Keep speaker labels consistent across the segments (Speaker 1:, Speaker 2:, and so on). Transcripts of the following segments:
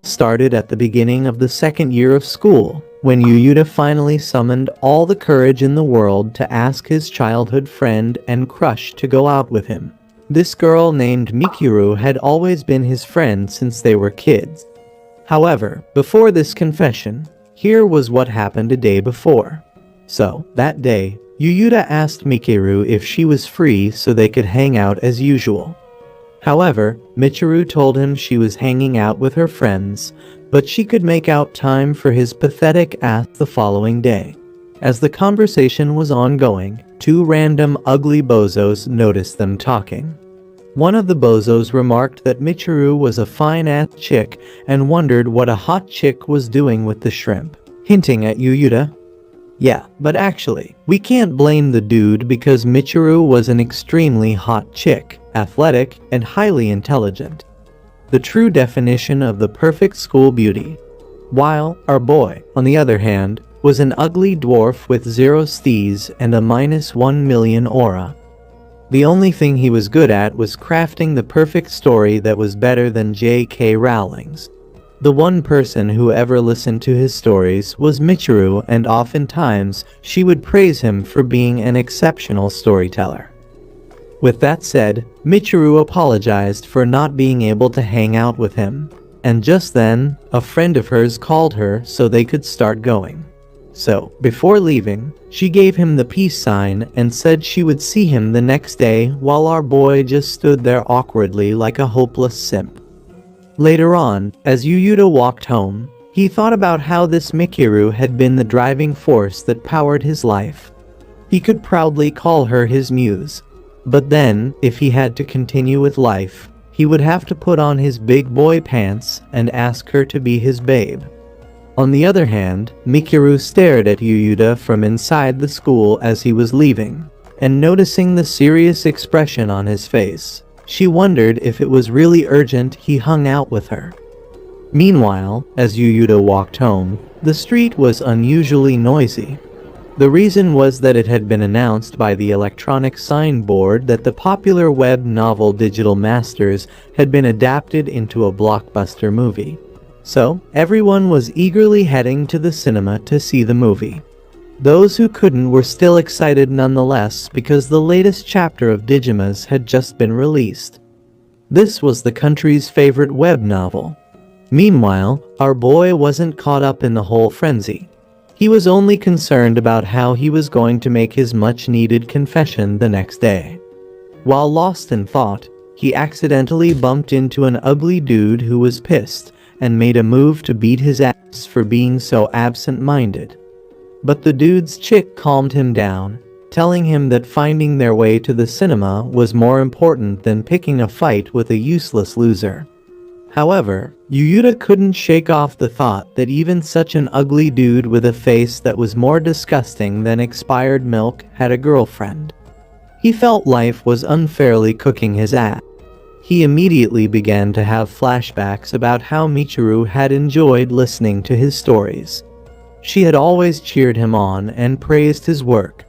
Speaker 1: started at the beginning of the second year of school, when Yuyuta finally summoned all the courage in the world to ask his childhood friend and crush to go out with him. This girl named Mikuru had always been his friend since they were kids. However, before this confession, here was what happened a day before. So, that day, Yuyuta asked Mikuru if she was free so they could hang out as usual. However, Michiru told him she was hanging out with her friends, but she could make out time for his pathetic ass the following day. As the conversation was ongoing, two random ugly bozos noticed them talking. One of the bozos remarked that Michiru was a fine-ass chick and wondered what a hot chick was doing with the shrimp, hinting at Yuyuta. Yeah, but actually, we can't blame the dude because Michiru was an extremely hot chick, athletic, and highly intelligent. The true definition of the perfect school beauty. While our boy, on the other hand, was an ugly dwarf with 0 steez and a -1 million aura. The only thing he was good at was crafting the perfect story that was better than J.K. Rowling's. The one person who ever listened to his stories was Michiru, and oftentimes she would praise him for being an exceptional storyteller. With that said, Michiru apologized for not being able to hang out with him, and just then, a friend of hers called her so they could start going. So, before leaving, she gave him the peace sign and said she would see him the next day while our boy just stood there awkwardly like a hopeless simp. Later on, as Yuyuta walked home, he thought about how this Michiru had been the driving force that powered his life. He could proudly call her his muse. But then, if he had to continue with life, he would have to put on his big boy pants and ask her to be his babe. On the other hand, Michiru stared at Yuyuta from inside the school as he was leaving, and noticing the serious expression on his face, she wondered if it was really urgent he hung out with her. Meanwhile, as Yuyuta walked home, the street was unusually noisy. The reason was that it had been announced by the electronic signboard that the popular web novel Digital Masters had been adapted into a blockbuster movie. So, everyone was eagerly heading to the cinema to see the movie. Those who couldn't were still excited nonetheless because the latest chapter of Digimas had just been released. This was the country's favorite web novel. Meanwhile, our boy wasn't caught up in the whole frenzy. He was only concerned about how he was going to make his much-needed confession the next day. While lost in thought, he accidentally bumped into an ugly dude who was pissed and made a move to beat his ass for being so absent-minded. But the dude's chick calmed him down, telling him that finding their way to the cinema was more important than picking a fight with a useless loser. However, Yuyuta couldn't shake off the thought that even such an ugly dude with a face that was more disgusting than expired milk had a girlfriend. He felt life was unfairly cooking his ass. He immediately began to have flashbacks about how Michiru had enjoyed listening to his stories. She had always cheered him on and praised his work.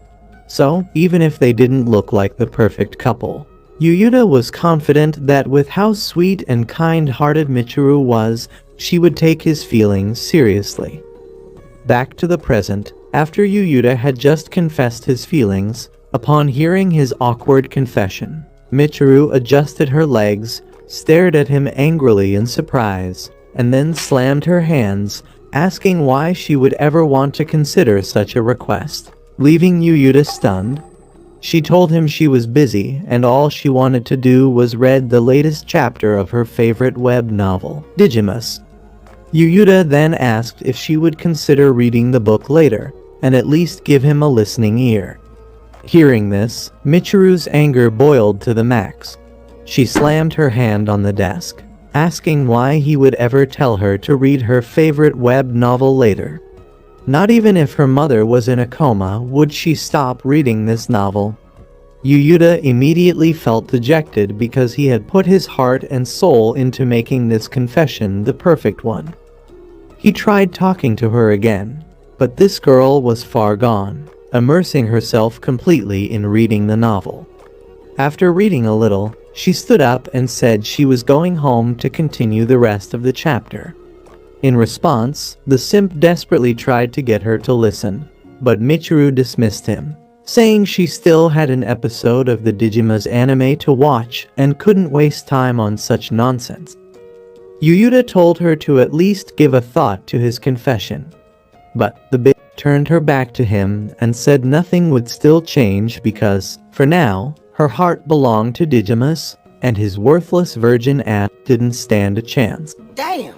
Speaker 1: So, even if they didn't look like the perfect couple, Yuyuta was confident that with how sweet and kind-hearted Michiru was, she would take his feelings seriously. Back to the present, after Yuyuta had just confessed his feelings, upon hearing his awkward confession, Michiru adjusted her legs, stared at him angrily in surprise, and then slammed her hands, asking why she would ever want to consider such a request, leaving Yuyuta stunned. She told him she was busy and all she wanted to do was read the latest chapter of her favorite web novel, Digimas. Yuyuta then asked if she would consider reading the book later, and at least give him a listening ear. Hearing this, Michiru's anger boiled to the max. She slammed her hand on the desk, asking why he would ever tell her to read her favorite web novel later. Not even if her mother was in a coma would she stop reading this novel. Yuyuta immediately felt dejected because he had put his heart and soul into making this confession the perfect one. He tried talking to her again, but this girl was far gone, immersing herself completely in reading the novel. After reading a little, she stood up and said she was going home to continue the rest of the chapter. In response, the simp desperately tried to get her to listen, but Michiru dismissed him, saying she still had an episode of the Digima's anime to watch and couldn't waste time on such nonsense. Yuyuta told her to at least give a thought to his confession, but the bitch turned her back to him and said nothing would still change because, for now, her heart belonged to Digimus, and his worthless virgin ass didn't stand a chance.
Speaker 2: Damn!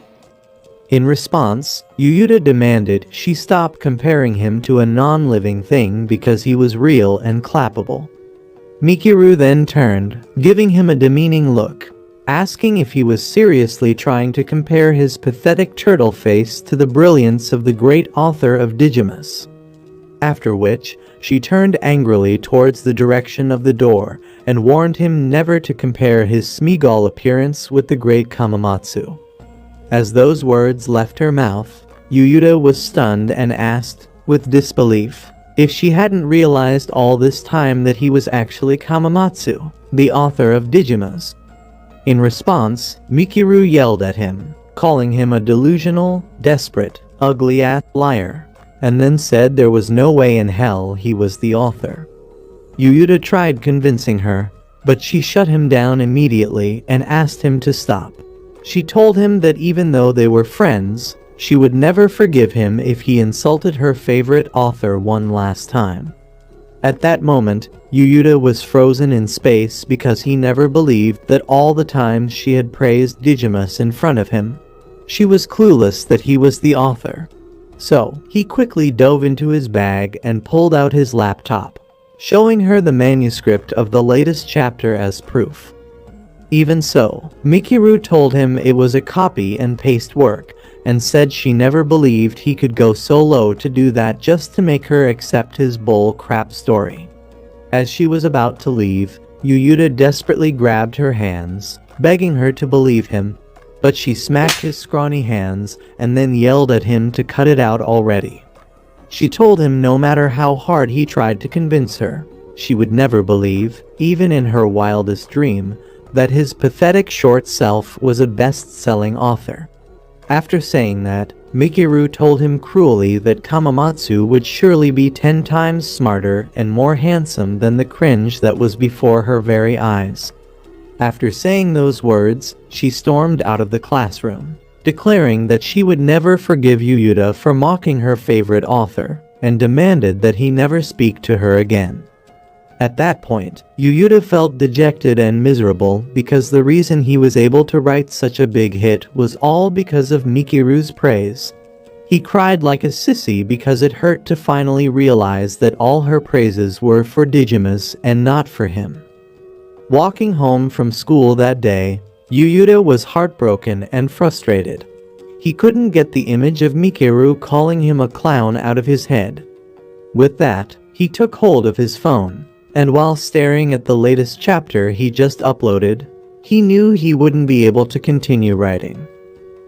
Speaker 1: In response, Yuyuta demanded she stop comparing him to a non-living thing because he was real and clappable. Mikiru then turned, giving him a demeaning look, asking if he was seriously trying to compare his pathetic turtle face to the brilliance of the great author of Digimus. After which, she turned angrily towards the direction of the door and warned him never to compare his Smeagol appearance with the great Kamamatsu. As those words left her mouth, Yuyuta was stunned and asked, with disbelief, if she hadn't realized all this time that he was actually Kamamatsu, the author of Digimas. In response, Mikiru yelled at him, calling him a delusional, desperate, ugly-ass liar, and then said there was no way in hell he was the author. Yuyuta tried convincing her, but she shut him down immediately and asked him to stop. She told him that even though they were friends, she would never forgive him if he insulted her favorite author one last time. At that moment, Yuyuta was frozen in space because he never believed that all the times she had praised Digimus in front of him, she was clueless that he was the author. So, he quickly dove into his bag and pulled out his laptop, showing her the manuscript of the latest chapter as proof. Even so, Mikiru told him it was a copy and paste work, and said she never believed he could go so low to do that just to make her accept his bull crap story. As she was about to leave, Yuyuta desperately grabbed her hands, begging her to believe him, but she smacked his scrawny hands and then yelled at him to cut it out already. She told him no matter how hard he tried to convince her, she would never believe, even in her wildest dream, that his pathetic short self was a best-selling author. After saying that, Mikiru told him cruelly that Kamamatsu would surely be 10 times smarter and more handsome than the cringe that was before her very eyes. After saying those words, she stormed out of the classroom, declaring that she would never forgive Yuyuta for mocking her favorite author, and demanded that he never speak to her again. At that point, Yuyuta felt dejected and miserable because the reason he was able to write such a big hit was all because of Mikiru's praise. He cried like a sissy because it hurt to finally realize that all her praises were for Digimus and not for him. Walking home from school that day, Yuyuta was heartbroken and frustrated. He couldn't get the image of Mikiru calling him a clown out of his head. With that, he took hold of his phone, and while staring at the latest chapter he just uploaded, he knew he wouldn't be able to continue writing.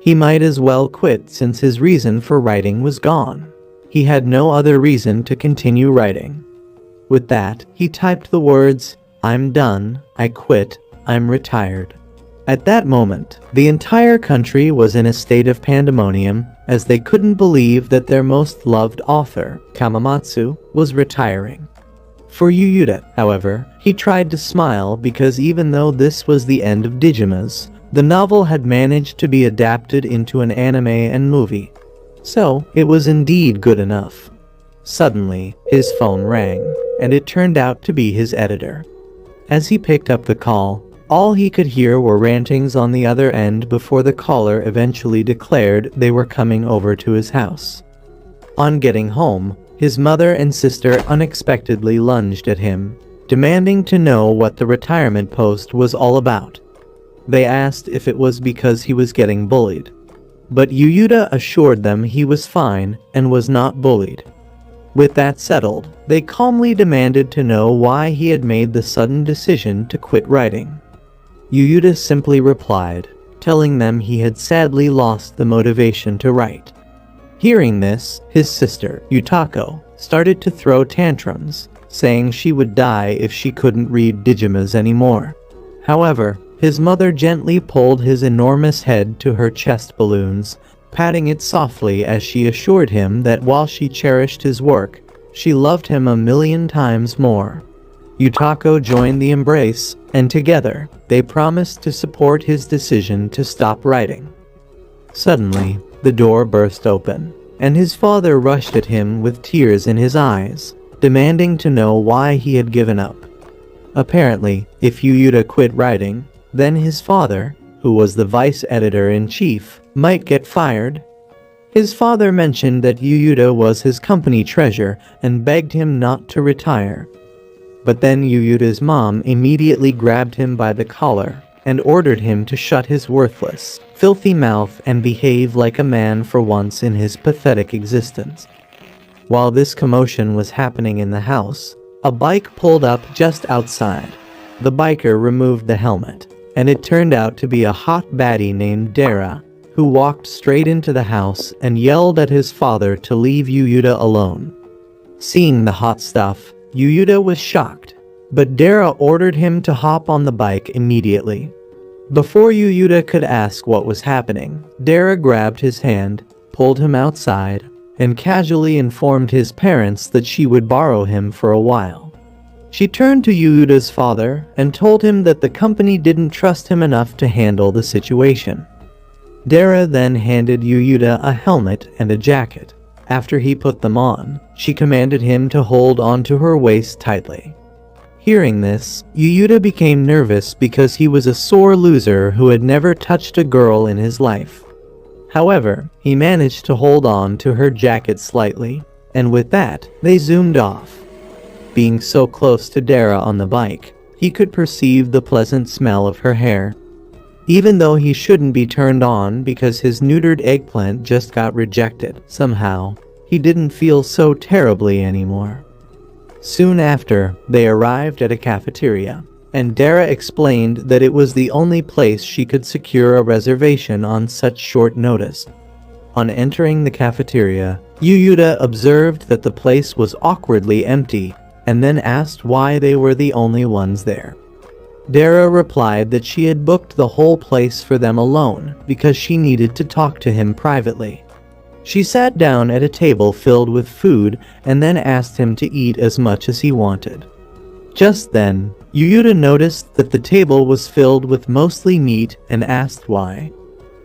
Speaker 1: He might as well quit since his reason for writing was gone. He had no other reason to continue writing. With that, he typed the words, "I'm done, I quit, I'm retired." At that moment, the entire country was in a state of pandemonium as they couldn't believe that their most loved author, Kamamatsu, was retiring. For Yuyuta, however, he tried to smile because even though this was the end of Digimas, the novel had managed to be adapted into an anime and movie. So, it was indeed good enough. Suddenly, his phone rang, and it turned out to be his editor. As he picked up the call, all he could hear were rantings on the other end before the caller eventually declared they were coming over to his house. On getting home, his mother and sister unexpectedly lunged at him, demanding to know what the retirement post was all about. They asked if it was because he was getting bullied. But Yuyuta assured them he was fine and was not bullied. With that settled, they calmly demanded to know why he had made the sudden decision to quit writing. Yuyuta simply replied, telling them he had sadly lost the motivation to write. Hearing this, his sister, Yutako, started to throw tantrums, saying she would die if she couldn't read Digimas anymore. However, his mother gently pulled his enormous head to her chest balloons, patting it softly as she assured him that while she cherished his work, she loved him a million times more. Yutako joined the embrace, and together, they promised to support his decision to stop writing. Suddenly, the door burst open, and his father rushed at him with tears in his eyes, demanding to know why he had given up. Apparently, if Yuyuta quit writing, then his father, who was the vice editor-in-chief, might get fired. His father mentioned that Yuyuta was his company treasure and begged him not to retire. But then Yuyuta's mom immediately grabbed him by the collar and ordered him to shut his worthless, filthy mouth and behave like a man for once in his pathetic existence. While this commotion was happening in the house, a bike pulled up just outside. The biker removed the helmet, and it turned out to be a hot baddie named Dara, who walked straight into the house and yelled at his father to leave Yuyuta alone. Seeing the hot stuff, Yuyuta was shocked, but Dara ordered him to hop on the bike immediately. Before Yuyuta could ask what was happening, Dara grabbed his hand, pulled him outside, and casually informed his parents that she would borrow him for a while. She turned to Yuyuta's father and told him that the company didn't trust him enough to handle the situation. Dara then handed Yuyuta a helmet and a jacket. After he put them on, she commanded him to hold onto her waist tightly. Hearing this, Yuyuta became nervous because he was a sore loser who had never touched a girl in his life. However, he managed to hold on to her jacket slightly, and with that, they zoomed off. Being so close to Dara on the bike, he could perceive the pleasant smell of her hair. Even though he shouldn't be turned on because his neutered eggplant just got rejected, somehow, he didn't feel so terribly anymore. Soon after, they arrived at a cafeteria, and Dara explained that it was the only place she could secure a reservation on such short notice. On entering the cafeteria, Yuyuta observed that the place was awkwardly empty, and then asked why they were the only ones there. Dara replied that she had booked the whole place for them alone because she needed to talk to him privately. She sat down at a table filled with food and then asked him to eat as much as he wanted. Just then, Yuyuta noticed that the table was filled with mostly meat and asked why.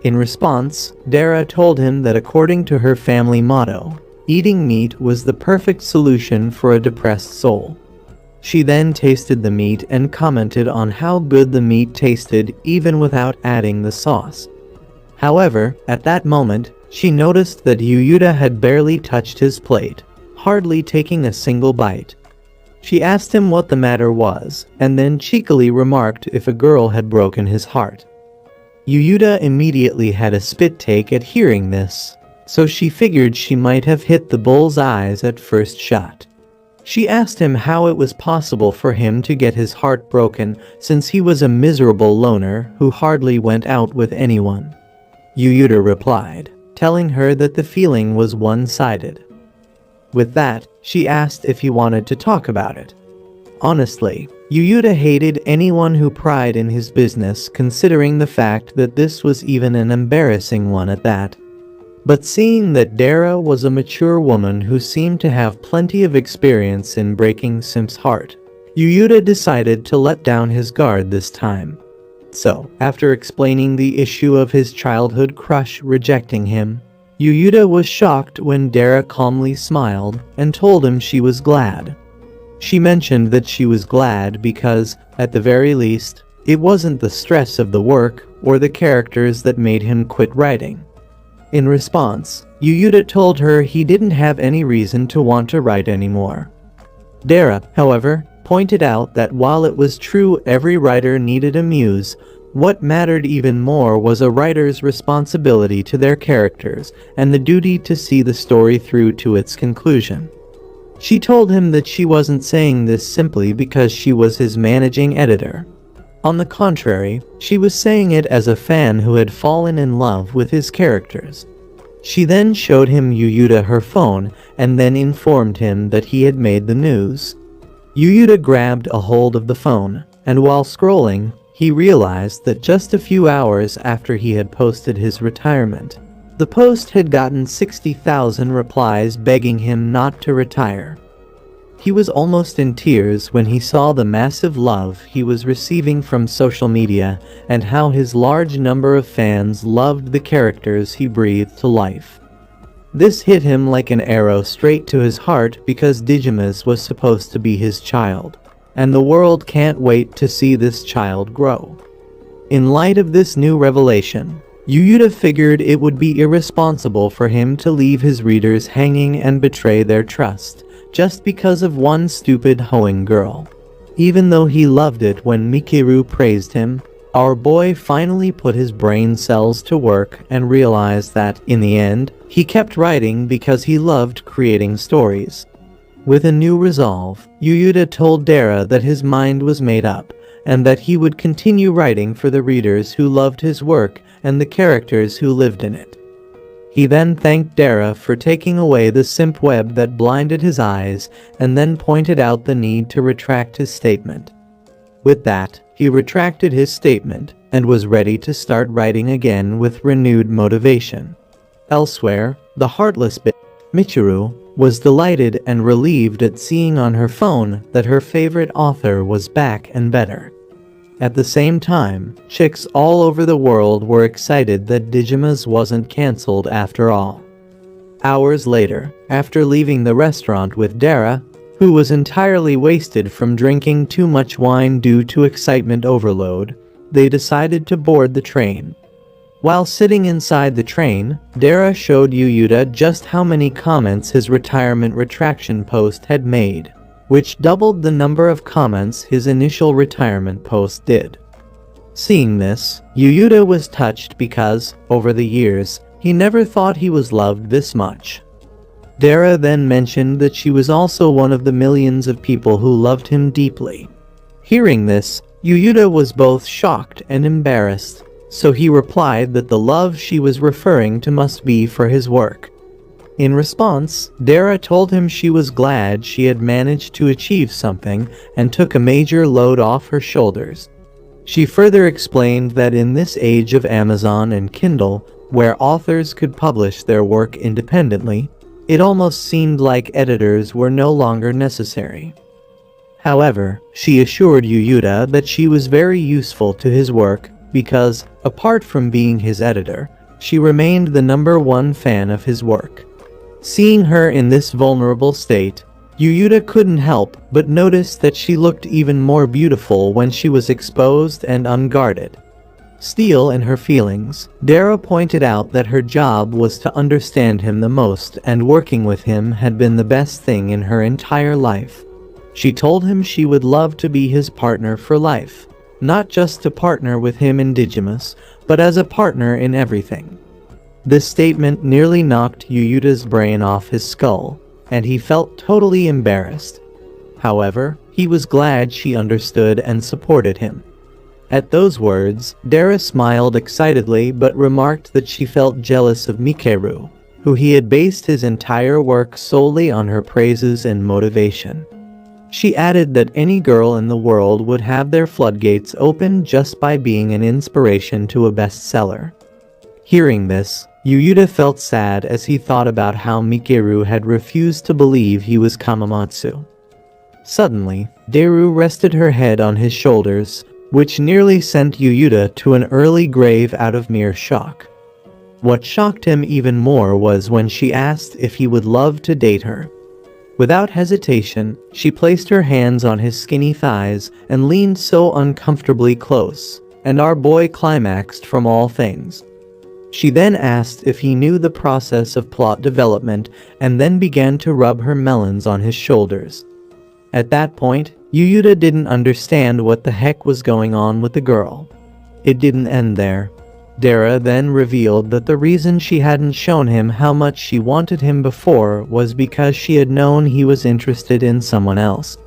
Speaker 1: In response, Dara told him that according to her family motto, eating meat was the perfect solution for a depressed soul. She then tasted the meat and commented on how good the meat tasted even without adding the sauce. However, at that moment, she noticed that Yuyuta had barely touched his plate, hardly taking a single bite. She asked him what the matter was, and then cheekily remarked if a girl had broken his heart. Yuyuta immediately had a spit take at hearing this, so she figured she might have hit the bull's eyes at first shot. She asked him how it was possible for him to get his heart broken since he was a miserable loner who hardly went out with anyone. Yuyuta replied, telling her that the feeling was one-sided. With that, she asked if he wanted to talk about it. Honestly, Yuyuta hated anyone who pried in his business, considering the fact that this was even an embarrassing one at that. But seeing that Dara was a mature woman who seemed to have plenty of experience in breaking Simp's heart, Yuyuta decided to let down his guard this time. So, after explaining the issue of his childhood crush rejecting him, Yuyuta was shocked when Dara calmly smiled and told him she was glad. She mentioned that she was glad because, at the very least, it wasn't the stress of the work or the characters that made him quit writing. In response, Yuyuta told her he didn't have any reason to want to write anymore. Dara, however, pointed out that while it was true every writer needed a muse, what mattered even more was a writer's responsibility to their characters and the duty to see the story through to its conclusion. She told him that she wasn't saying this simply because she was his managing editor. On the contrary, she was saying it as a fan who had fallen in love with his characters. She then showed him Yuyuta her phone and then informed him that he had made the news. Yuyuta grabbed a hold of the phone, and while scrolling, he realized that just a few hours after he had posted his retirement, The post had gotten 60,000 replies begging him not to retire. He was almost in tears when he saw the massive love he was receiving from social media and how his large number of fans loved the characters he breathed to life. This hit him like an arrow straight to his heart because Digimas was supposed to be his child, and the world can't wait to see this child grow. In light of this new revelation, Yuyuta figured it would be irresponsible for him to leave his readers hanging and betray their trust, just because of one stupid hoeing girl. Even though he loved it when Mikeru praised him, our boy finally put his brain cells to work and realized that, in the end, he kept writing because he loved creating stories. With a new resolve, Yuyuta told Dara that his mind was made up, and that he would continue writing for the readers who loved his work and the characters who lived in it. He then thanked Dara for taking away the simp web that blinded his eyes, and then pointed out the need to retract his statement. With that, he retracted his statement, and was ready to start writing again with renewed motivation. Elsewhere, the heartless bitch, Michiru, was delighted and relieved at seeing on her phone that her favorite author was back and better. At the same time, chicks all over the world were excited that Digimas wasn't cancelled after all. Hours later, after leaving the restaurant with Dara, who was entirely wasted from drinking too much wine due to excitement overload, they decided to board the train. While sitting inside the train, Dara showed Yuyuta just how many comments his retirement retraction post had made, which doubled the number of comments his initial retirement post did. Seeing this, Yuyuta was touched because, over the years, he never thought he was loved this much. Dara then mentioned that she was also one of the millions of people who loved him deeply. Hearing this, Yuyuta was both shocked and embarrassed, so he replied that the love she was referring to must be for his work. In response, Dara told him she was glad she had managed to achieve something and took a major load off her shoulders. She further explained that in this age of Amazon and Kindle, where authors could publish their work independently, it almost seemed like editors were no longer necessary. However, she assured Yuyuta that she was very useful to his work because, apart from being his editor, she remained the #1 fan of his work. Seeing her in this vulnerable state, Yuyuta couldn't help but notice that she looked even more beautiful when she was exposed and unguarded. Still in her feelings, Dara pointed out that her job was to understand him the most, and working with him had been the best thing in her entire life. She told him she would love to be his partner for life, not just to partner with him in Digimas, but as a partner in everything. This statement nearly knocked Yuyuta's brain off his skull, and he felt totally embarrassed. However, he was glad she understood and supported him. At those words, Dara smiled excitedly but remarked that she felt jealous of Mikeru, who he had based his entire work solely on her praises and motivation. She added that any girl in the world would have their floodgates open just by being an inspiration to a bestseller. Hearing this, Yuyuta felt sad as he thought about how Mikeru had refused to believe he was Kamamatsu. Suddenly, Daru rested her head on his shoulders, which nearly sent Yuyuta to an early grave out of mere shock. What shocked him even more was when she asked if he would love to date her. Without hesitation, she placed her hands on his skinny thighs and leaned so uncomfortably close, and our boy climaxed from all things. She then asked if he knew the process of plot development and then began to rub her melons on his shoulders. At that point, Yuyuta didn't understand what the heck was going on with the girl. It didn't end there. Dara then revealed that the reason she hadn't shown him how much she wanted him before was because she had known he was interested in someone else.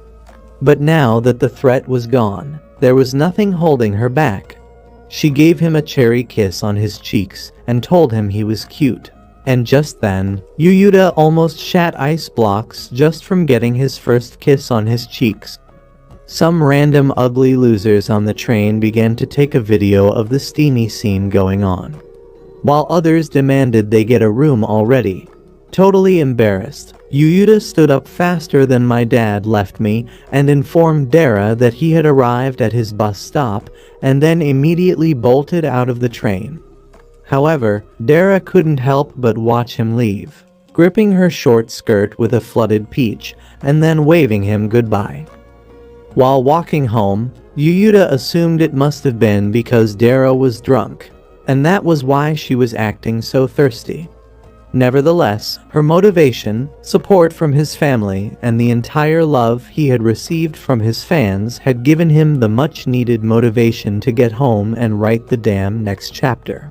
Speaker 1: But now that the threat was gone, there was nothing holding her back. She gave him a cherry kiss on his cheeks and told him he was cute. And just then, Yuyuta almost shat ice blocks just from getting his first kiss on his cheeks. Some random ugly losers on the train began to take a video of the steamy scene going on. while others demanded they get a room already. Totally embarrassed, Yuyuta stood up faster than my dad left me and informed Dara that he had arrived at his bus stop and then immediately bolted out of the train. However, Dara couldn't help but watch him leave, gripping her short skirt with a flooded peach and then waving him goodbye. While walking home, Yuyuta assumed it must have been because Dara was drunk, and that was why she was acting so thirsty. Nevertheless, her motivation, support from his family, and the entire love he had received from his fans had given him the much-needed motivation to get home and write the damn next chapter.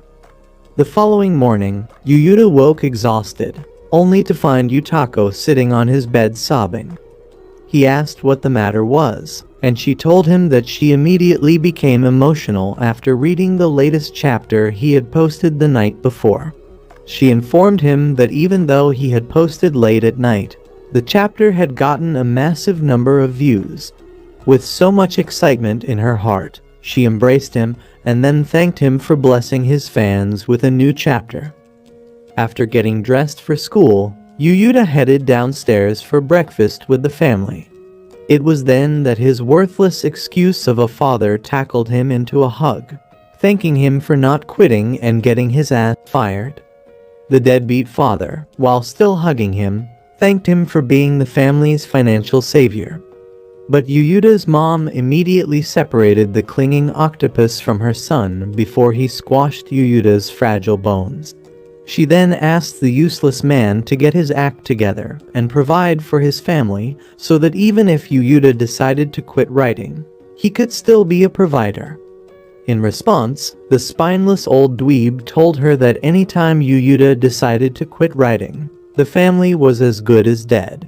Speaker 1: The following morning, Yuyuta woke exhausted, only to find Yutako sitting on his bed sobbing. He asked what the matter was, and she told him that she immediately became emotional after reading the latest chapter he had posted the night before. She informed him that even though he had posted late at night, the chapter had gotten a massive number of views. With so much excitement in her heart, she embraced him and then thanked him for blessing his fans with a new chapter. After getting dressed for school, Yuyuta headed downstairs for breakfast with the family. It was then that his worthless excuse of a father tackled him into a hug, thanking him for not quitting and getting his ass fired. The deadbeat father, while still hugging him, thanked him for being the family's financial savior. But Yuyuta's mom immediately separated the clinging octopus from her son before he squashed Yuyuta's fragile bones. She then asked the useless man to get his act together and provide for his family so that even if Yuyuta decided to quit writing, he could still be a provider. In response, the spineless old dweeb told her that anytime Yuyuta decided to quit writing, the family was as good as dead.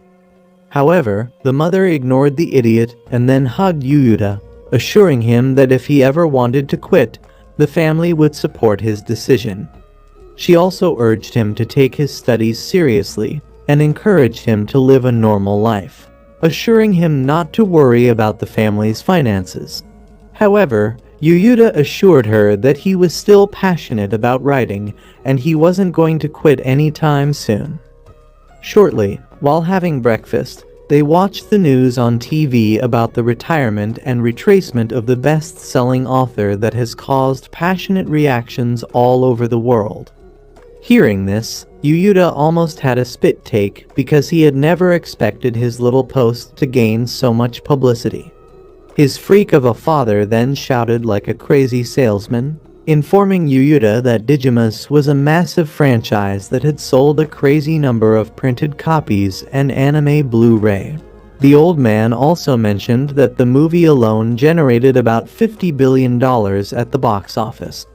Speaker 1: However, the mother ignored the idiot and then hugged Yuyuta, assuring him that if he ever wanted to quit, the family would support his decision. She also urged him to take his studies seriously and encouraged him to live a normal life, assuring him not to worry about the family's finances. However, Yuyuta assured her that he was still passionate about writing and he wasn't going to quit anytime soon. Shortly, while having breakfast, they watched the news on TV about the retirement and retracement of the best-selling author that has caused passionate reactions all over the world. Hearing this, Yuyuta almost had a spit take because he had never expected his little post to gain so much publicity. His freak of a father then shouted like a crazy salesman, informing Yuyuta that Digimus was a massive franchise that had sold a crazy number of printed copies and anime Blu-ray. The old man also mentioned that the movie alone generated about $50 billion at the box office.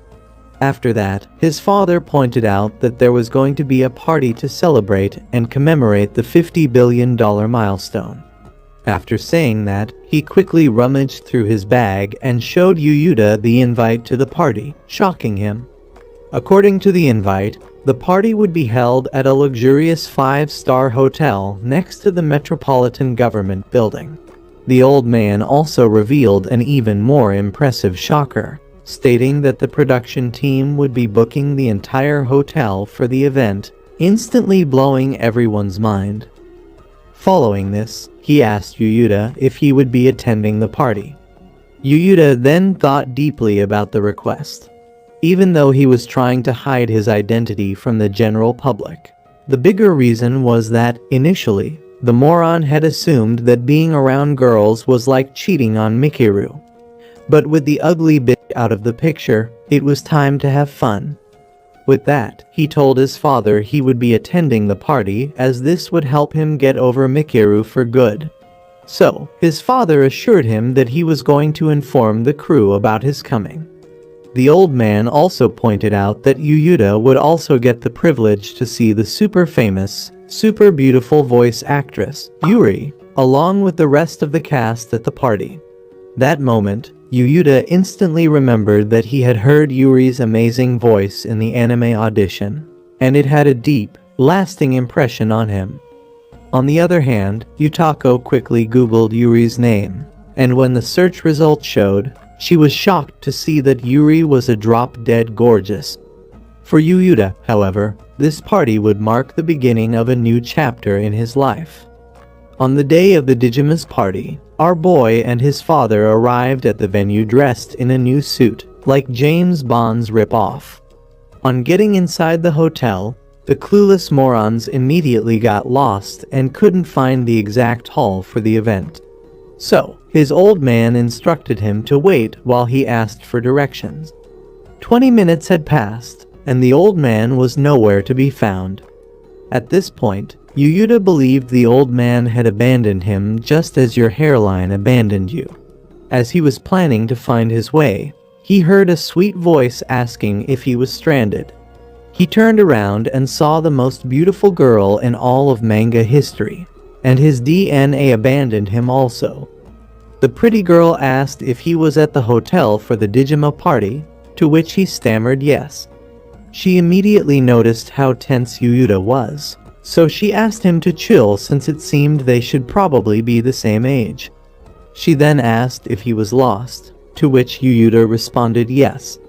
Speaker 1: After that, his father pointed out that there was going to be a party to celebrate and commemorate the $50 billion milestone. After saying that, he quickly rummaged through his bag and showed Yuyuta the invite to the party, shocking him. According to the invite, the party would be held at a luxurious 5-star hotel next to the Metropolitan Government Building. The old man also revealed an even more impressive shocker, stating that the production team would be booking the entire hotel for the event, instantly blowing everyone's mind. Following this, he asked Yuyuta if he would be attending the party. Yuyuta then thought deeply about the request. Even though he was trying to hide his identity from the general public, the bigger reason was that, initially, the moron had assumed that being around girls was like cheating on Mikiru. But with the ugly bitch out of the picture, it was time to have fun. With that, he told his father he would be attending the party as this would help him get over Mikiru for good. So, his father assured him that he was going to inform the crew about his coming. The old man also pointed out that Yuyuta would also get the privilege to see the super famous, super beautiful voice actress, Yuri, along with the rest of the cast at the party. That moment, Yuyuta instantly remembered that he had heard Yuri's amazing voice in the anime audition, and it had a deep, lasting impression on him. On the other hand, Yutako quickly googled Yuri's name, and when the search results showed, she was shocked to see that Yuri was a drop-dead gorgeous. For Yuyuta, however, this party would mark the beginning of a new chapter in his life. On the day of the Digima's party, our boy and his father arrived at the venue dressed in a new suit, like James Bond's rip-off. On getting inside the hotel, the clueless morons immediately got lost and couldn't find the exact hall for the event. So, his old man instructed him to wait while he asked for directions. 20 minutes had passed, and the old man was nowhere to be found. At this point, Yuyuta believed the old man had abandoned him just as your hairline abandoned you. As he was planning to find his way, he heard a sweet voice asking if he was stranded. He turned around and saw the most beautiful girl in all of manga history, and his DNA abandoned him also. The pretty girl asked if he was at the hotel for the Digima party, to which he stammered yes. She immediately noticed how tense Yuyuta was, so she asked him to chill since it seemed they should probably be the same age. She then asked if he was lost, to which Yuyuta responded yes.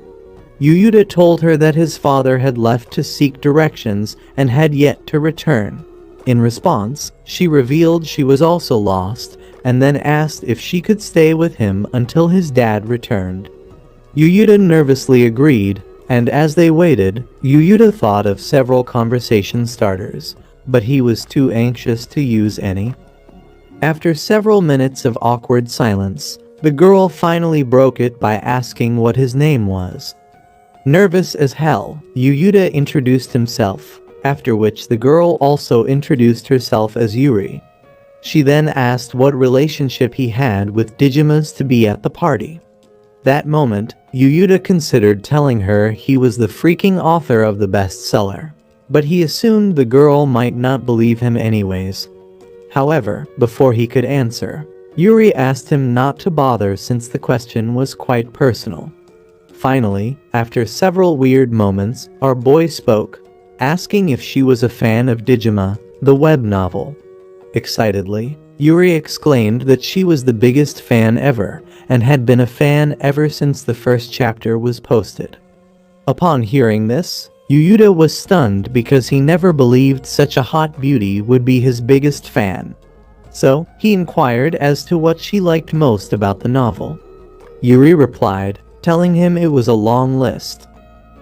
Speaker 1: Yuyuta told her that his father had left to seek directions and had yet to return. In response, she revealed she was also lost, and then asked if she could stay with him until his dad returned. Yuyuta nervously agreed, and as they waited, Yuyuta thought of several conversation starters, but he was too anxious to use any. After several minutes of awkward silence, the girl finally broke it by asking what his name was. Nervous as hell, Yuyuta introduced himself, after which the girl also introduced herself as Yuri. She then asked what relationship he had with Digimas to be at the party. That moment, Yuyuta considered telling her he was the freaking author of the bestseller, but he assumed the girl might not believe him anyways. However, before he could answer, Yuri asked him not to bother since the question was quite personal. Finally, after several weird moments, our boy spoke, asking if she was a fan of Digima, the web novel. Excitedly, Yuri exclaimed that she was the biggest fan ever, and had been a fan ever since the first chapter was posted. Upon hearing this, Yuyuta was stunned because he never believed such a hot beauty would be his biggest fan. So, he inquired as to what she liked most about the novel. Yuri replied, telling him it was a long list.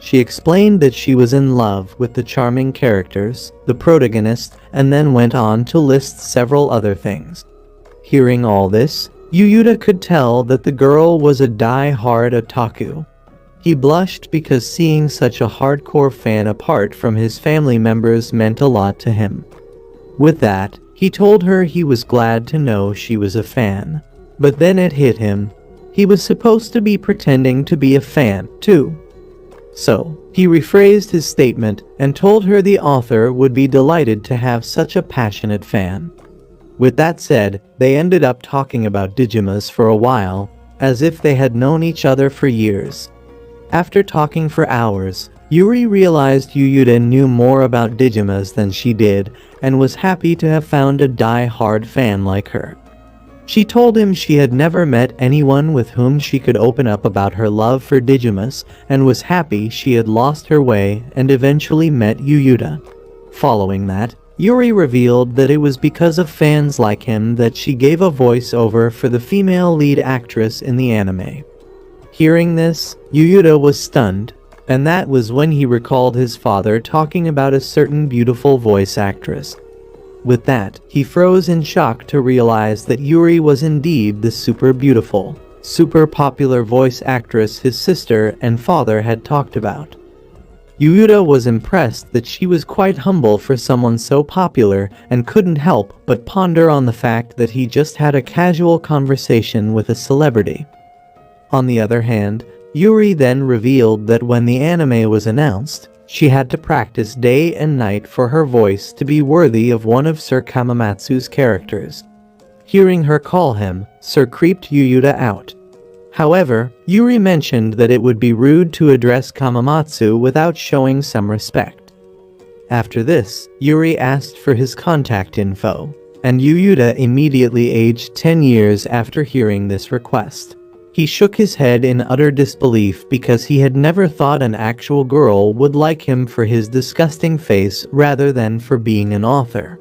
Speaker 1: She explained that she was in love with the charming characters, the protagonist, and then went on to list several other things. Hearing all this, Yuyuta could tell that the girl was a die-hard otaku. He blushed because seeing such a hardcore fan apart from his family members meant a lot to him. With that, he told her he was glad to know she was a fan. But then it hit him. He was supposed to be pretending to be a fan, too. So, he rephrased his statement and told her the author would be delighted to have such a passionate fan. With that said, they ended up talking about Digimas for a while, as if they had known each other for years. After talking for hours, Yuri realized Yuyuta knew more about Digimas than she did, and was happy to have found a die-hard fan like her. She told him she had never met anyone with whom she could open up about her love for Digimas, and was happy she had lost her way and eventually met Yuyuta. Following that, Yuri revealed that it was because of fans like him that she gave a voiceover for the female lead actress in the anime. Hearing this, Yuyuta was stunned, and that was when he recalled his father talking about a certain beautiful voice actress. With that, he froze in shock to realize that Yuri was indeed the super beautiful, super popular voice actress his sister and father had talked about. Yuyuta was impressed that she was quite humble for someone so popular, and couldn't help but ponder on the fact that he just had a casual conversation with a celebrity. On the other hand, Yuri then revealed that when the anime was announced, she had to practice day and night for her voice to be worthy of one of Sir Kamamatsu's characters. Hearing her call him, Sir creeped Yuyuta out. However, Yuri mentioned that it would be rude to address Kamamatsu without showing some respect. After this, Yuri asked for his contact info, and Yuyuta immediately aged 10 years after hearing this request. He shook his head in utter disbelief because he had never thought an actual girl would like him for his disgusting face rather than for being an author.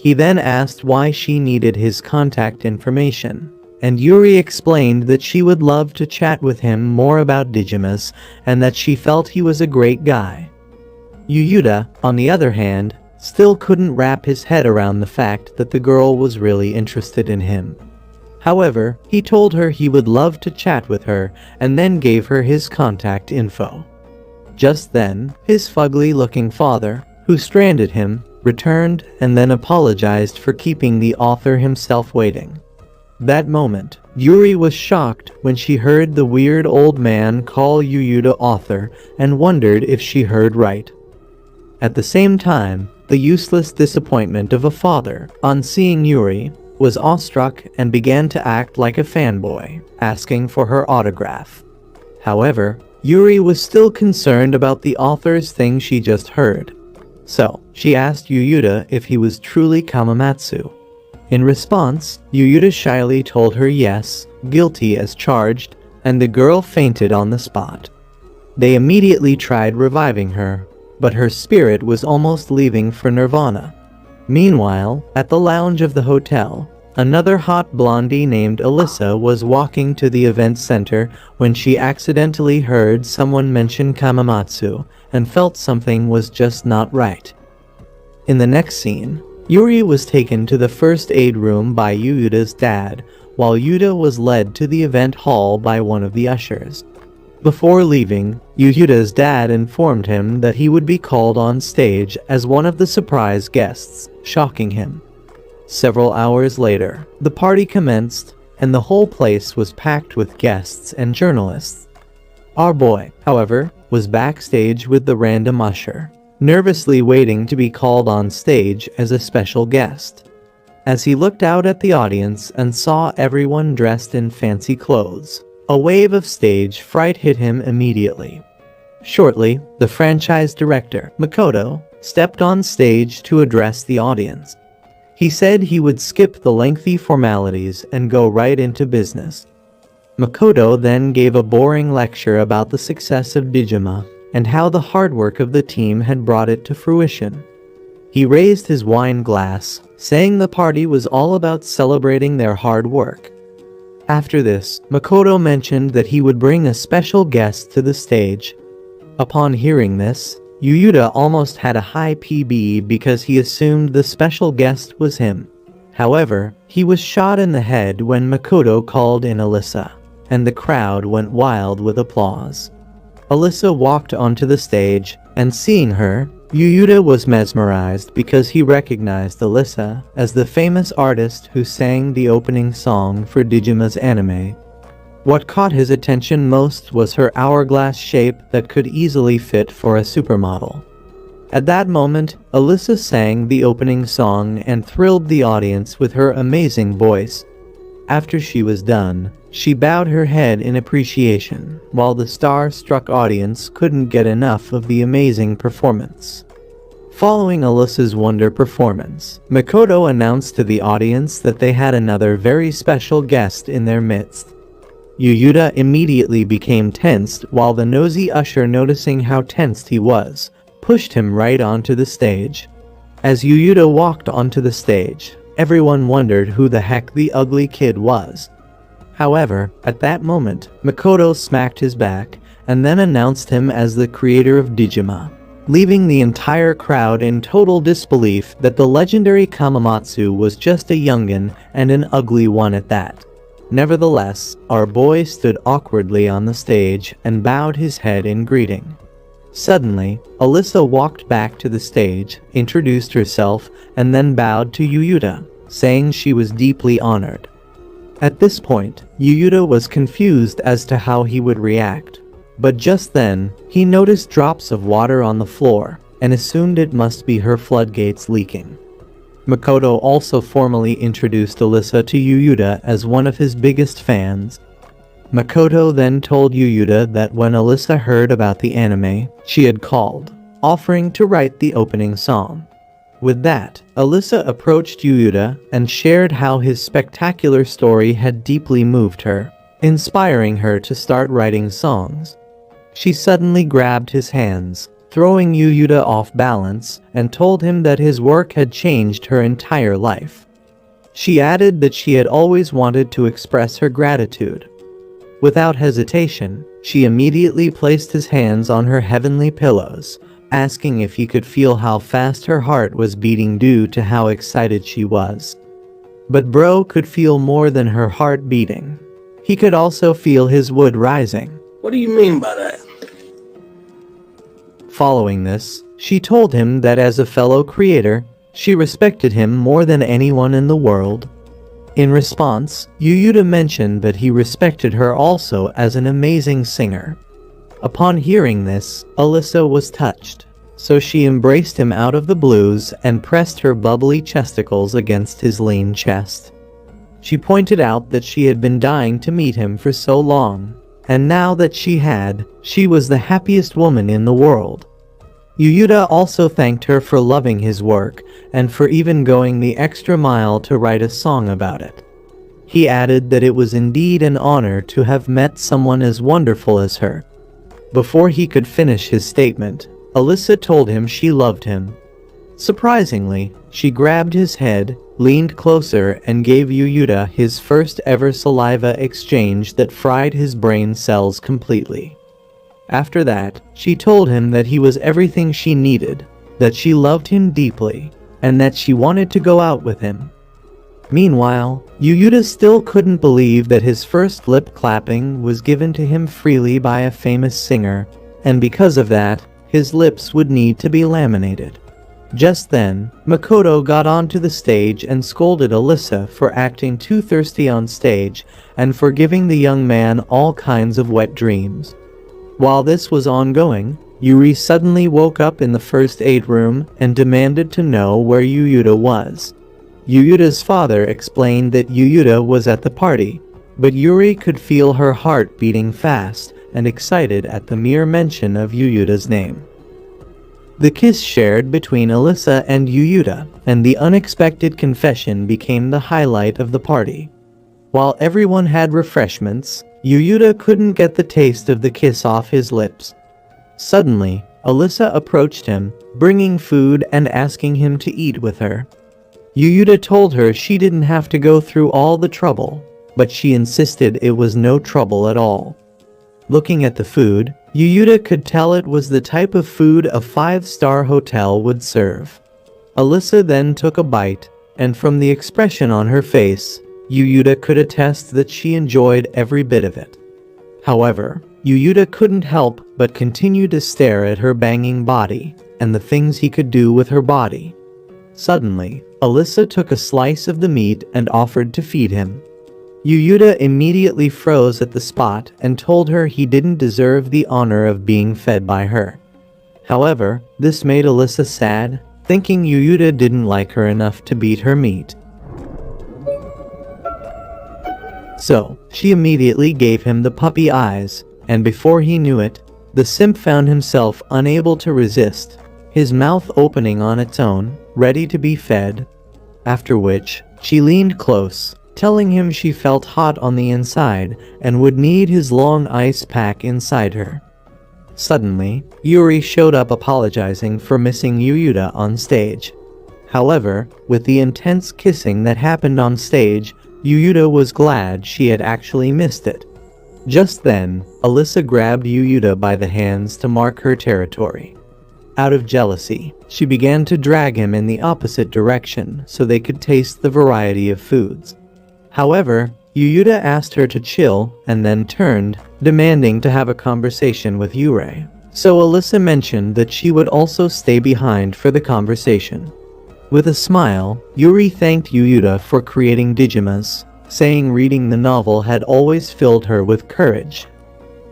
Speaker 1: He then asked why she needed his contact information, and Yuri explained that she would love to chat with him more about Digimas and that she felt he was a great guy. Yuyuta, on the other hand, still couldn't wrap his head around the fact that the girl was really interested in him. However, he told her he would love to chat with her and then gave her his contact info. Just then, his fugly-looking father, who stranded him, returned and then apologized for keeping the author himself waiting. That moment, Yuri was shocked when she heard the weird old man call Yuyuta author and wondered if she heard right. At the same time, the useless disappointment of a father, on seeing Yuri, was awestruck and began to act like a fanboy, asking for her autograph. However, Yuri was still concerned about the author's thing she just heard. So, she asked Yuyuta if he was truly Kamamatsu. In response, Yuyuta shyly told her yes, guilty as charged, and the girl fainted on the spot. They immediately tried reviving her, but her spirit was almost leaving for Nirvana. Meanwhile, at the lounge of the hotel, another hot blondie named Alyssa was walking to the event center when she accidentally heard someone mention Kamamatsu and felt something was just not right. In the next scene, Yuri was taken to the first aid room by Yuyuta's dad, while Yuta was led to the event hall by one of the ushers. Before leaving, Yuyuta's dad informed him that he would be called on stage as one of the surprise guests, shocking him. Several hours later, the party commenced, and the whole place was packed with guests and journalists. Our boy, however, was backstage with the random usher, nervously waiting to be called on stage as a special guest. As he looked out at the audience and saw everyone dressed in fancy clothes, a wave of stage fright hit him immediately. Shortly, the franchise director, Makoto, stepped on stage to address the audience. He said he would skip the lengthy formalities and go right into business. Makoto then gave a boring lecture about the success of Digima and how the hard work of the team had brought it to fruition. He raised his wine glass, saying the party was all about celebrating their hard work. After this, Makoto mentioned that he would bring a special guest to the stage. Upon hearing this, Yuyuta almost had a high PB because he assumed the special guest was him. However, he was shot in the head when Makoto called in Alyssa, and the crowd went wild with applause. Alyssa walked onto the stage, and seeing her, Yuyuta was mesmerized because he recognized Alyssa as the famous artist who sang the opening song for Digima's anime. What caught his attention most was her hourglass shape that could easily fit for a supermodel. At that moment, Alyssa sang the opening song and thrilled the audience with her amazing voice. After she was done, she bowed her head in appreciation, while the star-struck audience couldn't get enough of the amazing performance. Following Alyssa's wonder performance, Makoto announced to the audience that they had another very special guest in their midst. Yuyuta immediately became tensed, while the nosy usher, noticing how tensed he was, pushed him right onto the stage. As Yuyuta walked onto the stage, everyone wondered who the heck the ugly kid was. However, at that moment, Makoto smacked his back and then announced him as the creator of Digima, leaving the entire crowd in total disbelief that the legendary Kamamatsu was just a youngin, and an ugly one at that. Nevertheless, our boy stood awkwardly on the stage and bowed his head in greeting. Suddenly, Alyssa walked back to the stage, introduced herself, and then bowed to Yuyuta, saying she was deeply honored. At this point, Yuyuta was confused as to how he would react. But just then, he noticed drops of water on the floor, and assumed it must be her floodgates leaking. Makoto also formally introduced Alyssa to Yuyuta as one of his biggest fans. Makoto then told Yuyuta that when Alyssa heard about the anime, she had called, offering to write the opening song. With that, Alyssa approached Yuyuta and shared how his spectacular story had deeply moved her. inspiring her to start writing songs. She suddenly grabbed his hands, throwing Yuyuta off balance, and told him that his work had changed her entire life. She added that she had always wanted to express her gratitude. Without hesitation, she immediately placed his hands on her heavenly pillows, asking if he could feel how fast her heart was beating due to how excited she was. But bro could feel more than her heart beating. He could also feel his wood rising.
Speaker 2: What do you mean by that?
Speaker 1: Following this, she told him that as a fellow creator, she respected him more than anyone in the world. In response, Yuyuta mentioned that he respected her also as an amazing singer. Upon hearing this, Alyssa was touched, so she embraced him out of the blues and pressed her bubbly chesticles against his lean chest. She pointed out that she had been dying to meet him for so long, and now that she was the happiest woman in the world. Yuyuta also thanked her for loving his work, and for even going the extra mile to write a song about it. He added that it was indeed an honor to have met someone as wonderful as her. Before he could finish his statement, Alyssa told him she loved him. Surprisingly, she grabbed his head, leaned closer, and gave Yuyuta his first ever saliva exchange that fried his brain cells completely. After that, she told him that he was everything she needed, that she loved him deeply, and that she wanted to go out with him. Meanwhile, Yuyuta still couldn't believe that his first lip clapping was given to him freely by a famous singer, and because of that, his lips would need to be laminated. Just then, Makoto got onto the stage and scolded Alyssa for acting too thirsty on stage and for giving the young man all kinds of wet dreams. While this was ongoing, Yuri suddenly woke up in the first aid room and demanded to know where Yuyuta was. Yuyuta's father explained that Yuyuta was at the party, but Yuri could feel her heart beating fast and excited at the mere mention of Yuyuta's name. The kiss shared between Alyssa and Yuyuta and the unexpected confession became the highlight of the party. While everyone had refreshments, Yuyuta couldn't get the taste of the kiss off his lips. Suddenly, Alyssa approached him, bringing food and asking him to eat with her. Yuyuta told her she didn't have to go through all the trouble, but she insisted it was no trouble at all. Looking at the food, Yuyuta could tell it was the type of food a 5-star hotel would serve. Alyssa then took a bite, and from the expression on her face, Yuyuta could attest that she enjoyed every bit of it. However, Yuyuta couldn't help but continue to stare at her banging body, and the things he could do with her body. Suddenly, Alyssa took a slice of the meat and offered to feed him. Yuyuta immediately froze at the spot and told her he didn't deserve the honor of being fed by her. However, this made Alyssa sad, thinking Yuyuta didn't like her enough to beat her meat. So, she immediately gave him the puppy eyes, and before he knew it, the simp found himself unable to resist, his mouth opening on its own, ready to be fed. After which, she leaned close, telling him she felt hot on the inside and would need his long ice pack inside her. Suddenly, Yuri showed up apologizing for missing Yuyuta on stage. However, with the intense kissing that happened on stage, Yuyuta was glad she had actually missed it. Just then, Alyssa grabbed Yuyuta by the hands to mark her territory. Out of jealousy, she began to drag him in the opposite direction so they could taste the variety of foods. However, Yuyuta asked her to chill and then turned, demanding to have a conversation with Yurei. So Alyssa mentioned that she would also stay behind for the conversation. With a smile, Yuri thanked Yuyuta for creating Digimas, saying reading the novel had always filled her with courage.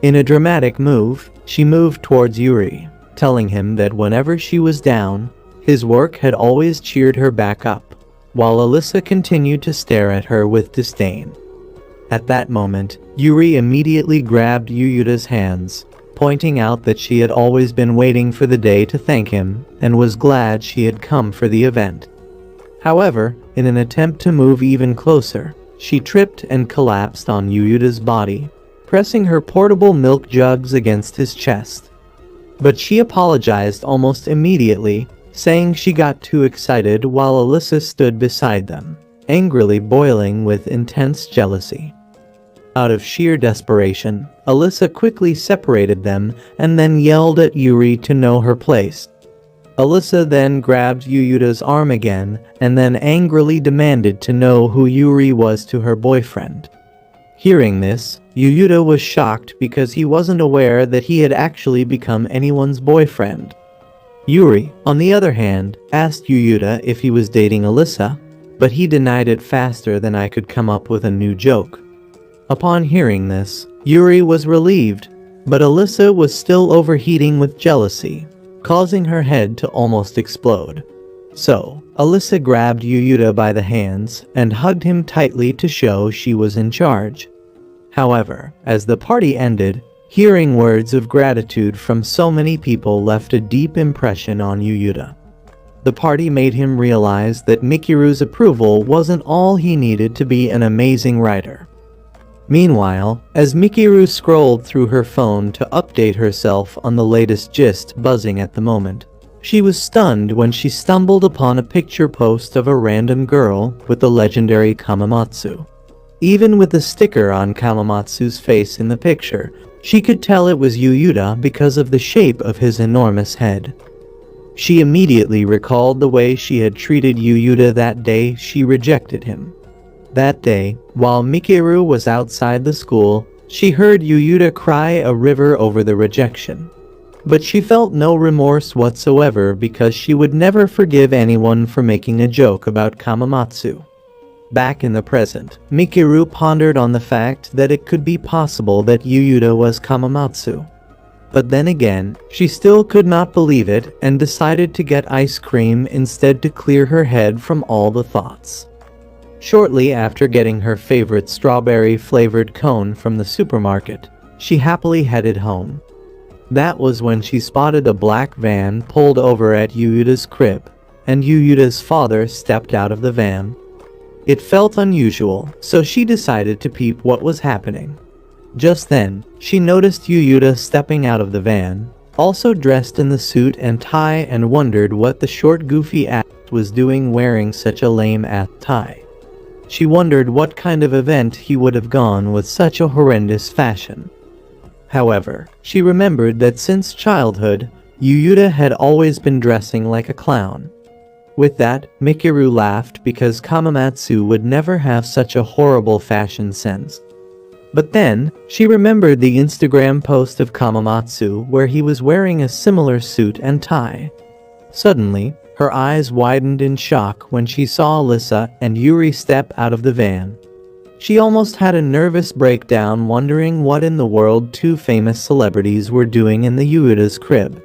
Speaker 1: In a dramatic move, she moved towards Yuri, telling him that whenever she was down, his work had always cheered her back up, while Alyssa continued to stare at her with disdain. At that moment, Yuri immediately grabbed Yuyuta's hands, pointing out that she had always been waiting for the day to thank him and was glad she had come for the event. However, in an attempt to move even closer, she tripped and collapsed on Yuyuta's body, pressing her portable milk jugs against his chest. But she apologized almost immediately, saying she got too excited while Alyssa stood beside them, angrily boiling with intense jealousy. Out of sheer desperation, Alyssa quickly separated them and then yelled at Yuri to know her place. Alyssa then grabbed Yuyuta's arm again and then angrily demanded to know who Yuri was to her boyfriend. Hearing this, Yuyuta was shocked because he wasn't aware that he had actually become anyone's boyfriend. Yuri, on the other hand, asked Yuyuta if he was dating Alyssa, but he denied it faster than I could come up with a new joke. Upon hearing this, Yuri was relieved, but Alyssa was still overheating with jealousy, causing her head to almost explode. So, Alyssa grabbed Yuyuta by the hands and hugged him tightly to show she was in charge. However, as the party ended, hearing words of gratitude from so many people left a deep impression on Yuyuta. The party made him realize that Mikiru's approval wasn't all he needed to be an amazing writer. Meanwhile, as Mikiru scrolled through her phone to update herself on the latest gist buzzing at the moment, she was stunned when she stumbled upon a picture post of a random girl with the legendary Kamamatsu. Even with the sticker on Kamamatsu's face in the picture, she could tell it was Yuyuta because of the shape of his enormous head. She immediately recalled the way she had treated Yuyuta that day she rejected him. That day, while Mikiru was outside the school, she heard Yuyuta cry a river over the rejection. But she felt no remorse whatsoever because she would never forgive anyone for making a joke about Kamamatsu. Back in the present, Mikiru pondered on the fact that it could be possible that Yuyuta was Kamamatsu. But then again, she still could not believe it and decided to get ice cream instead to clear her head from all the thoughts. Shortly after getting her favorite strawberry-flavored cone from the supermarket, she happily headed home. That was when she spotted a black van pulled over at Yuyuta's crib, and Yuyuta's father stepped out of the van. It felt unusual, so she decided to peep what was happening. Just then, she noticed Yuyuta stepping out of the van, also dressed in the suit and tie, and wondered what the short goofy ass was doing wearing such a lame-ass tie. She wondered what kind of event he would have gone with such a horrendous fashion. However, she remembered that since childhood, Yuyuta had always been dressing like a clown. With that, Mikiru laughed because Kamamatsu would never have such a horrible fashion sense. But then, she remembered the Instagram post of Kamamatsu where he was wearing a similar suit and tie. Suddenly, her eyes widened in shock when she saw Alyssa and Yuri step out of the van. She almost had a nervous breakdown wondering what in the world two famous celebrities were doing in the Yuyuta's crib.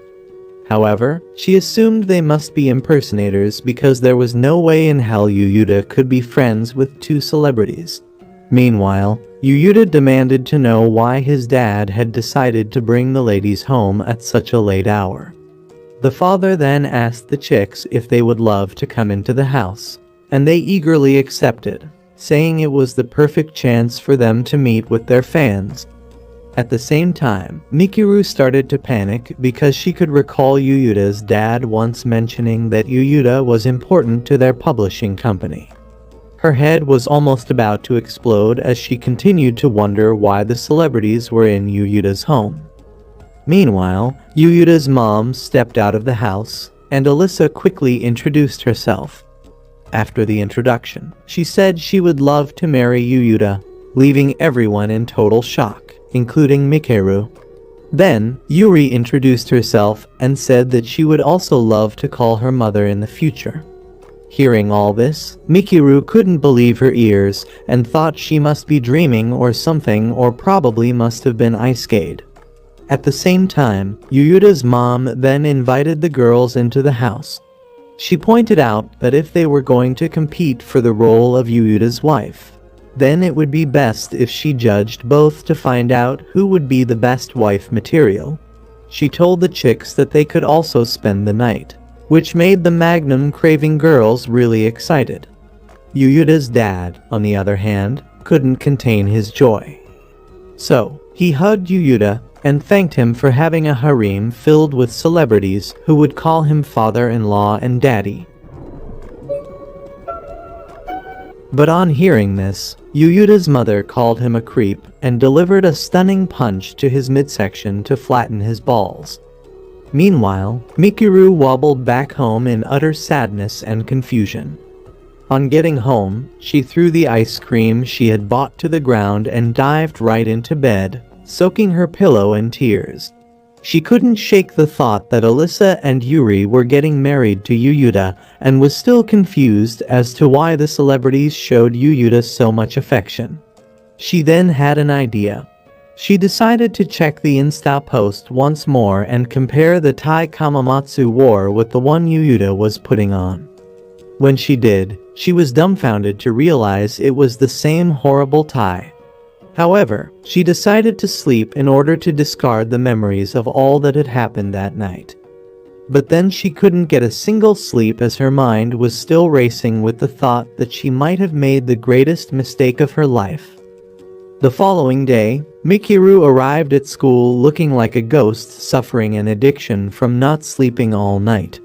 Speaker 1: However, she assumed they must be impersonators because there was no way in hell Yuyuta could be friends with two celebrities. Meanwhile, Yuyuta demanded to know why his dad had decided to bring the ladies home at such a late hour. The father then asked the chicks if they would love to come into the house, and they eagerly accepted, saying it was the perfect chance for them to meet with their fans. At the same time, Mikiru started to panic because she could recall Yuyuta's dad once mentioning that Yuyuta was important to their publishing company. Her head was almost about to explode as she continued to wonder why the celebrities were in Yuyuta's home. Meanwhile, Yuyuta's mom stepped out of the house, and Alyssa quickly introduced herself. After the introduction, she said she would love to marry Yuyuta, leaving everyone in total shock, including Mikiru. Then, Yuri introduced herself and said that she would also love to call her mother in the future. Hearing all this, Mikiru couldn't believe her ears and thought she must be dreaming or something, or probably must have been Icecade. At the same time, Yuyuta's mom then invited the girls into the house. She pointed out that if they were going to compete for the role of Yuyuta's wife, then it would be best if she judged both to find out who would be the best wife material. She told the chicks that they could also spend the night, which made the Magnum craving girls really excited. Yuyuta's dad, on the other hand, couldn't contain his joy. So, he hugged Yuyuta and thanked him for having a harem filled with celebrities who would call him father-in-law and daddy. But on hearing this, Yuyuta's mother called him a creep and delivered a stunning punch to his midsection to flatten his balls. Meanwhile, Mikiru wobbled back home in utter sadness and confusion. On getting home, she threw the ice cream she had bought to the ground and dived right into bed, soaking her pillow in tears. She couldn't shake the thought that Alyssa and Yuri were getting married to Yuyuta and was still confused as to why the celebrities showed Yuyuta so much affection. She then had an idea. She decided to check the Insta post once more and compare the tie Kamamatsu wore with the one Yuyuta was putting on. When she did, she was dumbfounded to realize it was the same horrible tie. However, she decided to sleep in order to discard the memories of all that had happened that night. But then she couldn't get a single sleep as her mind was still racing with the thought that she might have made the greatest mistake of her life. The following day, Mikiru arrived at school looking like a ghost suffering an addiction from not sleeping all night.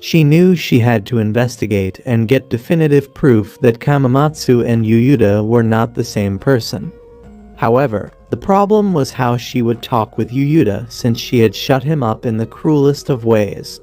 Speaker 1: She knew she had to investigate and get definitive proof that Kamamatsu and Yuyuta were not the same person. However, the problem was how she would talk with Yuyuta since she had shut him up in the cruelest of ways.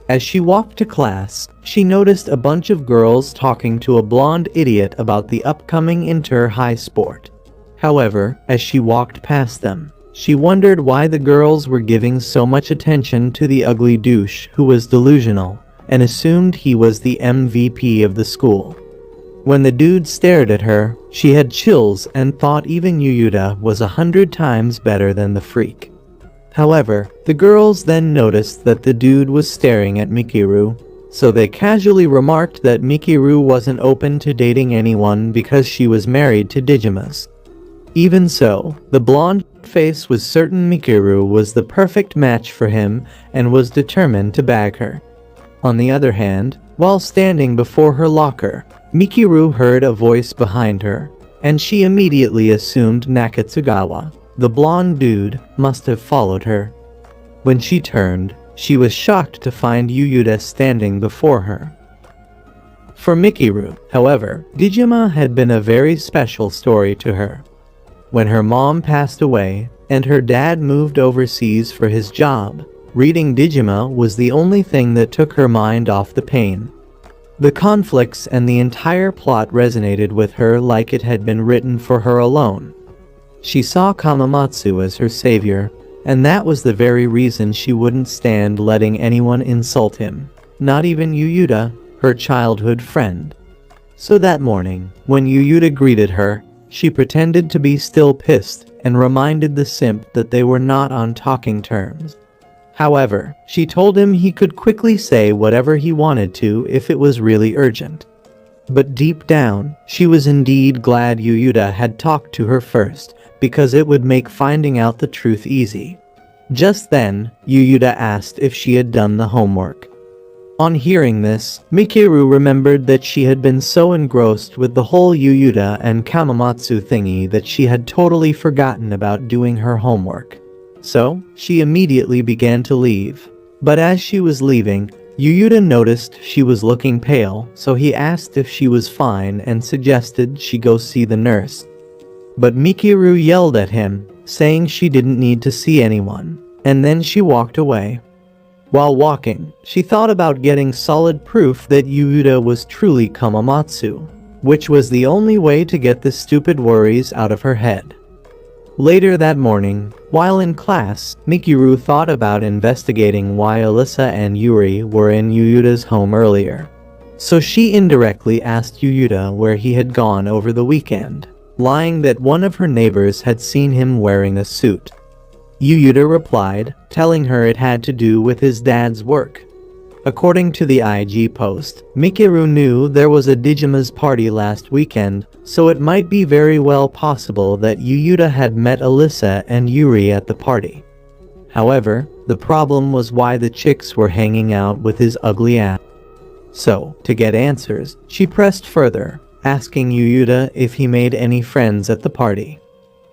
Speaker 1: As she walked to class, she noticed a bunch of girls talking to a blonde idiot about the upcoming inter-high sport. However, as she walked past them, she wondered why the girls were giving so much attention to the ugly douche who was delusional and assumed he was the MVP of the school. When the dude stared at her, she had chills and thought even Yuyuta was 100 times better than the freak. However, the girls then noticed that the dude was staring at Mikiru, so they casually remarked that Mikiru wasn't open to dating anyone because she was married to Digimas. Even so, the blonde face was certain Mikiru was the perfect match for him and was determined to bag her. On the other hand, while standing before her locker, Mikiru heard a voice behind her, and she immediately assumed Nakatsugawa, the blonde dude, must have followed her. When she turned, she was shocked to find Yuyuta standing before her. For Mikiru, however, Digima had been a very special story to her. When her mom passed away, and her dad moved overseas for his job, reading Digima was the only thing that took her mind off the pain. The conflicts and the entire plot resonated with her like it had been written for her alone. She saw Kamamatsu as her savior, and that was the very reason she wouldn't stand letting anyone insult him, not even Yuyuta, her childhood friend. So that morning, when Yuyuta greeted her, she pretended to be still pissed and reminded the simp that they were not on talking terms. However, she told him he could quickly say whatever he wanted to if it was really urgent. But deep down, she was indeed glad Yuyuta had talked to her first, because it would make finding out the truth easy. Just then, Yuyuta asked if she had done the homework. On hearing this, Mikiru remembered that she had been so engrossed with the whole Yuyuta and Kamamatsu thingy that she had totally forgotten about doing her homework. So, she immediately began to leave. But as she was leaving, Yuyuta noticed she was looking pale, so he asked if she was fine and suggested she go see the nurse. But Mikiru yelled at him, saying she didn't need to see anyone, and then she walked away. While walking, she thought about getting solid proof that Yuyuta was truly Kamamatsu, which was the only way to get the stupid worries out of her head. Later that morning, while in class, Mikiru thought about investigating why Alyssa and Yuri were in Yuyuta's home earlier. So she indirectly asked Yuyuta where he had gone over the weekend, lying that one of her neighbors had seen him wearing a suit. Yuyuta replied, telling her it had to do with his dad's work. According to the IG post, Mikiru knew there was a Digima's party last weekend, so it might be very well possible that Yuyuta had met Alyssa and Yuri at the party. However, the problem was why the chicks were hanging out with his ugly ass. So, to get answers, she pressed further, asking Yuyuta if he made any friends at the party.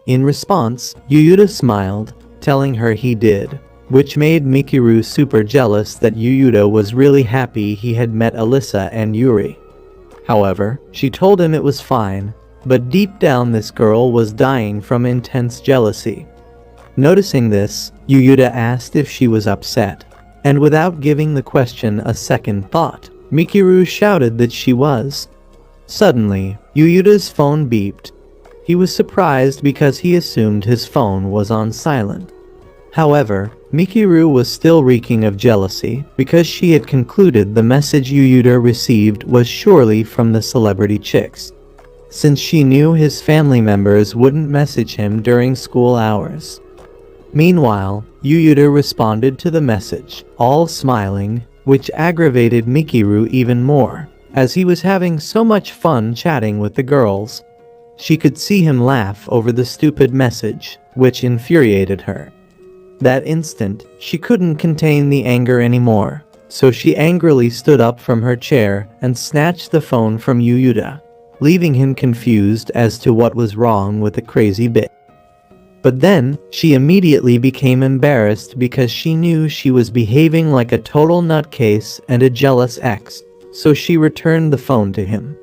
Speaker 1: In response, Yuyuta smiled, telling her he did, which made Mikiru super jealous that Yuyuta was really happy he had met Alyssa and Yuri. However, she told him it was fine, but deep down this girl was dying from intense jealousy. Noticing this, Yuyuta asked if she was upset, and without giving the question a second thought, Mikiru shouted that she was. Suddenly, Yuyuta's phone beeped. He was surprised because he assumed his phone was on silent. However, Mikiru was still reeking of jealousy because she had concluded the message Yuyuta received was surely from the celebrity chicks, since she knew his family members wouldn't message him during school hours. Meanwhile, Yuyuta responded to the message, all smiling, which aggravated Mikiru even more, as he was having so much fun chatting with the girls. She could see him laugh over the stupid message, which infuriated her. That instant, she couldn't contain the anger anymore, so she angrily stood up from her chair and snatched the phone from Yuyuta, leaving him confused as to what was wrong with the crazy bitch. But then, she immediately became embarrassed because she knew she was behaving like a total nutcase and a jealous ex, so she returned the phone to him.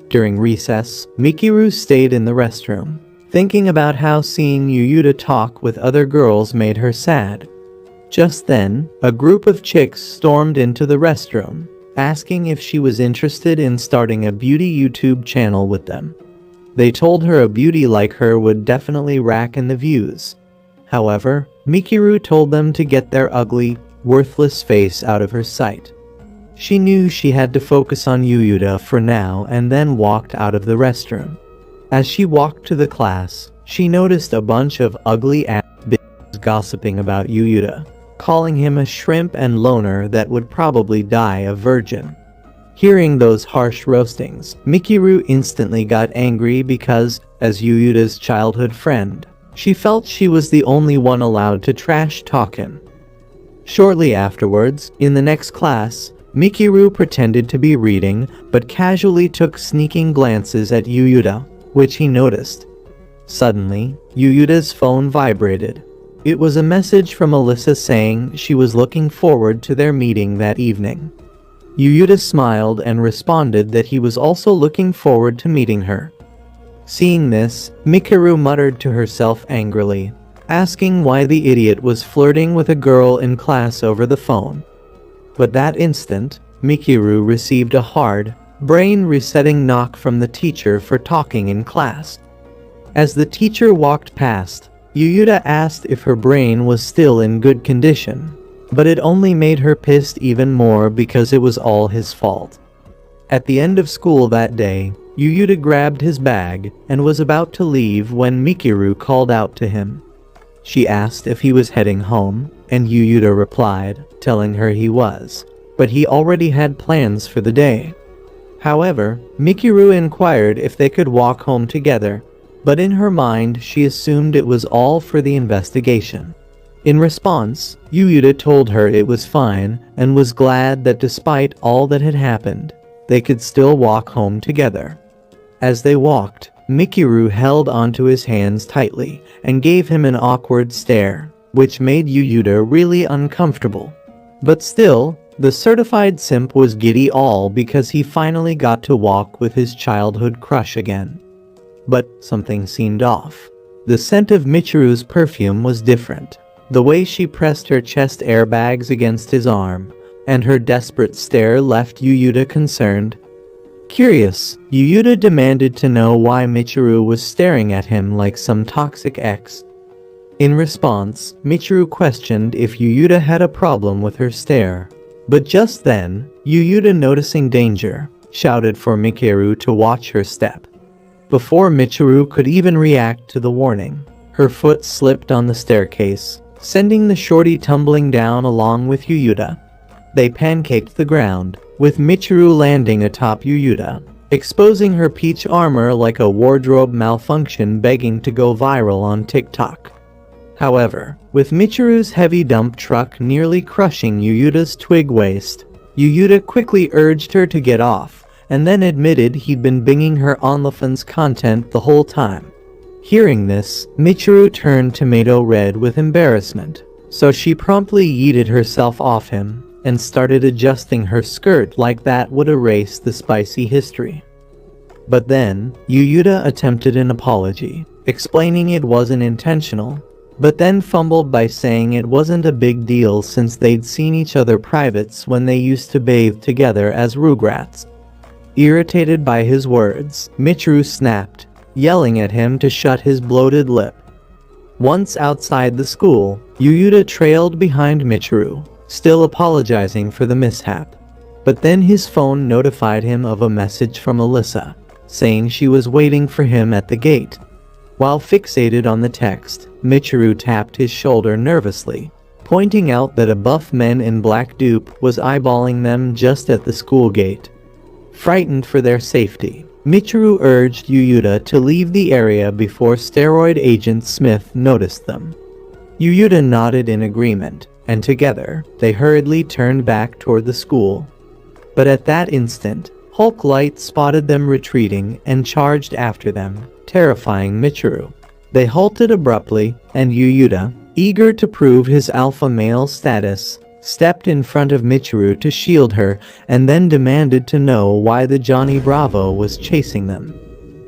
Speaker 1: During recess, Mikiru stayed in the restroom, thinking about how seeing Yuyuta talk with other girls made her sad. Just then, a group of chicks stormed into the restroom, asking if she was interested in starting a beauty YouTube channel with them. They told her a beauty like her would definitely rack in the views. However, Mikiru told them to get their ugly, worthless face out of her sight. She knew she had to focus on Yuyuta for now and then walked out of the restroom. As she walked to the class, she noticed a bunch of ugly-ass bitches gossiping about Yuyuta, calling him a shrimp and loner that would probably die a virgin. Hearing those harsh roastings, Mikiru instantly got angry because, as Yuyuta's childhood friend, she felt she was the only one allowed to trash talk him. Shortly afterwards, in the next class, Mikiru pretended to be reading but casually took sneaking glances at Yuyuta, which he noticed. Suddenly, Yuyuta's phone vibrated. It was a message from Alyssa saying she was looking forward to their meeting that evening. Yuyuta smiled and responded that he was also looking forward to meeting her. Seeing this, Mikiru muttered to herself angrily, asking why the idiot was flirting with a girl in class over the phone. But that instant, Mikiru received a hard, brain-resetting knock from the teacher for talking in class. As the teacher walked past, Yuyuta asked if her brain was still in good condition, but it only made her pissed even more because it was all his fault. At the end of school that day, Yuyuta grabbed his bag and was about to leave when Mikiru called out to him. She asked if he was heading home, and Yuyuta replied, telling her he was, but he already had plans for the day. However, Mikiru inquired if they could walk home together, but in her mind she assumed it was all for the investigation. In response, Yuyuta told her it was fine and was glad that despite all that had happened, they could still walk home together. As they walked, Mikiru held onto his hands tightly and gave him an awkward stare, which made Yuyuta really uncomfortable. But still, the certified simp was giddy all because he finally got to walk with his childhood crush again. But something seemed off. The scent of Michiru's perfume was different. The way she pressed her chest airbags against his arm, and her desperate stare left Yuyuta concerned. Curious, Yuyuta demanded to know why Michiru was staring at him like some toxic ex. In response, Michiru questioned if Yuyuta had a problem with her stare. But just then, Yuyuta, noticing danger, shouted for Mikiru to watch her step. Before Michiru could even react to the warning, her foot slipped on the staircase, sending the shorty tumbling down along with Yuyuta. They pancaked the ground, with Michiru landing atop Yuyuta, exposing her peach armor like a wardrobe malfunction begging to go viral on TikTok. However, with Michiru's heavy dump truck nearly crushing Yuyuta's twig waist, Yuyuta quickly urged her to get off, and then admitted he'd been binging her OnlyFans content the whole time. Hearing this, Michiru turned tomato red with embarrassment, so she promptly yeeted herself off him and started adjusting her skirt like that would erase the spicy history. But then, Yuyuta attempted an apology, explaining it wasn't intentional, but then fumbled by saying it wasn't a big deal since they'd seen each other privates when they used to bathe together as Rugrats. Irritated by his words, Michiru snapped, yelling at him to shut his bloated lip. Once outside the school, Yuyuta trailed behind Michiru, still apologizing for the mishap. But then his phone notified him of a message from Alyssa, saying she was waiting for him at the gate. While fixated on the text, Michiru tapped his shoulder nervously, pointing out that a buff man in black dupe was eyeballing them just at the school gate. Frightened for their safety, Michiru urged Yuyuta to leave the area before steroid agent Smith noticed them. Yuyuta nodded in agreement, and together, they hurriedly turned back toward the school. But at that instant, Hulk Light spotted them retreating and charged after them, terrifying Michiru. They halted abruptly, and Yuyuta, eager to prove his alpha male status, stepped in front of Michiru to shield her and then demanded to know why the Johnny Bravo was chasing them.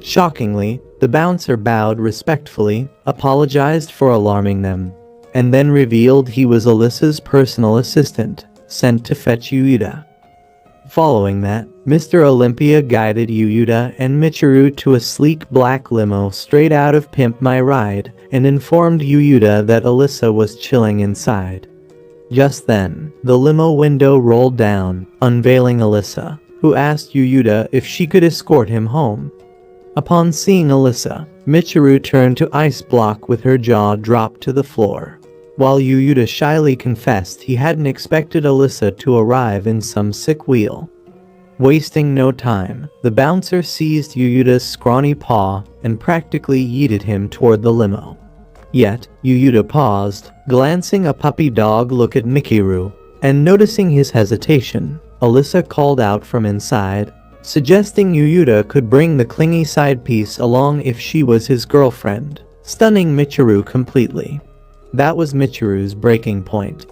Speaker 1: Shockingly, the bouncer bowed respectfully, apologized for alarming them, and then revealed he was Alyssa's personal assistant, sent to fetch Yuyuta. Following that, Mr. Olympia guided Yuyuta and Michiru to a sleek black limo straight out of Pimp My Ride and informed Yuyuta that Alyssa was chilling inside. Just then, the limo window rolled down, unveiling Alyssa, who asked Yuyuta if she could escort him home. Upon seeing Alyssa, Michiru turned to ice block with her jaw dropped to the floor, while Yuyuta shyly confessed he hadn't expected Alyssa to arrive in some sick wheel. Wasting no time, the bouncer seized Yuyuta's scrawny paw and practically yeeted him toward the limo. Yet, Yuyuta paused, glancing a puppy dog look at Michiru, and noticing his hesitation, Alyssa called out from inside, suggesting Yuyuta could bring the clingy side piece along if she was his girlfriend, stunning Michiru completely. That was Michiru's breaking point.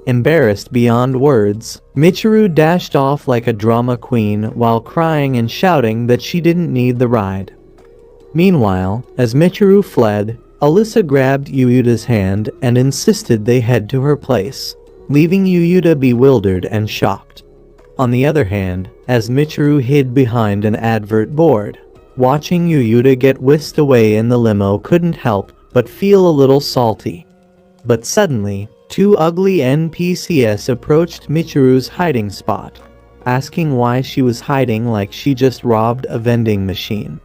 Speaker 1: Embarrassed beyond words, Michiru dashed off like a drama queen while crying and shouting that she didn't need the ride. Meanwhile, as Michiru fled, Alyssa grabbed Yuyuta's hand and insisted they head to her place, leaving Yuyuta bewildered and shocked. On the other hand, as Michiru hid behind an advert board, watching Yuyuta get whisked away in the limo couldn't help but feel a little salty. But suddenly, two ugly NPCs approached Michiru's hiding spot, asking why she was hiding like she just robbed a vending machine.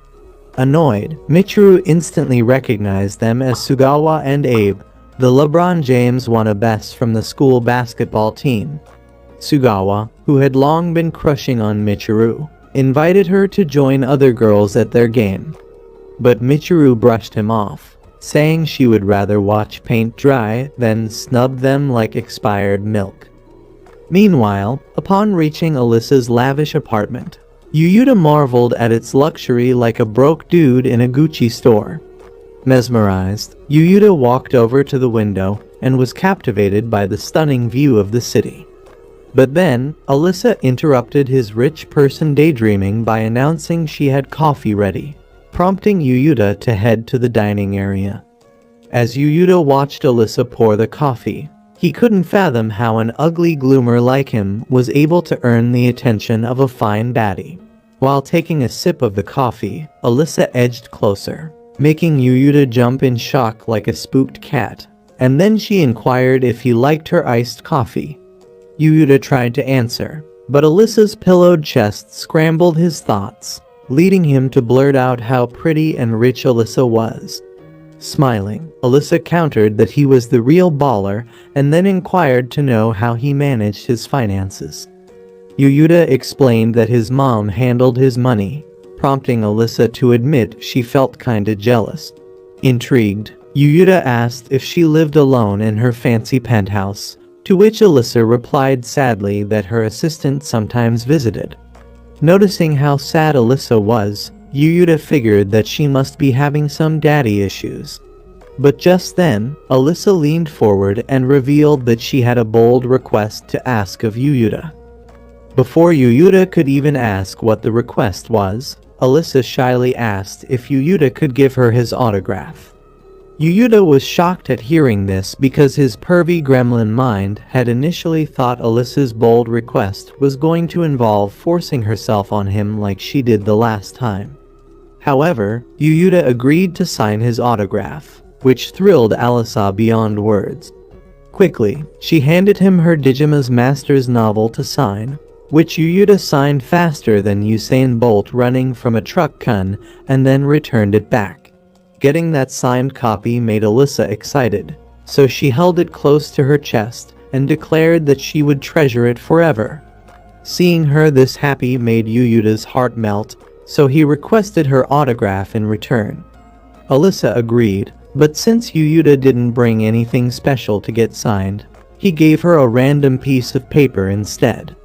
Speaker 1: Annoyed, Michiru instantly recognized them as Sugawa and Abe, the LeBron James wannabes from the school basketball team. Sugawa, who had long been crushing on Michiru, invited her to join other girls at their game. But Michiru brushed him off, saying she would rather watch paint dry than snub them like expired milk. Meanwhile, upon reaching Alyssa's lavish apartment, Yuyuta marveled at its luxury like a broke dude in a Gucci store. Mesmerized, Yuyuta walked over to the window and was captivated by the stunning view of the city. But then, Alyssa interrupted his rich person daydreaming by announcing she had coffee ready, prompting Yuyuta to head to the dining area. As Yuyuta watched Alyssa pour the coffee, he couldn't fathom how an ugly gloomer like him was able to earn the attention of a fine baddie. While taking a sip of the coffee, Alyssa edged closer, making Yuyuta jump in shock like a spooked cat, and then she inquired if he liked her iced coffee. Yuyuta tried to answer, but Alyssa's pillowed chest scrambled his thoughts, leading him to blurt out how pretty and rich Alyssa was. Smiling, Alyssa countered that he was the real baller and then inquired to know how he managed his finances. Yuyuta explained that his mom handled his money, prompting Alyssa to admit she felt kinda jealous. Intrigued, Yuyuta asked if she lived alone in her fancy penthouse, to which Alyssa replied sadly that her assistant sometimes visited. Noticing how sad Alyssa was, Yuyuta figured that she must be having some daddy issues. But just then, Alyssa leaned forward and revealed that she had a bold request to ask of Yuyuta. Before Yuyuta could even ask what the request was, Alyssa shyly asked if Yuyuta could give her his autograph. Yuyuta was shocked at hearing this because his pervy gremlin mind had initially thought Alyssa's bold request was going to involve forcing herself on him like she did the last time. However, Yuyuta agreed to sign his autograph, which thrilled Alyssa beyond words. Quickly, she handed him her Digima's master's novel to sign, which Yuyuta signed faster than Usain Bolt running from a truck gun, and then returned it back. Getting that signed copy made Alyssa excited, so she held it close to her chest and declared that she would treasure it forever. Seeing her this happy made Yuyuta's heart melt, so he requested her autograph in return. Alyssa agreed, but since Yuyuta didn't bring anything special to get signed, he gave her a random piece of paper instead.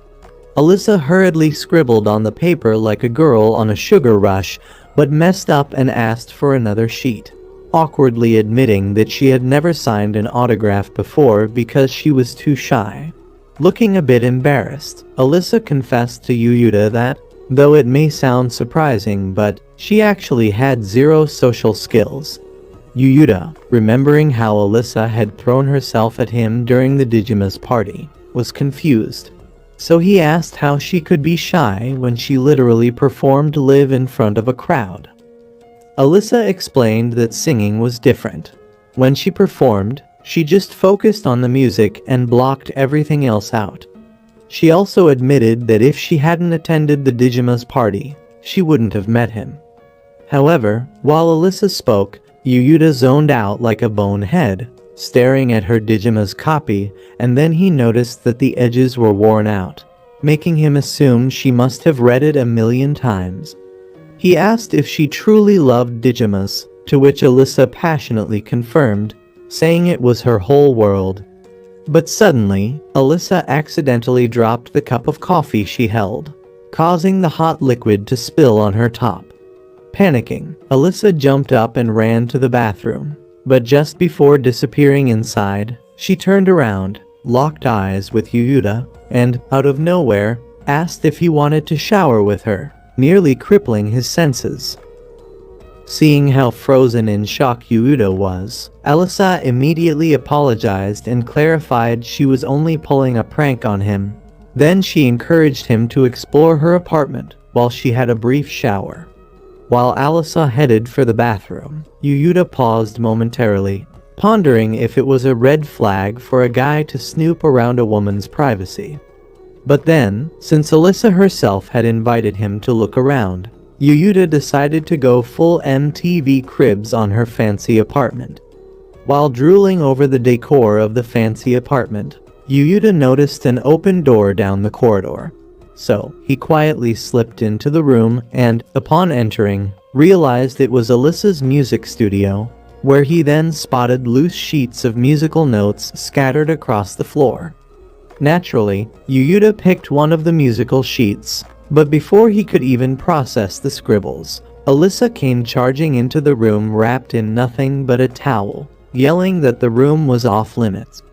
Speaker 1: Alyssa hurriedly scribbled on the paper like a girl on a sugar rush, but messed up and asked for another sheet, awkwardly admitting that she had never signed an autograph before because she was too shy. Looking a bit embarrassed, Alyssa confessed to Yuyuta that, though it may sound surprising, but she actually had zero social skills. Yuyuta, remembering how Alyssa had thrown herself at him during the Digima's party, was confused. So he asked how she could be shy when she literally performed live in front of a crowd. Alyssa explained that singing was different. When she performed, she just focused on the music and blocked everything else out. She also admitted that if she hadn't attended the Digima's party, she wouldn't have met him. However, while Alyssa spoke, Yuyuta zoned out like a bonehead, staring at her Digima's copy, and then he noticed that the edges were worn out, making him assume she must have read it 1,000,000 times. He asked if she truly loved Digimas, to which Alyssa passionately confirmed, saying it was her whole world. But suddenly, Alyssa accidentally dropped the cup of coffee she held, causing the hot liquid to spill on her top. Panicking, Alyssa jumped up and ran to the bathroom. But just before disappearing inside, she turned around, locked eyes with Yuyuta, and, out of nowhere, asked if he wanted to shower with her, nearly crippling his senses. Seeing how frozen in shock Yuyuta was, Alyssa immediately apologized and clarified she was only pulling a prank on him. Then she encouraged him to explore her apartment while she had a brief shower. While Alyssa headed for the bathroom, Yuyuta paused momentarily, pondering if it was a red flag for a guy to snoop around a woman's privacy. But then, since Alyssa herself had invited him to look around, Yuyuta decided to go full MTV Cribs on her fancy apartment. While drooling over the decor of the fancy apartment, Yuyuta noticed an open door down the corridor. So, he quietly slipped into the room and, upon entering, realized it was Alyssa's music studio, where he then spotted loose sheets of musical notes scattered across the floor. Naturally, Yuyuta picked one of the musical sheets, but before he could even process the scribbles, Alyssa came charging into the room wrapped in nothing but a towel, yelling that the room was off limits.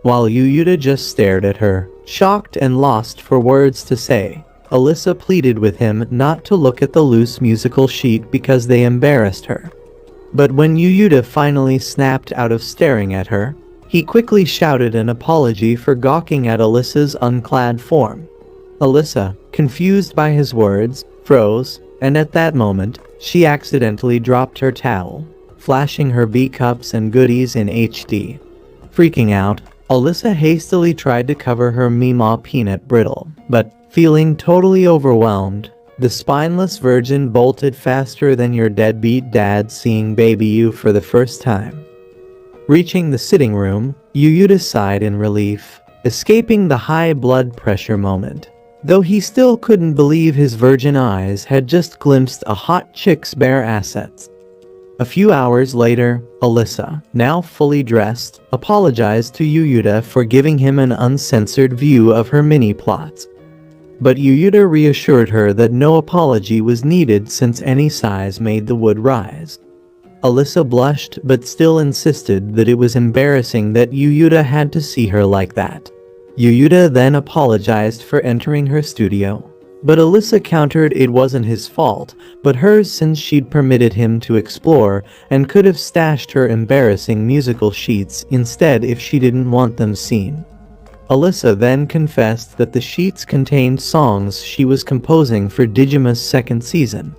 Speaker 1: While Yuyuta just stared at her, shocked and lost for words to say, Alyssa pleaded with him not to look at the loose musical sheet because they embarrassed her. But when Yuyuta finally snapped out of staring at her, he quickly shouted an apology for gawking at Alyssa's unclad form. Alyssa, confused by his words, froze, and at that moment, she accidentally dropped her towel, flashing her B-cups and goodies in HD. Freaking out, Alyssa hastily tried to cover her Meemaw peanut brittle, but, feeling totally overwhelmed, the spineless virgin bolted faster than your deadbeat dad seeing baby you for the first time. Reaching the sitting room, Yuyuta sighed in relief, escaping the high blood pressure moment, though he still couldn't believe his virgin eyes had just glimpsed a hot chick's bare assets. A few hours later, Alyssa, now fully dressed, apologized to Yuyuta for giving him an uncensored view of her mini-plots. but Yuyuta reassured her that no apology was needed since any size made the wood rise. Alyssa blushed but still insisted that it was embarrassing that Yuyuta had to see her like that. Yuyuta then apologized for entering her studio, but Alyssa countered it wasn't his fault, but hers since she'd permitted him to explore and could have stashed her embarrassing musical sheets instead if she didn't want them seen. Alyssa then confessed that the sheets contained songs she was composing for Digima's second season.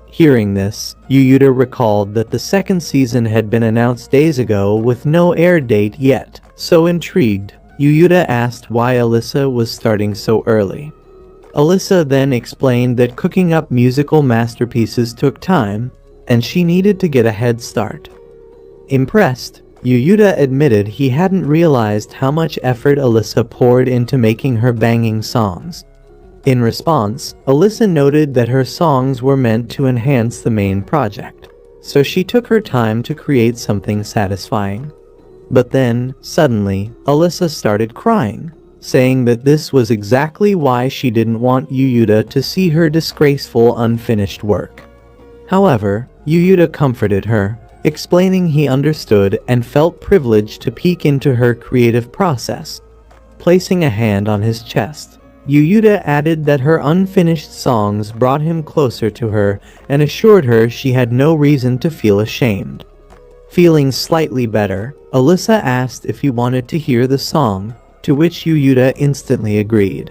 Speaker 1: Hearing this, Yuyuta recalled that the second season had been announced days ago with no air date yet, so intrigued, Yuyuta asked why Alyssa was starting so early. Alyssa then explained that cooking up musical masterpieces took time, and she needed to get a head start. Impressed, Yuyuta admitted he hadn't realized how much effort Alyssa poured into making her banging songs. In response, Alyssa noted that her songs were meant to enhance the main project, so she took her time to create something satisfying. But then, suddenly, Alyssa started crying, saying that this was exactly why she didn't want Yuyuta to see her disgraceful unfinished work. However, Yuyuta comforted her, explaining he understood and felt privileged to peek into her creative process. Placing a hand on his chest, Yuyuta added that her unfinished songs brought him closer to her and assured her she had no reason to feel ashamed. Feeling slightly better, Alyssa asked if he wanted to hear the song, to which Yuyuta instantly agreed.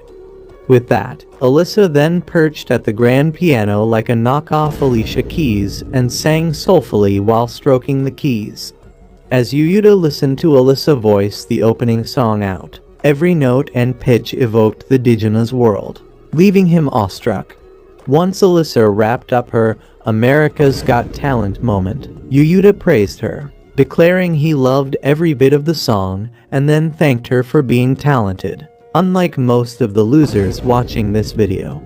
Speaker 1: With that, Alyssa then perched at the grand piano like a knockoff Alicia Keys and sang soulfully while stroking the keys. As Yuyuta listened to Alyssa voice the opening song out, every note and pitch evoked the Digima's world, leaving him awestruck. Once Alyssa wrapped up her America's Got Talent moment, Yuyuta praised her, declaring he loved every bit of the song and then thanked her for being talented, unlike most of the losers watching this video.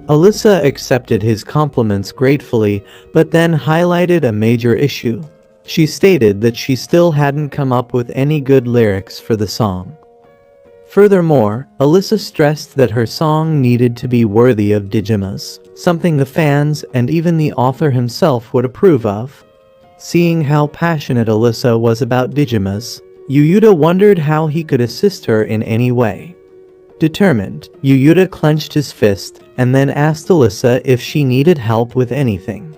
Speaker 1: Alyssa accepted his compliments gratefully, but then highlighted a major issue. She stated that she still hadn't come up with any good lyrics for the song. Furthermore, Alyssa stressed that her song needed to be worthy of Digima's, something the fans and even the author himself would approve of. Seeing how passionate Alyssa was about Digima's, Yuyuta wondered how he could assist her in any way. Determined, Yuyuta clenched his fist and then asked Alyssa if she needed help with anything.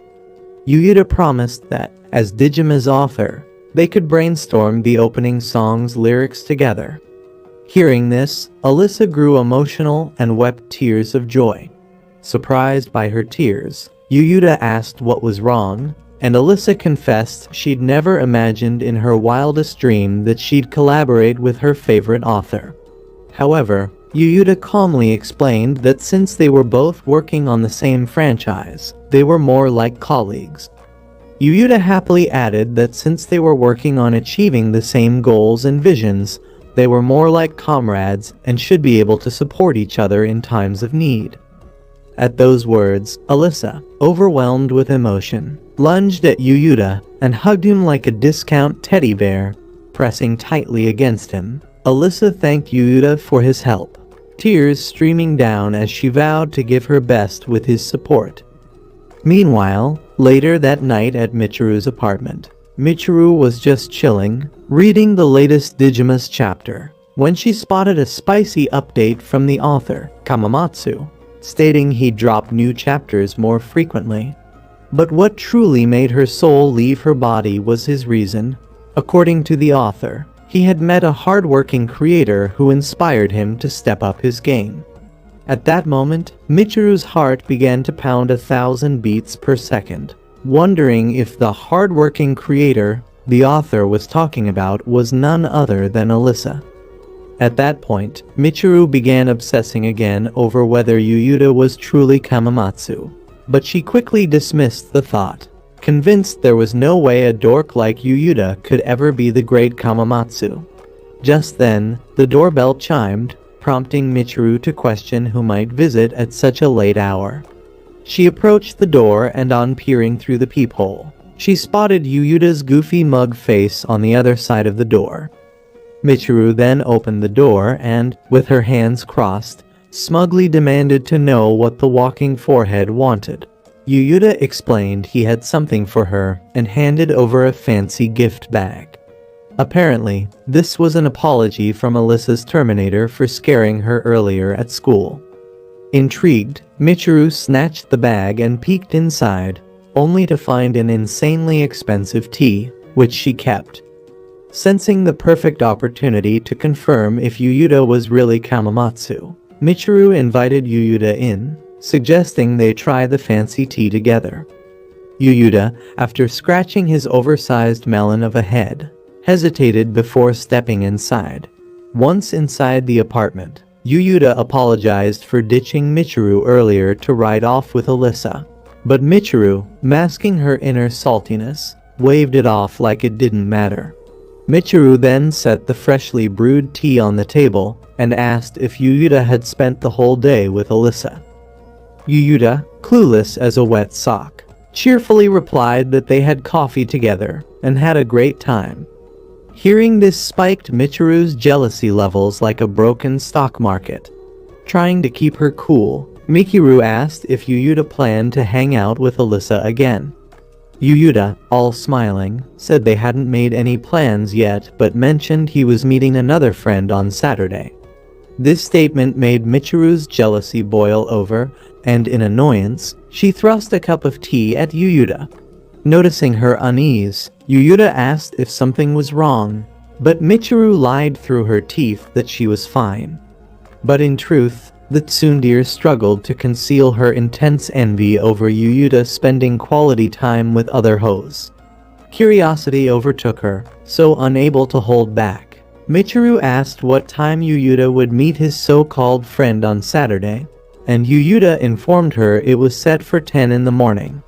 Speaker 1: Yuyuta promised that, as Digima's author, they could brainstorm the opening song's lyrics together. Hearing this, Alyssa grew emotional and wept tears of joy. Surprised by her tears, Yuyuta asked what was wrong, and Alyssa confessed she'd never imagined in her wildest dream that she'd collaborate with her favorite author. However, Yuyuta calmly explained that since they were both working on the same franchise, they were more like colleagues. Yuyuta happily added that since they were working on achieving the same goals and visions, they were more like comrades and should be able to support each other in times of need. At those words, Alyssa, overwhelmed with emotion, lunged at Yuyuta and hugged him like a discount teddy bear, pressing tightly against him. Alyssa thanked Yuyuta for his help, tears streaming down as she vowed to give her best with his support. Meanwhile, later that night at Michiru's apartment, Michiru was just chilling, reading the latest Digima's chapter, when she spotted a spicy update from the author, Kamamatsu, stating he'd drop new chapters more frequently. But what truly made her soul leave her body was his reason. According to the author, he had met a hard-working creator who inspired him to step up his game. At that moment, Michiru's heart began to pound 1,000 beats per second, wondering if the hard-working creator the author was talking about was none other than Alyssa. At that point, Michiru began obsessing again over whether Yuyuta was truly Kamamatsu, but she quickly dismissed the thought, convinced there was no way a dork like Yuyuta could ever be the great Kamamatsu. Just then, the doorbell chimed, prompting Michiru to question who might visit at such a late hour. She approached the door and on peering through the peephole, she spotted Yuyuta's goofy mug face on the other side of the door. Michiru then opened the door and, with her hands crossed, smugly demanded to know what the walking forehead wanted. Yuyuta explained he had something for her and handed over a fancy gift bag. Apparently, this was an apology from Alyssa's Terminator for scaring her earlier at school. Intrigued, Michiru snatched the bag and peeked inside, only to find an insanely expensive tea, which she kept. Sensing the perfect opportunity to confirm if Yuyuta was really Kamamatsu, Michiru invited Yuyuta in, suggesting they try the fancy tea together. Yuyuta, after scratching his oversized melon of a head, hesitated before stepping inside. Once inside the apartment, Yuyuta apologized for ditching Michiru earlier to ride off with Alyssa. But Michiru, masking her inner saltiness, waved it off like it didn't matter. Michiru then set the freshly brewed tea on the table and asked if Yuyuta had spent the whole day with Alyssa. Yuyuta, clueless as a wet sock, cheerfully replied that they had coffee together and had a great time. Hearing this spiked Michiru's jealousy levels like a broken stock market. Trying to keep her cool, Michiru asked if Yuyuta planned to hang out with Alyssa again. Yuyuta, all smiling, said they hadn't made any plans yet but mentioned he was meeting another friend on Saturday. This statement made Michiru's jealousy boil over, and in annoyance, she thrust a cup of tea at Yuyuta. Noticing her unease, Yuyuta asked if something was wrong, but Michiru lied through her teeth that she was fine. But in truth, the tsundere struggled to conceal her intense envy over Yuyuta spending quality time with other hoes. Curiosity overtook her, so unable to hold back, Michiru asked what time Yuyuta would meet his so-called friend on Saturday, and Yuyuta informed her it was set for 10 in the morning.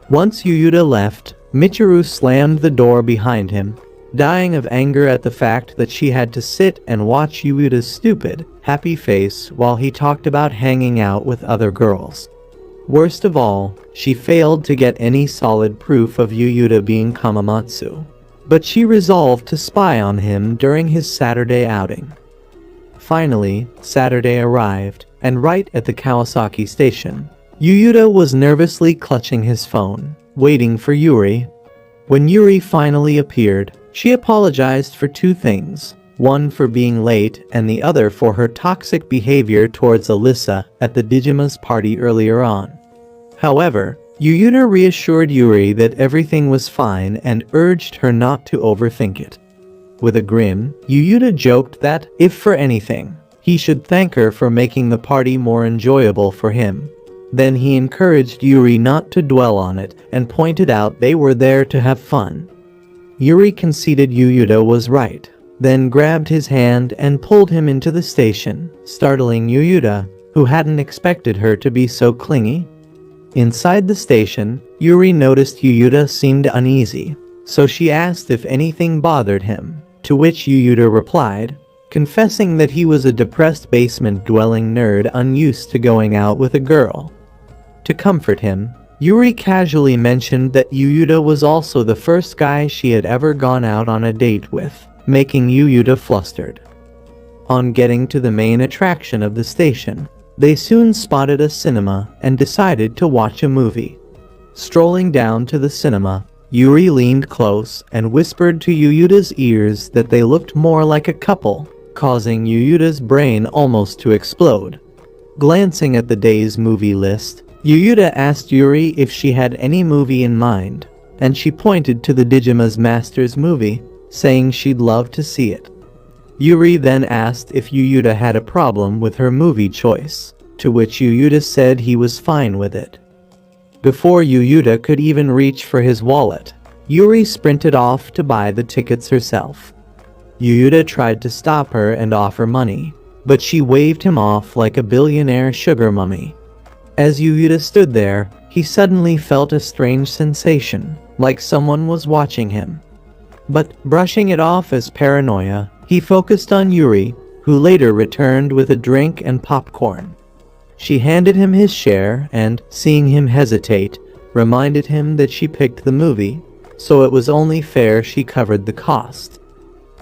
Speaker 1: Once Yuyuta left, Michiru slammed the door behind him, dying of anger at the fact that she had to sit and watch Yuyuta's stupid, happy face while he talked about hanging out with other girls. Worst of all, she failed to get any solid proof of Yuyuta being Kamamatsu, but she resolved to spy on him during his Saturday outing. Finally, Saturday arrived, and right at the Kawasaki station, Yuyuta was nervously clutching his phone, waiting for Yuri. When Yuri finally appeared, she apologized for two things, one for being late and the other for her toxic behavior towards Alyssa at the Digima's party earlier on. However, Yuyuta reassured Yuri that everything was fine and urged her not to overthink it. With a grin, Yuyuta joked that, if for anything, he should thank her for making the party more enjoyable for him. Then he encouraged Yuri not to dwell on it and pointed out they were there to have fun. Yuri conceded Yuyuta was right, then grabbed his hand and pulled him into the station, startling Yuyuta, who hadn't expected her to be so clingy. Inside the station, Yuri noticed Yuyuta seemed uneasy, so she asked if anything bothered him, to which Yuyuta replied, confessing that he was a depressed basement-dwelling nerd unused to going out with a girl. To comfort him, Yuri casually mentioned that Yuyuta was also the first guy she had ever gone out on a date with, making Yuyuta flustered. On getting to the main attraction of the station, they soon spotted a cinema and decided to watch a movie. Strolling down to the cinema, Yuri leaned close and whispered to Yuyuta's ears that they looked more like a couple, causing Yuyuta's brain almost to explode. Glancing at the day's movie list, Yuyuta asked Yuri if she had any movie in mind, and she pointed to the Digima's Masters movie, saying she'd love to see it. Yuri then asked if Yuyuta had a problem with her movie choice, to which Yuyuta said he was fine with it. Before Yuyuta could even reach for his wallet, Yuri sprinted off to buy the tickets herself. Yuyuta tried to stop her and offer money, but she waved him off like a billionaire sugar mummy. As Yuyuta stood there, he suddenly felt a strange sensation, like someone was watching him. But, brushing it off as paranoia, he focused on Yuri, who later returned with a drink and popcorn. She handed him his share and, seeing him hesitate, reminded him that she picked the movie, so it was only fair she covered the cost.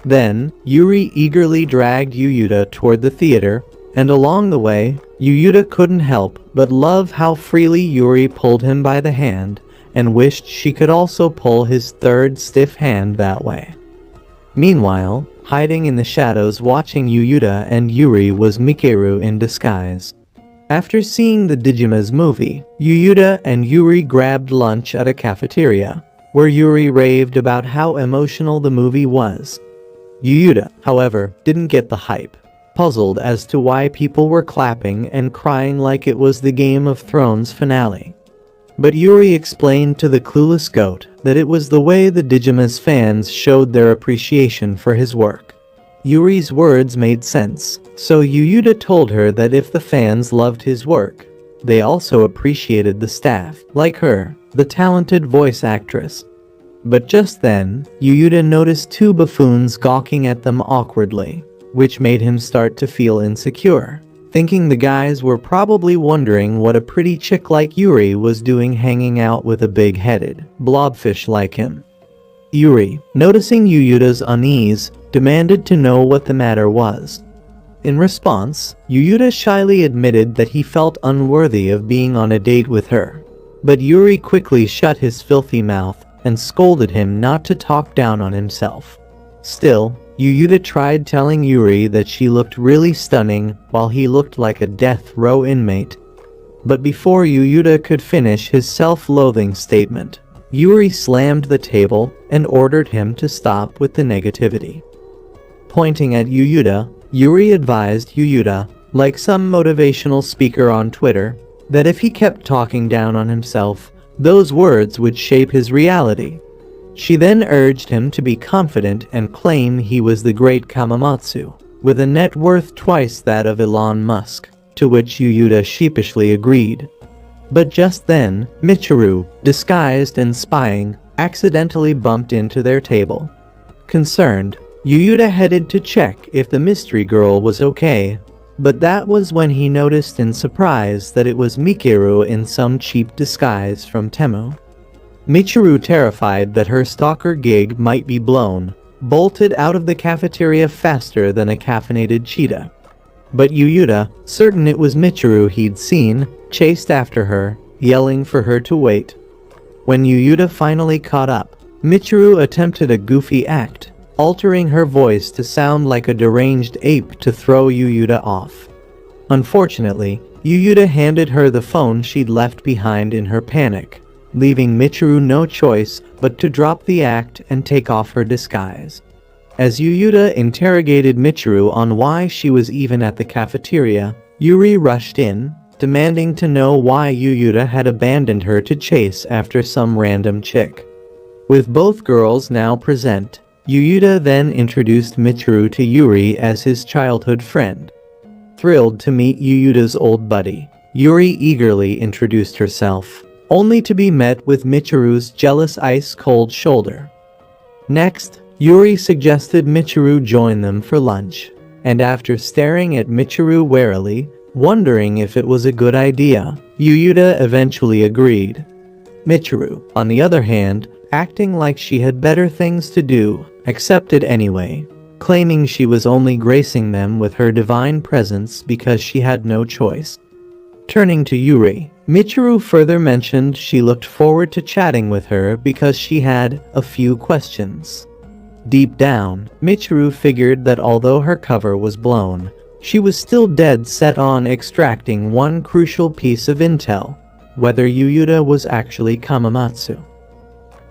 Speaker 1: Then, Yuri eagerly dragged Yuyuta toward the theater, And along the way, Yuyuta couldn't help but love how freely Yuri pulled him by the hand and wished she could also pull his third stiff hand that way. Meanwhile, hiding in the shadows watching Yuyuta and Yuri was Mikeru in disguise. After seeing the Digimas movie, Yuyuta and Yuri grabbed lunch at a cafeteria, where Yuri raved about how emotional the movie was. Yuyuta, however, didn't get the hype, puzzled as to why people were clapping and crying like it was the Game of Thrones finale. But Yuri explained to the clueless goat that it was the way the Digimas fans showed their appreciation for his work. Yuri's words made sense, so Yuyuta told her that if the fans loved his work, they also appreciated the staff, like her, the talented voice actress. But just then, Yuyuta noticed two buffoons gawking at them awkwardly, which made him start to feel insecure, thinking the guys were probably wondering what a pretty chick like Yuri was doing hanging out with a big-headed blobfish like him. Yuri, noticing Yuyuta's unease, demanded to know what the matter was. In response, Yuyuta shyly admitted that he felt unworthy of being on a date with her. But Yuri quickly shut his filthy mouth and scolded him not to talk down on himself. Still, Yuyuta tried telling Yuri that she looked really stunning while he looked like a death row inmate. But before Yuyuta could finish his self-loathing statement, Yuri slammed the table and ordered him to stop with the negativity. Pointing at Yuyuta, Yuri advised Yuyuta, like some motivational speaker on Twitter, that if he kept talking down on himself, those words would shape his reality. She then urged him to be confident and claim he was the great Kamamatsu, with a net worth twice that of Elon Musk, to which Yuyuta sheepishly agreed. But just then, Michiru, disguised and spying, accidentally bumped into their table. Concerned, Yuyuta headed to check if the mystery girl was okay, but that was when he noticed in surprise that it was Mikeru in some cheap disguise from Temu. Michiru, terrified that her stalker gig might be blown, bolted out of the cafeteria faster than a caffeinated cheetah. But Yuyuta, certain it was Michiru he'd seen, chased after her, yelling for her to wait. When Yuyuta finally caught up, Michiru attempted a goofy act, altering her voice to sound like a deranged ape to throw Yuyuta off. Unfortunately, Yuyuta handed her the phone she'd left behind in her panic, leaving Michiru no choice but to drop the act and take off her disguise. As Yuyuta interrogated Michiru on why she was even at the cafeteria, Yuri rushed in, demanding to know why Yuyuta had abandoned her to chase after some random chick. With both girls now present, Yuyuta then introduced Michiru to Yuri as his childhood friend. Thrilled to meet Yuyuta's old buddy, Yuri eagerly introduced herself, only to be met with Michiru's jealous ice-cold shoulder. Next, Yuri suggested Michiru join them for lunch, and after staring at Michiru warily, wondering if it was a good idea, Yuyuta eventually agreed. Michiru, on the other hand, acting like she had better things to do, accepted anyway, claiming she was only gracing them with her divine presence because she had no choice. Turning to Yuri, Michiru further mentioned she looked forward to chatting with her because she had a few questions. Deep down, Michiru figured that although her cover was blown, she was still dead set on extracting one crucial piece of intel, whether Yuyuta was actually Kamamatsu.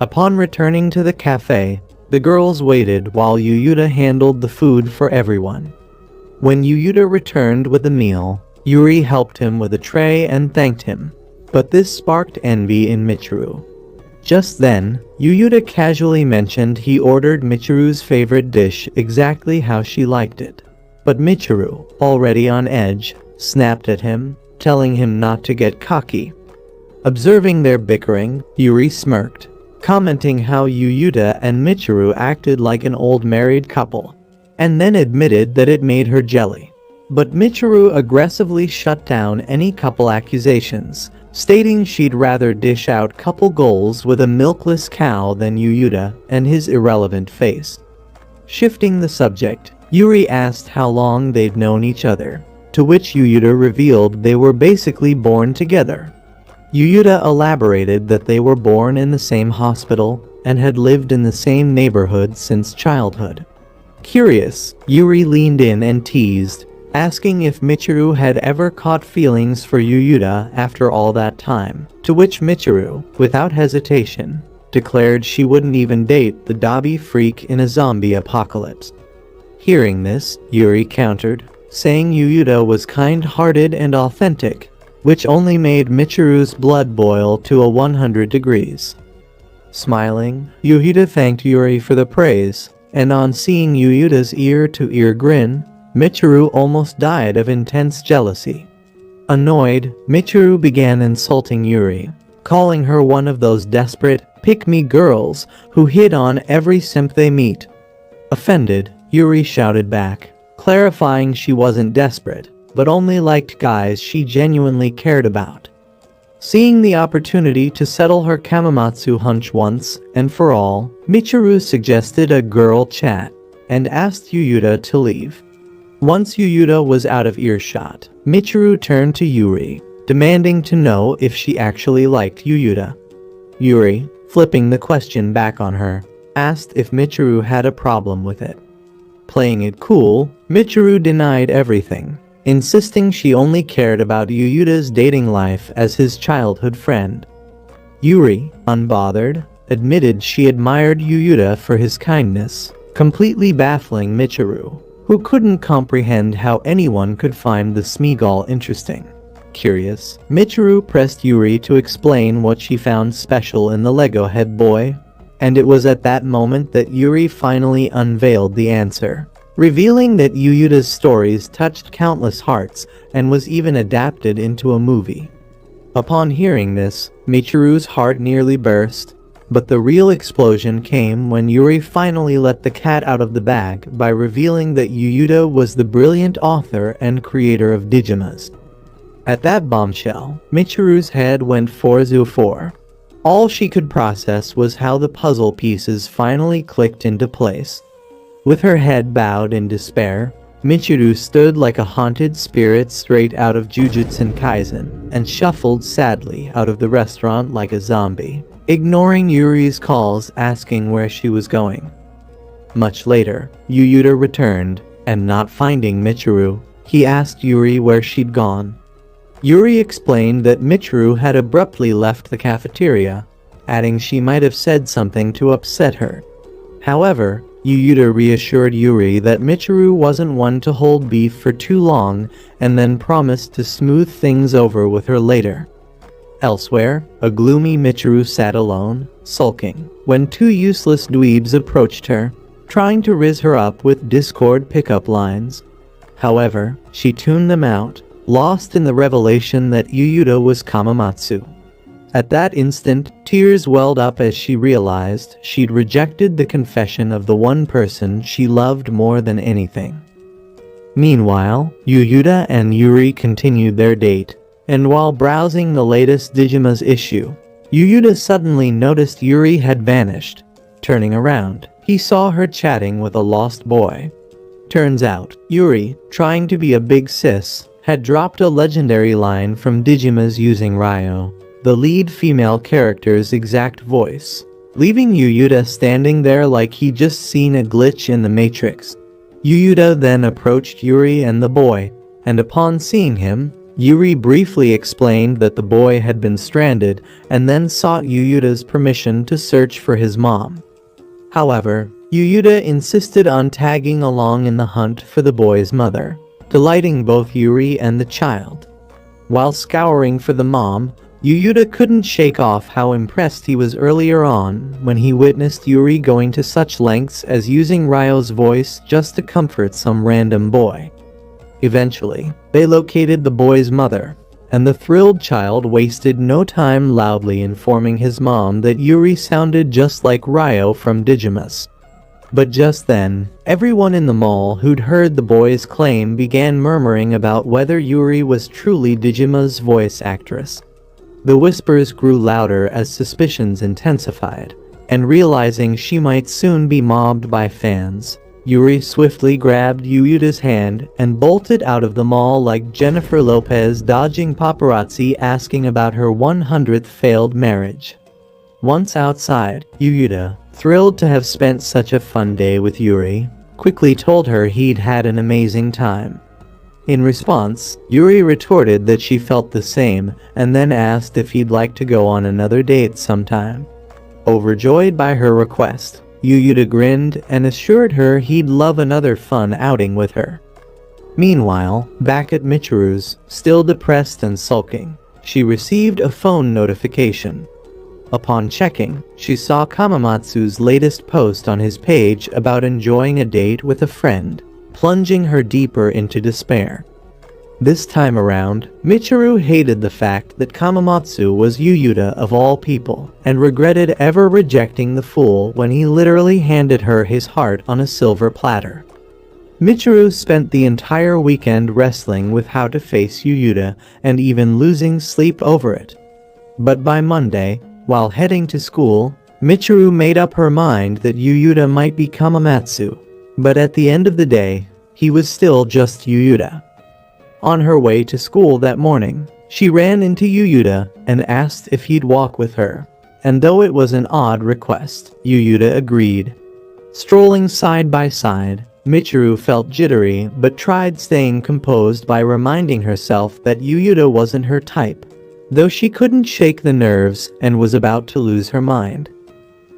Speaker 1: Upon returning to the cafe, the girls waited while Yuyuta handled the food for everyone. When Yuyuta returned with the meal, Yuri helped him with a tray and thanked him, but this sparked envy in Michiru. Just then, Yuyuta casually mentioned he ordered Michiru's favorite dish exactly how she liked it. But Michiru, already on edge, snapped at him, telling him not to get cocky. Observing their bickering, Yuri smirked, commenting how Yuyuta and Michiru acted like an old married couple, and then admitted that it made her jelly. But Michiru aggressively shut down any couple accusations, stating she'd rather dish out couple goals with a milkless cow than Yuyuta and his irrelevant face. Shifting the subject, Yuri asked how long they'd known each other, to which Yuyuta revealed they were basically born together. Yuyuta elaborated that they were born in the same hospital and had lived in the same neighborhood since childhood. Curious, Yuri leaned in and teased, asking if Michiru had ever caught feelings for Yuyuta after all that time, to which Michiru, without hesitation, declared she wouldn't even date the Dabi freak in a zombie apocalypse. Hearing this, Yuri countered, saying Yuyuta was kind-hearted and authentic, which only made Michiru's blood boil to 100 degrees. Smiling, Yuyuta thanked Yuri for the praise, and on seeing Yuyuta's ear-to-ear grin, Michiru almost died of intense jealousy. Annoyed, Michiru began insulting Yuri, calling her one of those desperate, pick-me girls who hit on every simp they meet. Offended, Yuri shouted back, clarifying she wasn't desperate, but only liked guys she genuinely cared about. Seeing the opportunity to settle her Kamamatsu hunch once and for all, Michiru suggested a girl chat and asked Yuyuta to leave. Once Yuyuta was out of earshot, Michiru turned to Yuri, demanding to know if she actually liked Yuyuta. Yuri, flipping the question back on her, asked if Michiru had a problem with it. Playing it cool, Michiru denied everything, insisting she only cared about Yuyuta's dating life as his childhood friend. Yuri, unbothered, admitted she admired Yuyuta for his kindness, completely baffling Michiru, who couldn't comprehend how anyone could find the Smeagol interesting. Curious, Michiru pressed Yuri to explain what she found special in the Lego head boy, and it was at that moment that Yuri finally unveiled the answer, revealing that Yuyuta's stories touched countless hearts and was even adapted into a movie. Upon hearing this, Michiru's heart nearly burst, but the real explosion came when Yuri finally let the cat out of the bag by revealing that Yuyuta was the brilliant author and creator of Digimas. At that bombshell, Michiru's head went 4-4. All she could process was how the puzzle pieces finally clicked into place. With her head bowed in despair, Michiru stood like a haunted spirit straight out of Jujutsu Kaisen and shuffled sadly out of the restaurant like a zombie, ignoring Yuri's calls asking where she was going. Much later, Yuyuta returned, and not finding Michiru, he asked Yuri where she'd gone. Yuri explained that Michiru had abruptly left the cafeteria, adding she might have said something to upset her. However, Yuyuta reassured Yuri that Michiru wasn't one to hold beef for too long and then promised to smooth things over with her later. Elsewhere, a gloomy Michiru sat alone, sulking, when two useless dweebs approached her, trying to riz her up with Discord pickup lines. However, she tuned them out, lost in the revelation that Yuyuta was Kamamatsu. At that instant, tears welled up as she realized she'd rejected the confession of the one person she loved more than anything. Meanwhile, Yuyuta and Yuri continued their date, and while browsing the latest Digimas issue, Yuyuta suddenly noticed Yuri had vanished. Turning around, he saw her chatting with a lost boy. Turns out, Yuri, trying to be a big sis, had dropped a legendary line from Digimas using Ryo, the lead female character's exact voice, leaving Yuyuta standing there like he'd just seen a glitch in the Matrix. Yuyuta then approached Yuri and the boy, and upon seeing him, Yuri briefly explained that the boy had been stranded and then sought Yuyuta's permission to search for his mom. However, Yuyuta insisted on tagging along in the hunt for the boy's mother, delighting both Yuri and the child. While scouring for the mom, Yuyuta couldn't shake off how impressed he was earlier on when he witnessed Yuri going to such lengths as using Ryo's voice just to comfort some random boy. Eventually, they located the boy's mother, and the thrilled child wasted no time loudly informing his mom that Yuri sounded just like Ryo from Digimas. But just then, everyone in the mall who'd heard the boy's claim began murmuring about whether Yuri was truly Digima's voice actress. The whispers grew louder as suspicions intensified, and realizing she might soon be mobbed by fans, Yuri swiftly grabbed Yuyuta's hand and bolted out of the mall like Jennifer Lopez dodging paparazzi asking about her 100th failed marriage. Once outside, Yuyuta, thrilled to have spent such a fun day with Yuri, quickly told her he'd had an amazing time. In response, Yuri retorted that she felt the same and then asked if he'd like to go on another date sometime. Overjoyed by her request, Yuyuta grinned and assured her he'd love another fun outing with her. Meanwhile, back at Michiru's, still depressed and sulking, she received a phone notification. Upon checking, she saw Kamamatsu's latest post on his page about enjoying a date with a friend, plunging her deeper into despair. This time around, Michiru hated the fact that Kamamatsu was Yuyuta of all people, and regretted ever rejecting the fool when he literally handed her his heart on a silver platter. Michiru spent the entire weekend wrestling with how to face Yuyuta and even losing sleep over it. But by Monday, while heading to school, Michiru made up her mind that Yuyuta might be Kamamatsu, but at the end of the day, he was still just Yuyuta. On her way to school that morning, she ran into Yuyuta and asked if he'd walk with her, and though it was an odd request, Yuyuta agreed. Strolling side by side, Michiru felt jittery but tried staying composed by reminding herself that Yuyuta wasn't her type, though she couldn't shake the nerves and was about to lose her mind.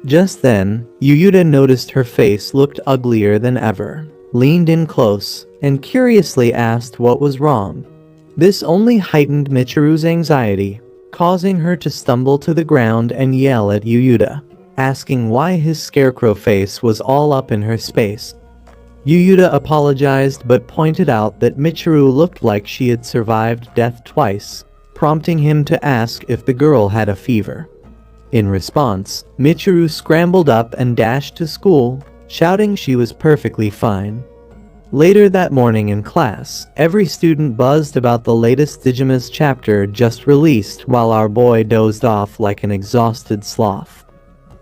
Speaker 1: Just then, Yuyuta noticed her face looked uglier than ever, leaned in close, and curiously asked what was wrong. This only heightened Michiru's anxiety, causing her to stumble to the ground and yell at Yuyuta, asking why his scarecrow face was all up in her space. Yuyuta apologized but pointed out that Michiru looked like she had survived death twice, prompting him to ask if the girl had a fever. In response, Michiru scrambled up and dashed to school, shouting she was perfectly fine. Later that morning in class, every student buzzed about the latest Digimus chapter just released while our boy dozed off like an exhausted sloth.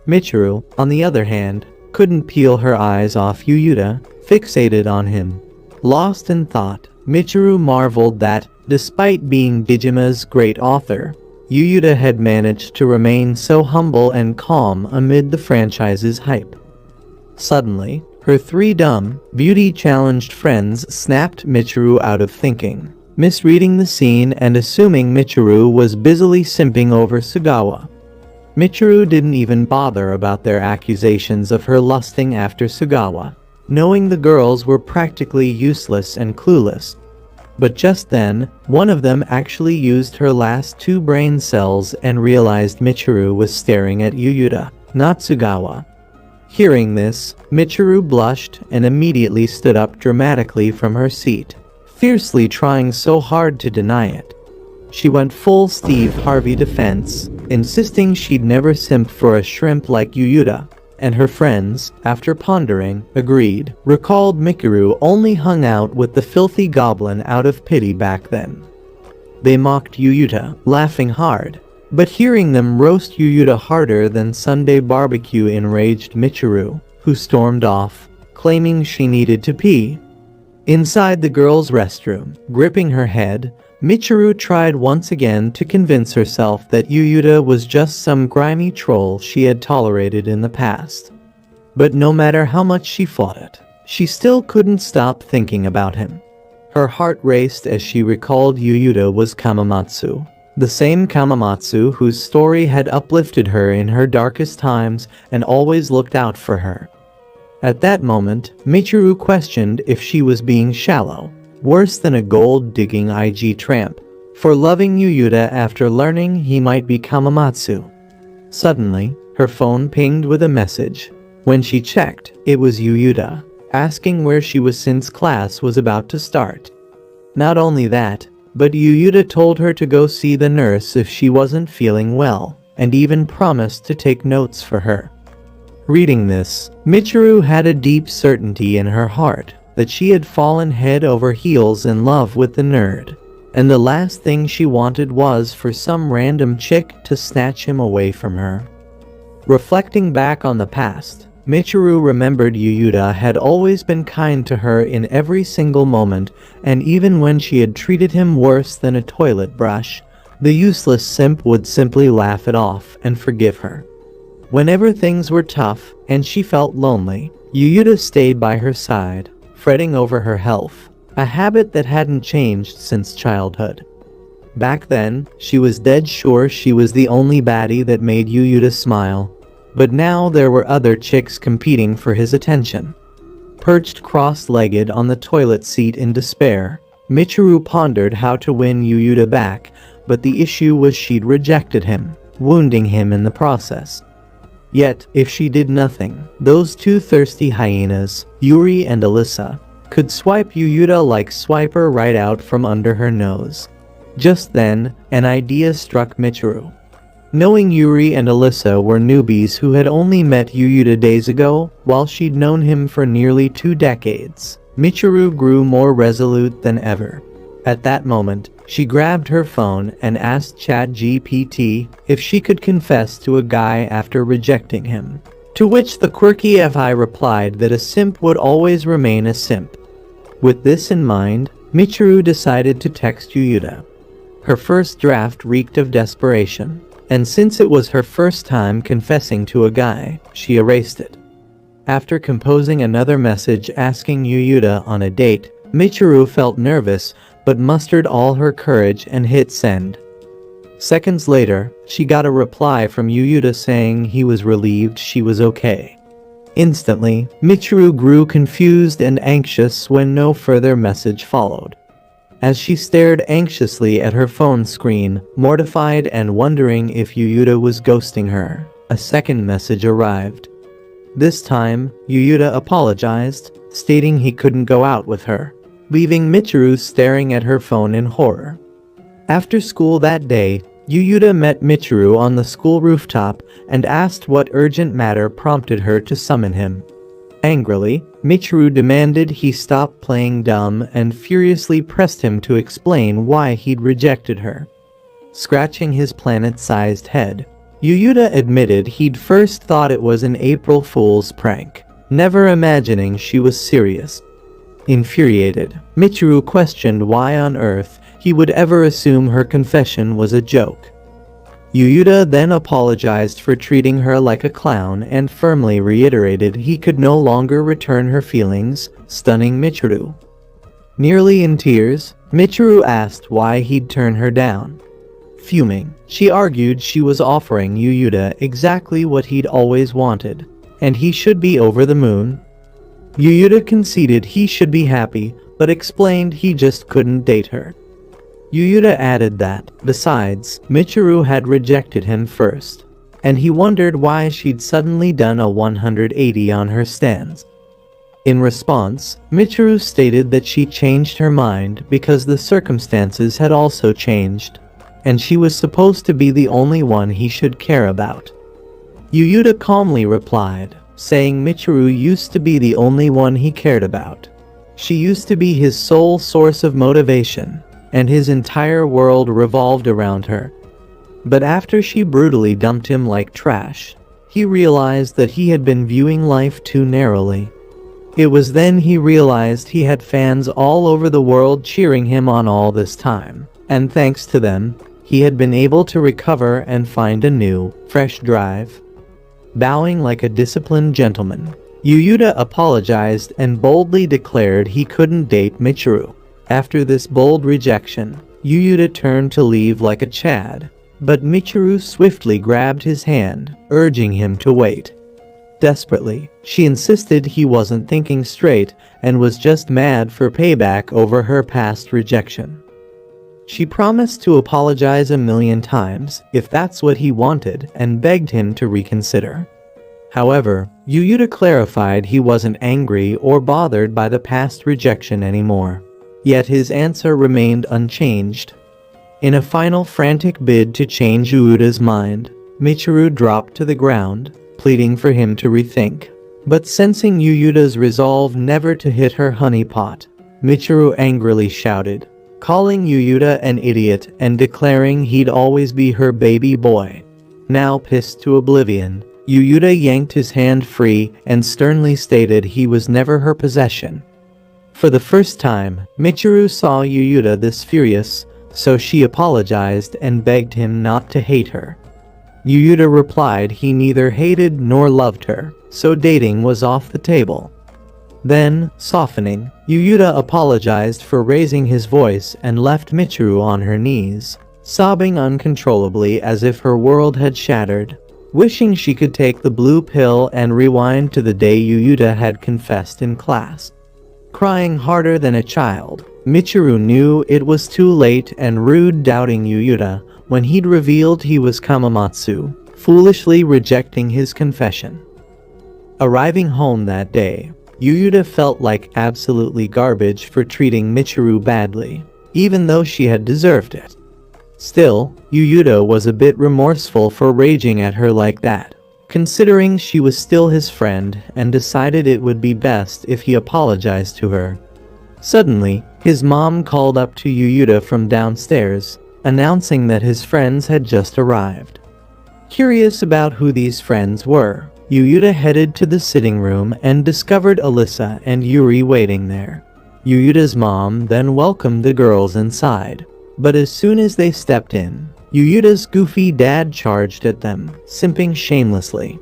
Speaker 1: Michiru, on the other hand, couldn't peel her eyes off Yuyuta, fixated on him. Lost in thought, Michiru marveled that, despite being Digima's great author, Yuyuta had managed to remain so humble and calm amid the franchise's hype. Suddenly, her three dumb, beauty-challenged friends snapped Michiru out of thinking, misreading the scene and assuming Michiru was busily simping over Sugawa. Michiru didn't even bother about their accusations of her lusting after Sugawa, knowing the girls were practically useless and clueless. But just then, one of them actually used her last two brain cells and realized Michiru was staring at Yuyuta, not Sugawa. Hearing this, Michiru blushed and immediately stood up dramatically from her seat, fiercely trying so hard to deny it. She went full Steve Harvey defense, insisting she'd never simped for a shrimp like Yuyuta, and her friends, after pondering, agreed, recalled Michiru only hung out with the filthy goblin out of pity back then. They mocked Yuyuta, laughing hard, but hearing them roast Yuyuta harder than Sunday barbecue enraged Michiru, who stormed off, claiming she needed to pee. Inside the girls' restroom, gripping her head, Michiru tried once again to convince herself that Yuyuta was just some grimy troll she had tolerated in the past. But no matter how much she fought it, she still couldn't stop thinking about him. Her heart raced as she recalled Yuyuta was Kamamatsu, the same Kamamatsu whose story had uplifted her in her darkest times and always looked out for her. At that moment, Michiru questioned if she was being shallow, worse than a gold-digging IG tramp, for loving Yuyuta after learning he might be Kamamatsu. Suddenly, her phone pinged with a message. When she checked, it was Yuyuta, asking where she was since class was about to start. Not only that, but Yuyuta told her to go see the nurse if she wasn't feeling well, and even promised to take notes for her. Reading this, Michiru had a deep certainty in her heart that she had fallen head over heels in love with the nerd, and the last thing she wanted was for some random chick to snatch him away from her. Reflecting back on the past, Michiru remembered Yuyuta had always been kind to her in every single moment, and even when she had treated him worse than a toilet brush, the useless simp would simply laugh it off and forgive her. Whenever things were tough and she felt lonely, Yuyuta stayed by her side, fretting over her health, a habit that hadn't changed since childhood. Back then, she was dead sure she was the only baddie that made Yuyuta smile. But now there were other chicks competing for his attention. Perched cross-legged on the toilet seat in despair, Michiru pondered how to win Yuyuta back, but the issue was she'd rejected him, wounding him in the process. Yet, if she did nothing, those two thirsty hyenas, Yuri and Alyssa, could swipe Yuyuta like Swiper right out from under her nose. Just then, an idea struck Michiru. Knowing Yuri and Alyssa were newbies who had only met Yuyuta days ago, while she'd known him for nearly 2 decades, Michiru grew more resolute than ever. At that moment, she grabbed her phone and asked ChatGPT if she could confess to a guy after rejecting him. To which the quirky FI replied that a simp would always remain a simp. With this in mind, Michiru decided to text Yuyuta. Her first draft reeked of desperation. And since it was her first time confessing to a guy, she erased it. After composing another message asking Yuyuta on a date, Michiru felt nervous but mustered all her courage and hit send. Seconds later, she got a reply from Yuyuta saying he was relieved she was okay. Instantly, Michiru grew confused and anxious when no further message followed. As she stared anxiously at her phone screen, mortified and wondering if Yuyuta was ghosting her, a second message arrived. This time, Yuyuta apologized, stating he couldn't go out with her, leaving Michiru staring at her phone in horror. After school that day, Yuyuta met Michiru on the school rooftop and asked what urgent matter prompted her to summon him. Angrily, Michiru demanded he stop playing dumb and furiously pressed him to explain why he'd rejected her. Scratching his planet-sized head, Yuyuta admitted he'd first thought it was an April Fool's prank, never imagining she was serious. Infuriated, Michiru questioned why on earth he would ever assume her confession was a joke. Yuyuta then apologized for treating her like a clown and firmly reiterated he could no longer return her feelings, stunning Michiru. Nearly in tears, Michiru asked why he'd turn her down. Fuming, she argued she was offering Yuyuta exactly what he'd always wanted, and he should be over the moon. Yuyuta conceded he should be happy, but explained he just couldn't date her. Yuyuta added that, besides, Michiru had rejected him first, and he wondered why she'd suddenly done a 180 on her stance. In response, Michiru stated that she changed her mind because the circumstances had also changed, and she was supposed to be the only one he should care about. Yuyuta calmly replied, saying Michiru used to be the only one he cared about. She used to be his sole source of motivation, and his entire world revolved around her. But after she brutally dumped him like trash, he realized that he had been viewing life too narrowly. It was then he realized he had fans all over the world cheering him on all this time, and thanks to them, he had been able to recover and find a new, fresh drive. Bowing like a disciplined gentleman, Yuyuta apologized and boldly declared he couldn't date Michiru. After this bold rejection, Yuyuta turned to leave like a Chad, but Michiru swiftly grabbed his hand, urging him to wait. Desperately, she insisted he wasn't thinking straight and was just mad for payback over her past rejection. She promised to apologize 1,000,000 times if that's what he wanted and begged him to reconsider. However, Yuyuta clarified he wasn't angry or bothered by the past rejection anymore. Yet his answer remained unchanged. In a final frantic bid to change Yuyuta's mind, Michiru dropped to the ground, pleading for him to rethink. But sensing Yuyuta's resolve never to hit her honeypot, Michiru angrily shouted, calling Yuyuta an idiot and declaring he'd always be her baby boy. Now pissed to oblivion, Yuyuta yanked his hand free and sternly stated he was never her possession. For the first time, Michiru saw Yuyuta this furious, so she apologized and begged him not to hate her. Yuyuta replied he neither hated nor loved her, so dating was off the table. Then, softening, Yuyuta apologized for raising his voice and left Michiru on her knees, sobbing uncontrollably as if her world had shattered, wishing she could take the blue pill and rewind to the day Yuyuta had confessed in class. Crying harder than a child, Michiru knew it was too late and rude, doubting Yuyuta when he'd revealed he was Kamamatsu, foolishly rejecting his confession. Arriving home that day, Yuyuta felt like absolutely garbage for treating Michiru badly, even though she had deserved it. Still, Yuyuta was a bit remorseful for raging at her like that, considering she was still his friend, and decided it would be best if he apologized to her. Suddenly, his mom called up to Yuyuta from downstairs, announcing that his friends had just arrived. Curious about who these friends were, Yuyuta headed to the sitting room and discovered Alyssa and Yuri waiting there. Yuyuta's mom then welcomed the girls inside, but as soon as they stepped in, Yuyuta's goofy dad charged at them, simping shamelessly.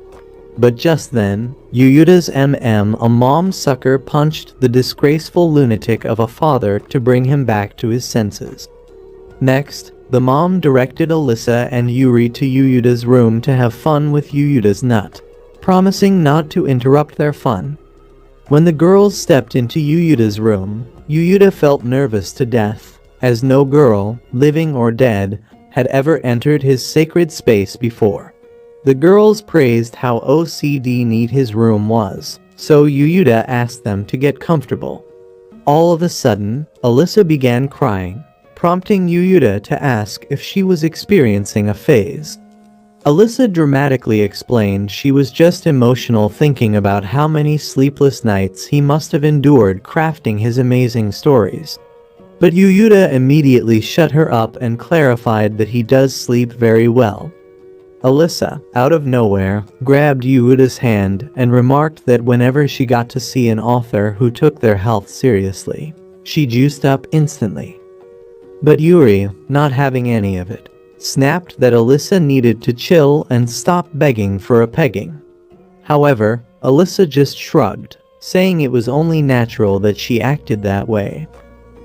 Speaker 1: But just then, Yuyuta's a mom sucker punched the disgraceful lunatic of a father to bring him back to his senses. Next, the mom directed Alyssa and Yuri to Yuyuta's room to have fun with Yuyuta's nut, promising not to interrupt their fun. When the girls stepped into Yuyuta's room, Yuyuta felt nervous to death, as no girl, living or dead, had ever entered his sacred space before. The girls praised how OCD neat his room was, so Yuyuta asked them to get comfortable. All of a sudden, Alyssa began crying, prompting Yuyuta to ask if she was experiencing a phase. Alyssa dramatically explained she was just emotional, thinking about how many sleepless nights he must have endured crafting his amazing stories. But Yuyuta immediately shut her up and clarified that he does sleep very well. Alyssa, out of nowhere, grabbed Yuyuta's hand and remarked that whenever she got to see an author who took their health seriously, she juiced up instantly. But Yuri, not having any of it, snapped that Alyssa needed to chill and stop begging for a pegging. However, Alyssa just shrugged, saying it was only natural that she acted that way.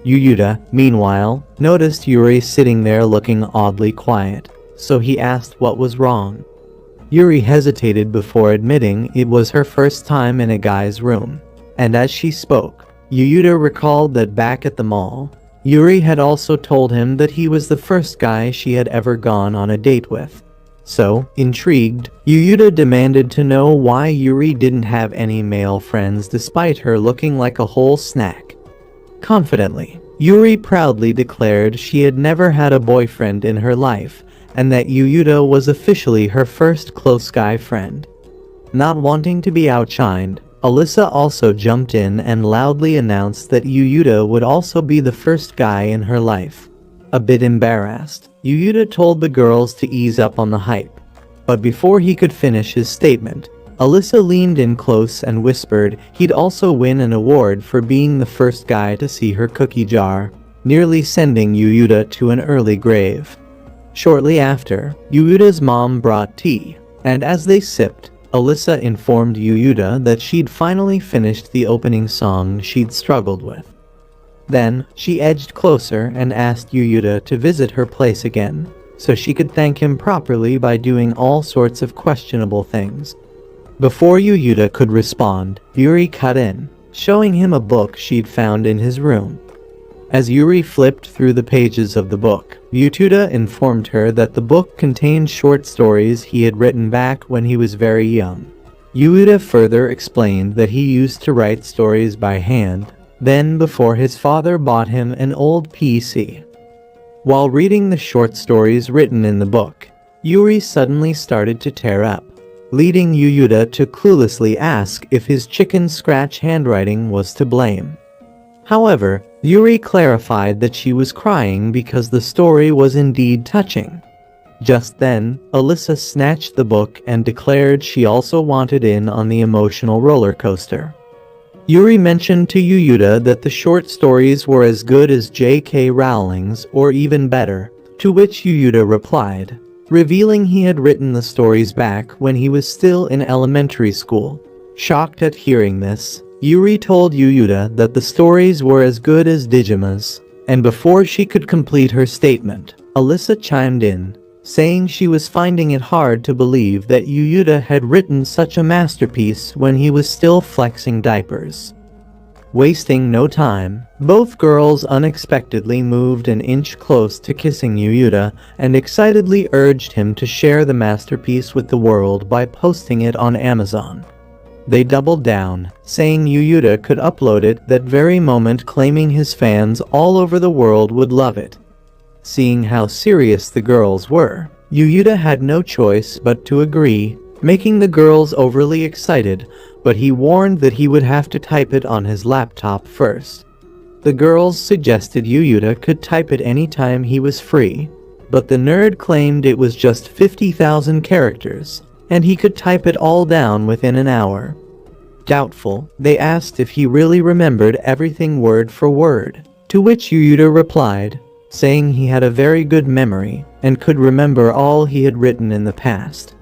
Speaker 1: Yuyuta, meanwhile, noticed Yuri sitting there looking oddly quiet, so he asked what was wrong. Yuri hesitated before admitting it was her first time in a guy's room, and as she spoke, Yuyuta recalled that back at the mall, Yuri had also told him that he was the first guy she had ever gone on a date with. So, intrigued, Yuyuta demanded to know why Yuri didn't have any male friends despite her looking like a whole snack. Confidently, Yuri proudly declared she had never had a boyfriend in her life, and that Yuyuta was officially her first close guy friend. Not wanting to be outshined, Alyssa also jumped in and loudly announced that Yuyuta would also be the first guy in her life. A bit embarrassed, Yuyuta told the girls to ease up on the hype. But before he could finish his statement, Alyssa leaned in close and whispered he'd also win an award for being the first guy to see her cookie jar, nearly sending Yuyuta to an early grave. Shortly after, Yuyuta's mom brought tea, and as they sipped, Alyssa informed Yuyuta that she'd finally finished the opening song she'd struggled with. Then, she edged closer and asked Yuyuta to visit her place again, so she could thank him properly by doing all sorts of questionable things. Before Yuyuta could respond, Yuri cut in, showing him a book she'd found in his room. As Yuri flipped through the pages of the book, Yuyuta informed her that the book contained short stories he had written back when he was very young. Yuyuta further explained that he used to write stories by hand, then before his father bought him an old PC. While reading the short stories written in the book, Yuri suddenly started to tear up, leading Yuyuta to cluelessly ask if his chicken scratch handwriting was to blame. However, Yuri clarified that she was crying because the story was indeed touching. Just then, Alyssa snatched the book and declared she also wanted in on the emotional roller coaster. Yuri mentioned to Yuyuta that the short stories were as good as J.K. Rowling's or even better, to which Yuyuta replied, revealing he had written the stories back when he was still in elementary school. Shocked at hearing this, Yuri told Yuyuta that the stories were as good as Digima's, and before she could complete her statement, Alyssa chimed in, saying she was finding it hard to believe that Yuyuta had written such a masterpiece when he was still flexing diapers. Wasting no time, both girls unexpectedly moved an inch close to kissing Yuyuta and excitedly urged him to share the masterpiece with the world by posting it on Amazon. They doubled down, saying Yuyuta could upload it that very moment, claiming his fans all over the world would love it. Seeing how serious the girls were, Yuyuta had no choice but to agree, making the girls overly excited, but he warned that he would have to type it on his laptop first. The girls suggested Yuyuta could type it anytime he was free, but the nerd claimed it was just 50,000 characters, and he could type it all down within an hour. Doubtful, they asked if he really remembered everything word for word, to which Yuyuta replied, saying he had a very good memory and could remember all he had written in the past.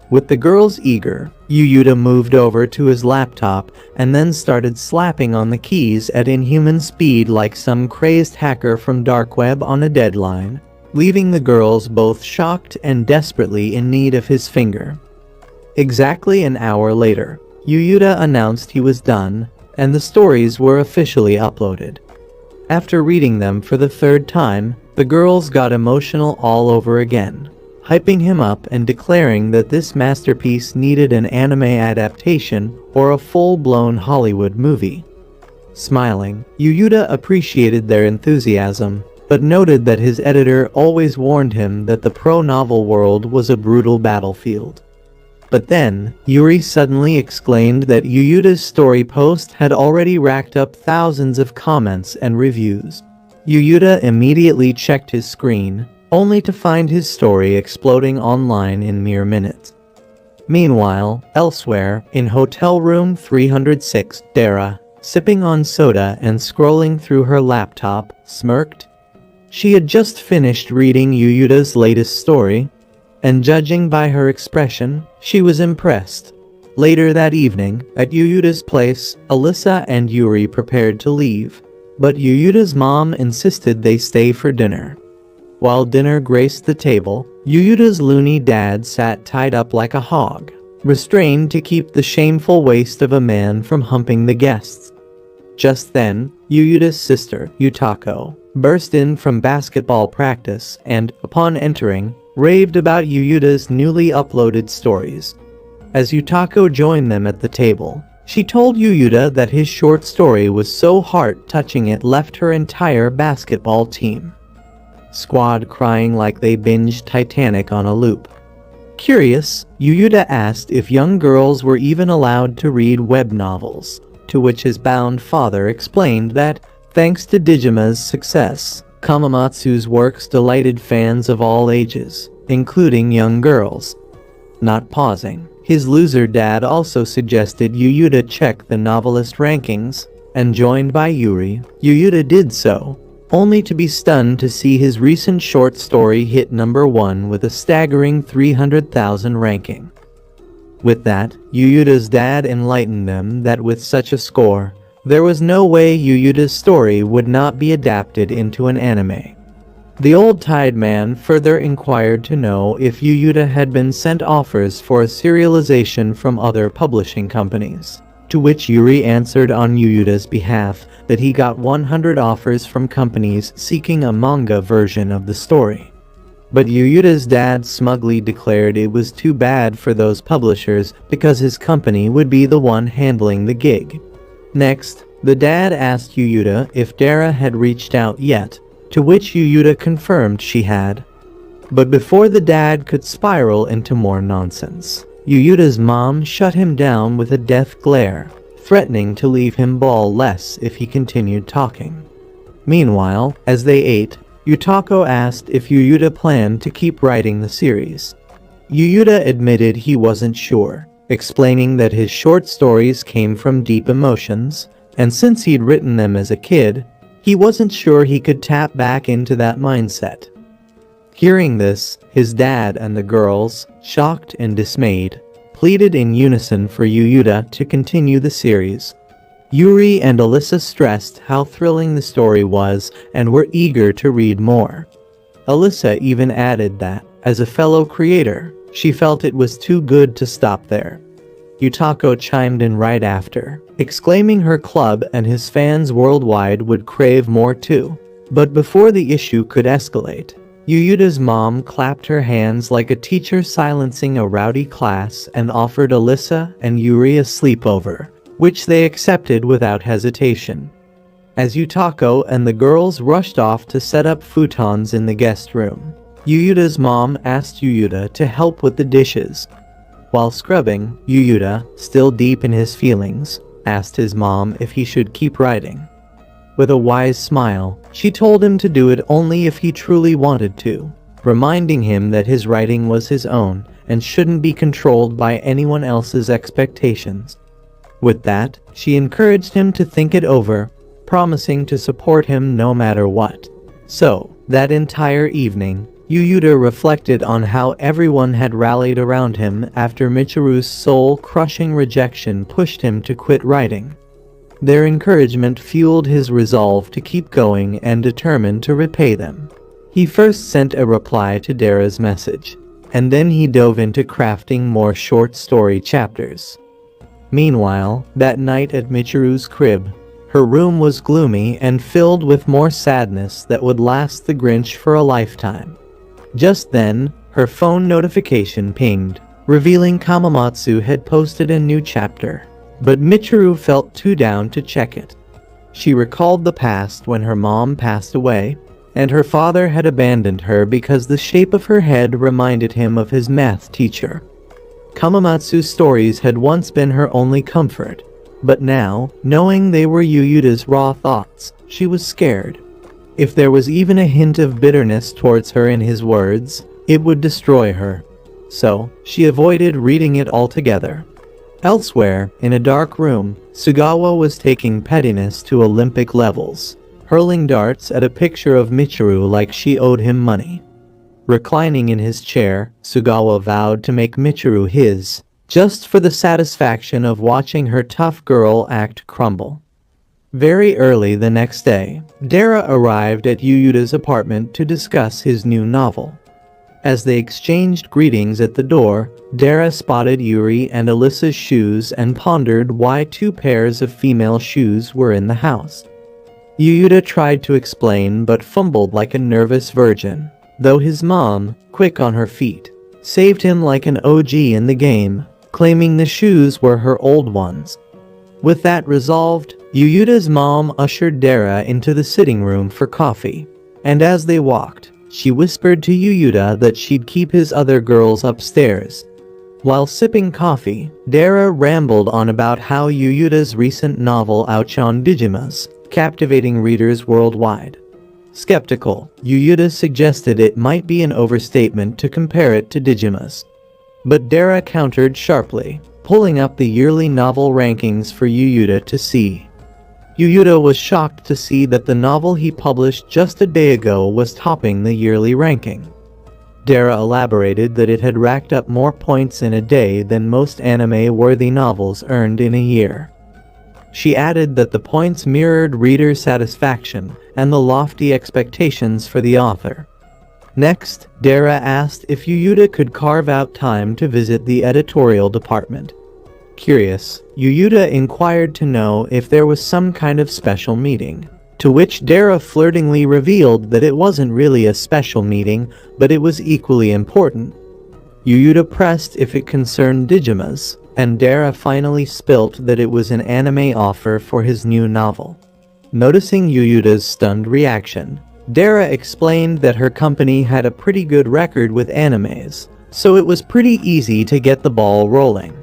Speaker 1: With the girls eager, Yuyuta moved over to his laptop and then started slapping on the keys at inhuman speed like some crazed hacker from dark web on a deadline, leaving the girls both shocked and desperately in need of his finger. Exactly an hour later, Yuyuta announced he was done, and the stories were officially uploaded. After reading them for the third time, the girls got emotional all over again, hyping him up and declaring that this masterpiece needed an anime adaptation or a full-blown Hollywood movie. Smiling, Yuyuta appreciated their enthusiasm, but noted that his editor always warned him that the pro-novel world was a brutal battlefield. But then, Yuri suddenly exclaimed that Yuyuta's story post had already racked up thousands of comments and reviews. Yuyuta immediately checked his screen, only to find his story exploding online in mere minutes. Meanwhile, elsewhere, in hotel room 306, Dara, sipping on soda and scrolling through her laptop, smirked. She had just finished reading Yuyuta's latest story, and judging by her expression, she was impressed. Later that evening, at Yuyuta's place, Alyssa and Yuri prepared to leave, but Yuyuta's mom insisted they stay for dinner. While dinner graced the table, Yuyuta's loony dad sat tied up like a hog, restrained to keep the shameful waist of a man from humping the guests. Just then, Yuyuta's sister, Yutako, burst in from basketball practice and, upon entering, raved about Yuyuta's newly uploaded stories. As Yutako joined them at the table, she told Yuyuta that his short story was so heart-touching it left her entire basketball team squad crying like they binged Titanic on a loop. Curious, Yuyuta asked if young girls were even allowed to read web novels, to which his bound father explained that, thanks to Digima's success, Kamamatsu's works delighted fans of all ages, including young girls. Not pausing, his loser dad also suggested Yuyuta check the novelist rankings, and joined by Yuri, Yuyuta did so, only to be stunned to see his recent short story hit #1 with a staggering 300,000 ranking. With that, Yuyuta's dad enlightened them that with such a score, there was no way Yuyuta's story would not be adapted into an anime. The old Tide Man further inquired to know if Yuyuta had been sent offers for a serialization from other publishing companies, to which Yuri answered on Yuyuta's behalf that he got 100 offers from companies seeking a manga version of the story. But Yuyuta's dad smugly declared it was too bad for those publishers because his company would be the one handling the gig. Next, the dad asked Yuyuta if Dara had reached out yet, to which Yuyuta confirmed she had. But before the dad could spiral into more nonsense, Yuyuta's mom shut him down with a death glare, threatening to leave him ball-less if he continued talking. Meanwhile, as they ate, Yutako asked if Yuyuta planned to keep writing the series. Yuyuta admitted he wasn't sure, explaining that his short stories came from deep emotions, and since he'd written them as a kid, he wasn't sure he could tap back into that mindset. Hearing this, his dad and the girls, shocked and dismayed, pleaded in unison for Yuyuta to continue the series. Yuri and Alyssa stressed how thrilling the story was and were eager to read more. Alyssa even added that, as a fellow creator, she felt it was too good to stop there. Yutako chimed in right after, exclaiming her club and his fans worldwide would crave more too. But before the issue could escalate, Yuyuta's mom clapped her hands like a teacher silencing a rowdy class and offered Alyssa and Yuri a sleepover, which they accepted without hesitation. As Yutako and the girls rushed off to set up futons in the guest room, Yuyuta's mom asked Yuyuta to help with the dishes. While scrubbing, Yuyuta, still deep in his feelings, asked his mom if he should keep writing. With a wise smile, she told him to do it only if he truly wanted to, reminding him that his writing was his own and shouldn't be controlled by anyone else's expectations. With that, she encouraged him to think it over, promising to support him no matter what. So, that entire evening, Yuyuta reflected on how everyone had rallied around him after Michiru's soul-crushing rejection pushed him to quit writing. Their encouragement fueled his resolve to keep going and determined to repay them. He first sent a reply to Dara's message, and then he dove into crafting more short story chapters. Meanwhile, that night at Michiru's crib, her room was gloomy and filled with more sadness that would last the Grinch for a lifetime. Just then, her phone notification pinged, revealing Kamamatsu had posted a new chapter, but Michiru felt too down to check it. She recalled the past when her mom passed away, and her father had abandoned her because the shape of her head reminded him of his math teacher. Kamamatsu's stories had once been her only comfort, but now, knowing they were Yuyuta's raw thoughts, she was scared. If there was even a hint of bitterness towards her in his words, it would destroy her. So, she avoided reading it altogether. Elsewhere, in a dark room, Sugawa was taking pettiness to Olympic levels, hurling darts at a picture of Michiru like she owed him money. Reclining in his chair, Sugawa vowed to make Michiru his, just for the satisfaction of watching her tough girl act crumble. Very early the next day, Dara arrived at Yuyuta's apartment to discuss his new novel. As they exchanged greetings at the door, Dara spotted Yuri and Alyssa's shoes and pondered why 2 pairs of female shoes were in the house. Yuyuta tried to explain but fumbled like a nervous virgin, though his mom, quick on her feet, saved him like an OG in the game, claiming the shoes were her old ones. With that resolved, Yuyuta's mom ushered Dara into the sitting room for coffee, and as they walked, she whispered to Yuyuta that she'd keep his other girls upstairs. While sipping coffee, Dara rambled on about how Yuyuta's recent novel Ouchan Digimas, captivating readers worldwide. Skeptical, Yuyuta suggested it might be an overstatement to compare it to Digimas. But Dara countered sharply, pulling up the yearly novel rankings for Yuyuta to see. Yuyuta was shocked to see that the novel he published just a day ago was topping the yearly ranking. Dara elaborated that it had racked up more points in a day than most anime-worthy novels earned in a year. She added that the points mirrored reader satisfaction and the lofty expectations for the author. Next, Dara asked if Yuyuta could carve out time to visit the editorial department. Curious, Yuyuta inquired to know if there was some kind of special meeting, to which Dara flirtingly revealed that it wasn't really a special meeting, but it was equally important. Yuyuta pressed if it concerned Digimas, and Dara finally spilt that it was an anime offer for his new novel. Noticing Yuyuta's stunned reaction, Dara explained that her company had a pretty good record with animes, so it was pretty easy to get the ball rolling.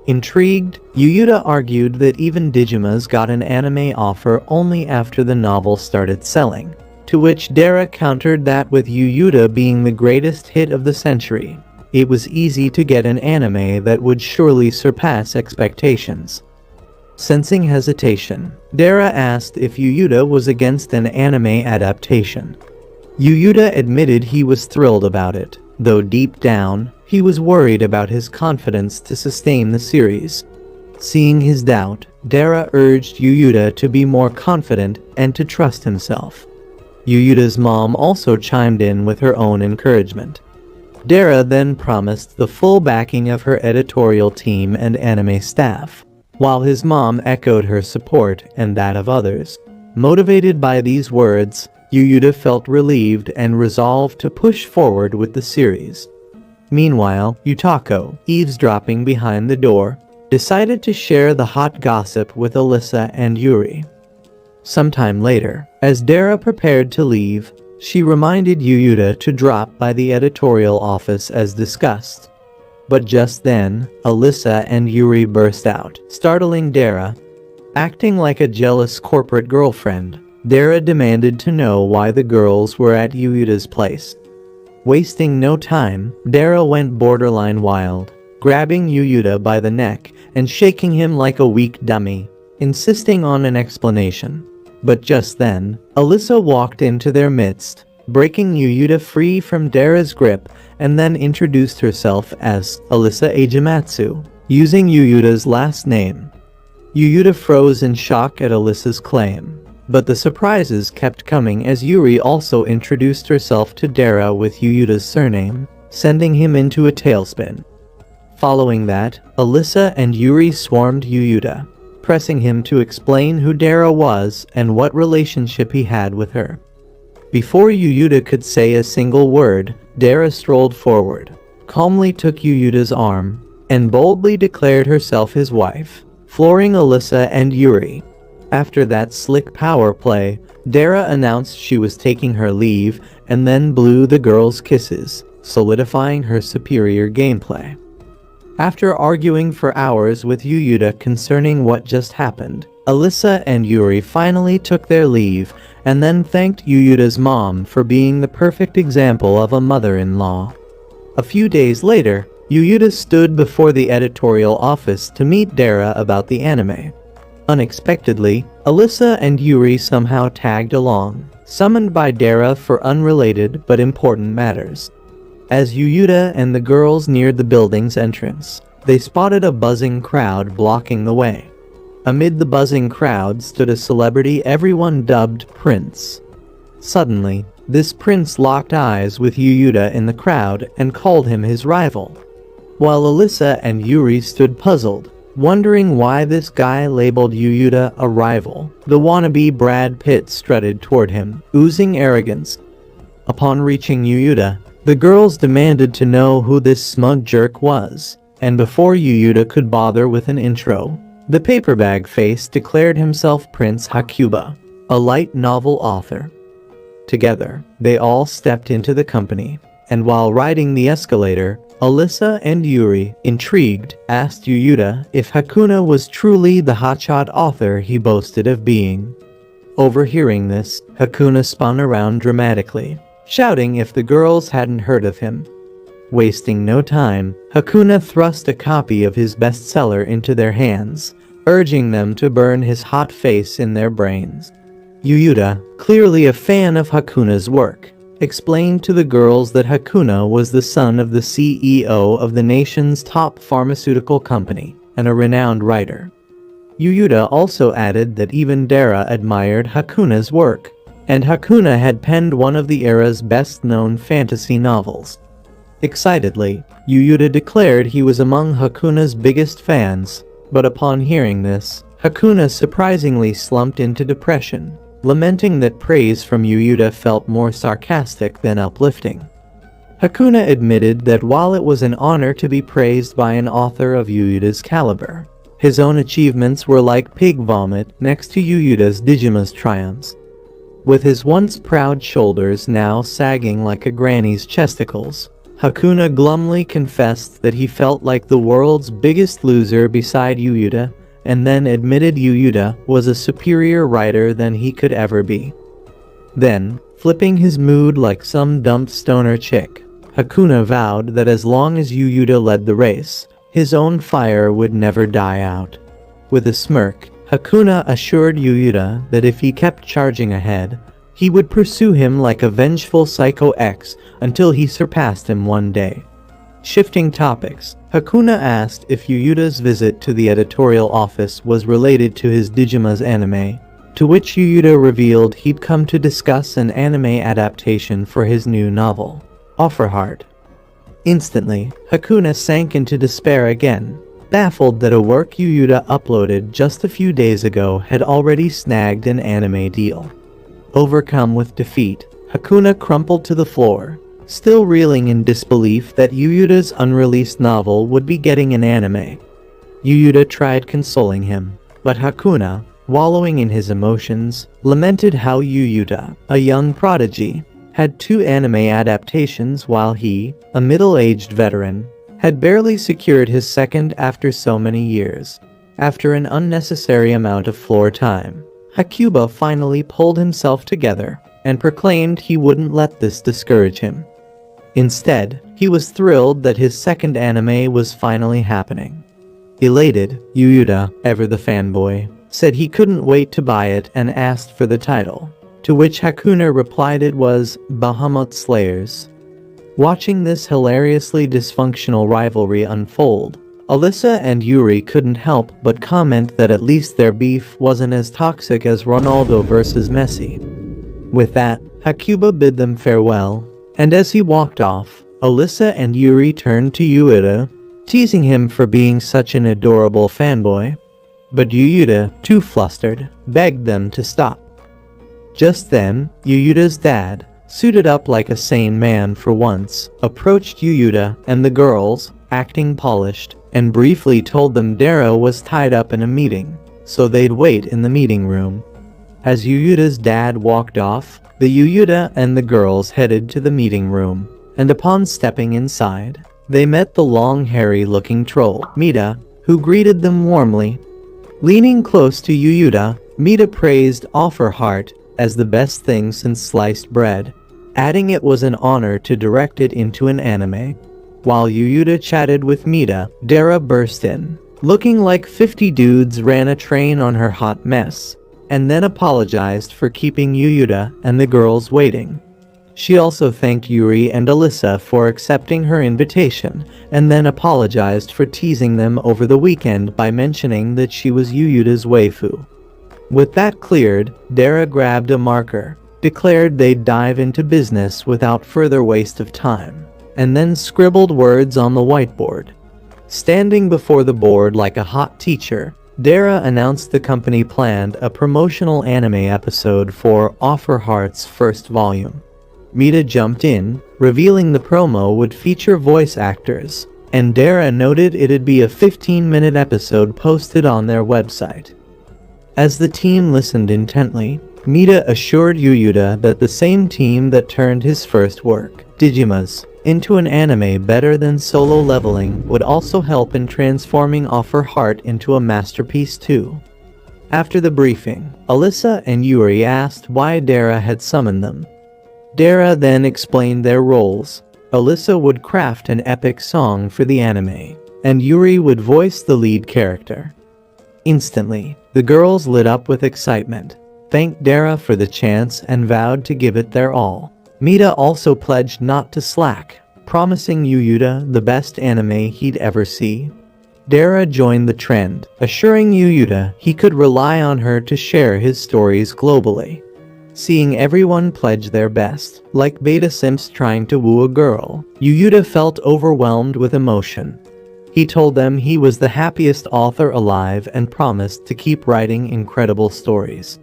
Speaker 1: Intrigued, Yuyuta argued that even Digimas got an anime offer only after the novel started selling, to which Dara countered that with Yuyuta being the greatest hit of the century, it was easy to get an anime that would surely surpass expectations. Sensing hesitation, Dara asked if Yuyuta was against an anime adaptation. Yuyuta admitted he was thrilled about it, though deep down, he was worried about his confidence to sustain the series. Seeing his doubt, Dara urged Yuyuta to be more confident and to trust himself. Yuyuta's mom also chimed in with her own encouragement. Dara then promised the full backing of her editorial team and anime staff, while his mom echoed her support and that of others. Motivated by these words, Yuyuta felt relieved and resolved to push forward with the series. Meanwhile, Yutako, eavesdropping behind the door, decided to share the hot gossip with Alyssa and Yuri. Sometime later, as Dara prepared to leave, she reminded Yuyuta to drop by the editorial office as discussed. But just then, Alyssa and Yuri burst out, startling Dara. Acting like a jealous corporate girlfriend, Dara demanded to know why the girls were at Yuyuta's place. Wasting no time, Dara went borderline wild, grabbing Yuyuta by the neck and shaking him like a weak dummy, insisting on an explanation. But just then, Alyssa walked into their midst, breaking Yuyuta free from Dara's grip, and then introduced herself as Alyssa Ajamatsu, using Yuyuta's last name. Yuyuta froze in shock at Alyssa's claim, but the surprises kept coming as Yuri also introduced herself to Dara with Yuyuta's surname, sending him into a tailspin. Following that, Alyssa and Yuri swarmed Yuyuta, pressing him to explain who Dara was and what relationship he had with her. Before Yuyuta could say a single word, Dara strolled forward, calmly took Yuyuta's arm, and boldly declared herself his wife, flooring Alyssa and Yuri. After that slick power play, Dara announced she was taking her leave and then blew the girls' kisses, solidifying her superior gameplay. After arguing for hours with Yuyuta concerning what just happened, Alyssa and Yuri finally took their leave and then thanked Yuyuta's mom for being the perfect example of a mother-in-law. A few days later, Yuyuta stood before the editorial office to meet Dara about the anime. Unexpectedly, Alyssa and Yuri somehow tagged along, summoned by Dara for unrelated but important matters. As Yuyuta and the girls neared the building's entrance, they spotted a buzzing crowd blocking the way. Amid the buzzing crowd stood a celebrity everyone dubbed Prince. Suddenly, this prince locked eyes with Yuyuta in the crowd and called him his rival. While Alyssa and Yuri stood puzzled, wondering why this guy labeled Yuyuta a rival, the wannabe Brad Pitt strutted toward him, oozing arrogance. Upon reaching Yuyuta, the girls demanded to know who this smug jerk was, and before Yuyuta could bother with an intro, the paperbag face declared himself Prince Hakuba, a light novel author. Together, they all stepped into the company, and while riding the escalator, Alyssa and Yuri, intrigued, asked Yuyuta if Hakuna was truly the hotshot author he boasted of being. Overhearing this, Hakuna spun around dramatically, shouting if the girls hadn't heard of him. Wasting no time, Hakuna thrust a copy of his bestseller into their hands, urging them to burn his hot face in their brains. Yuyuta, clearly a fan of Hakuna's work, explained to the girls that Hakuna was the son of the CEO of the nation's top pharmaceutical company and a renowned writer. Yuyuta also added that even Dara admired Hakuna's work, and Hakuna had penned one of the era's best-known fantasy novels. Excitedly, Yuyuta declared he was among Hakuna's biggest fans, but upon hearing this, Hakuna surprisingly slumped into depression, lamenting that praise from Yuyuta felt more sarcastic than uplifting. Hakuna admitted that while it was an honor to be praised by an author of Yuyuta's caliber, his own achievements were like pig vomit next to Yuyuta's Digima's triumphs. With his once proud shoulders now sagging like a granny's chesticles, Hakuna glumly confessed that he felt like the world's biggest loser beside Yuyuta, and then admitted Yuyuta was a superior writer than he could ever be. Then, flipping his mood like some dumb stoner chick. Hakuna vowed that as long as Yuyuta led the race, his own fire would never die out. With a smirk, Hakuna assured Yuyuta that if he kept charging ahead, he would pursue him like a vengeful Psycho X until he surpassed him one day. Shifting topics, Hakuna asked if Yuyuta's visit to the editorial office was related to his Digima's anime, to which Yuyuta revealed he'd come to discuss an anime adaptation for his new novel, Offerheart. Instantly, Hakuna sank into despair again, baffled that a work Yuyuta uploaded just a few days ago had already snagged an anime deal. Overcome with defeat, Hakuna crumpled to the floor, still reeling in disbelief that Yuyuta's unreleased novel would be getting an anime. Yuyuta tried consoling him, but Hakuna, wallowing in his emotions, lamented how Yuyuta, a young prodigy, had 2 anime adaptations while he, a middle-aged veteran, had barely secured his second after so many years. After an unnecessary amount of floor time, Hakuba finally pulled himself together and proclaimed he wouldn't let this discourage him. Instead, he was thrilled that his second anime was finally happening. Elated, Yuyuta, ever the fanboy, said he couldn't wait to buy it and asked for the title, to which Hakuna replied it was Bahamut Slayers. Watching this hilariously dysfunctional rivalry unfold, Alyssa and Yuri couldn't help but comment that at least their beef wasn't as toxic as Ronaldo versus Messi. With that, Hakuba bid them farewell, and as he walked off, Alyssa and Yuri turned to Yuyuta, teasing him for being such an adorable fanboy. But Yuyuta, too flustered, begged them to stop. Just then, Yuyuta's dad, suited up like a sane man for once, approached Yuyuta and the girls, acting polished, and briefly told them Dara was tied up in a meeting, so they'd wait in the meeting room. As Yuyuta's dad walked off, the Yuyuta and the girls headed to the meeting room, and upon stepping inside, they met the long hairy-looking troll, Mita, who greeted them warmly. Leaning close to Yuyuta, Mita praised Offerheart as the best thing since sliced bread, adding it was an honor to direct it into an anime. While Yuyuta chatted with Mita, Dara burst in, looking like 50 dudes ran a train on her hot mess, and then apologized for keeping Yuyuta and the girls waiting. She also thanked Yuri and Alyssa for accepting her invitation, and then apologized for teasing them over the weekend by mentioning that she was Yuyuta's waifu. With that cleared, Dara grabbed a marker, declared they'd dive into business without further waste of time, and then scribbled words on the whiteboard. Standing before the board like a hot teacher, Dara announced the company planned a promotional anime episode for Offerheart's first volume. Mita jumped in, revealing the promo would feature voice actors, and Dara noted it'd be a 15-minute episode posted on their website. As the team listened intently, Mita assured Yuyuta that the same team that turned his first work, Digimas, into an anime better than Solo Leveling would also help in transforming Offerheart into a masterpiece too. After the briefing, Alyssa and Yuri asked why Dara had summoned them. Dara then explained their roles. Alyssa would craft an epic song for the anime, and Yuri would voice the lead character. Instantly, the girls lit up with excitement, thanked Dara for the chance and vowed to give it their all. Mita also pledged not to slack, promising Yuyuta the best anime he'd ever see. Dara joined the trend, assuring Yuyuta he could rely on her to share his stories globally. Seeing everyone pledge their best, like beta simps trying to woo a girl, Yuyuta felt overwhelmed with emotion. He told them he was the happiest author alive and promised to keep writing incredible stories.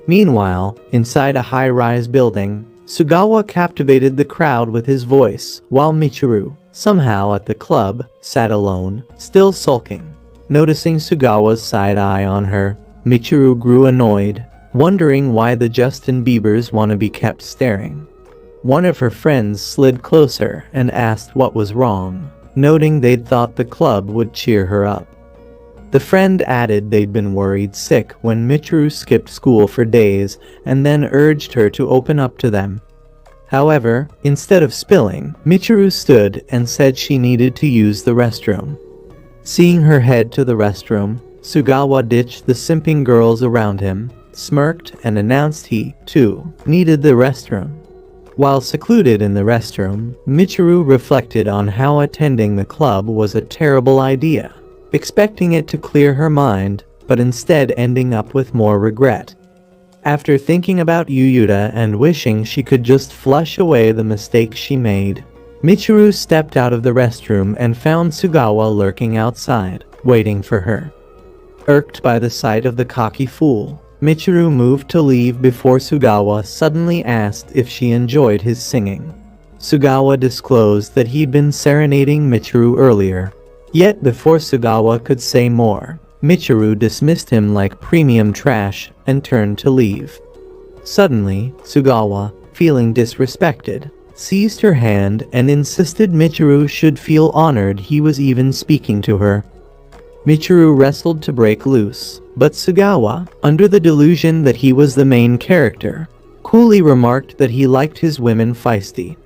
Speaker 1: Meanwhile, inside a high-rise building, Sugawa captivated the crowd with his voice, while Michiru, somehow at the club, sat alone, still sulking. Noticing Sugawa's side eye on her, Michiru grew annoyed, wondering why the Justin Biebers want to be kept staring. One of her friends slid closer and asked what was wrong, noting they'd thought the club would cheer her up. The friend added they'd been worried sick when Michiru skipped school for days and then urged her to open up to them. However, instead of spilling, Michiru stood and said she needed to use the restroom. Seeing her head to the restroom, Sugawa ditched the simping girls around him, smirked and announced he, too, needed the restroom. While secluded in the restroom, Michiru reflected on how attending the club was a terrible idea, expecting it to clear her mind, but instead ending up with more regret. After thinking about Yuyuta and wishing she could just flush away the mistake she made, Michiru stepped out of the restroom and found Sugawa lurking outside, waiting for her. Irked by the sight of the cocky fool, Michiru moved to leave before Sugawa suddenly asked if she enjoyed his singing. Sugawa disclosed that he'd been serenading Michiru earlier. Yet before Sugawa could say more, Michiru dismissed him like premium trash and turned to leave. Suddenly, Sugawa, feeling disrespected, seized her hand and insisted Michiru should feel honored he was even speaking to her. Michiru wrestled to break loose, but Sugawa, under the delusion that he was the main character, coolly remarked that he liked his women feisty.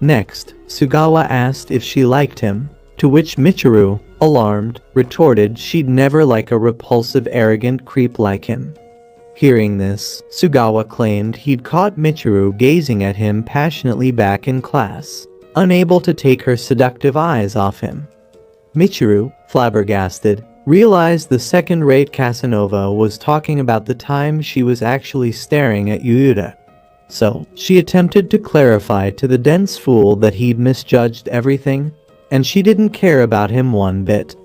Speaker 1: Next, Sugawa asked if she liked him, to which Michiru, alarmed, retorted she'd never like a repulsive arrogant creep like him. Hearing this, Sugawa claimed he'd caught Michiru gazing at him passionately back in class, unable to take her seductive eyes off him. Michiru, flabbergasted, realized the second-rate Casanova was talking about the time she was actually staring at Yuyuta. So, she attempted to clarify to the dense fool that he'd misjudged everything, and she didn't care about him one bit.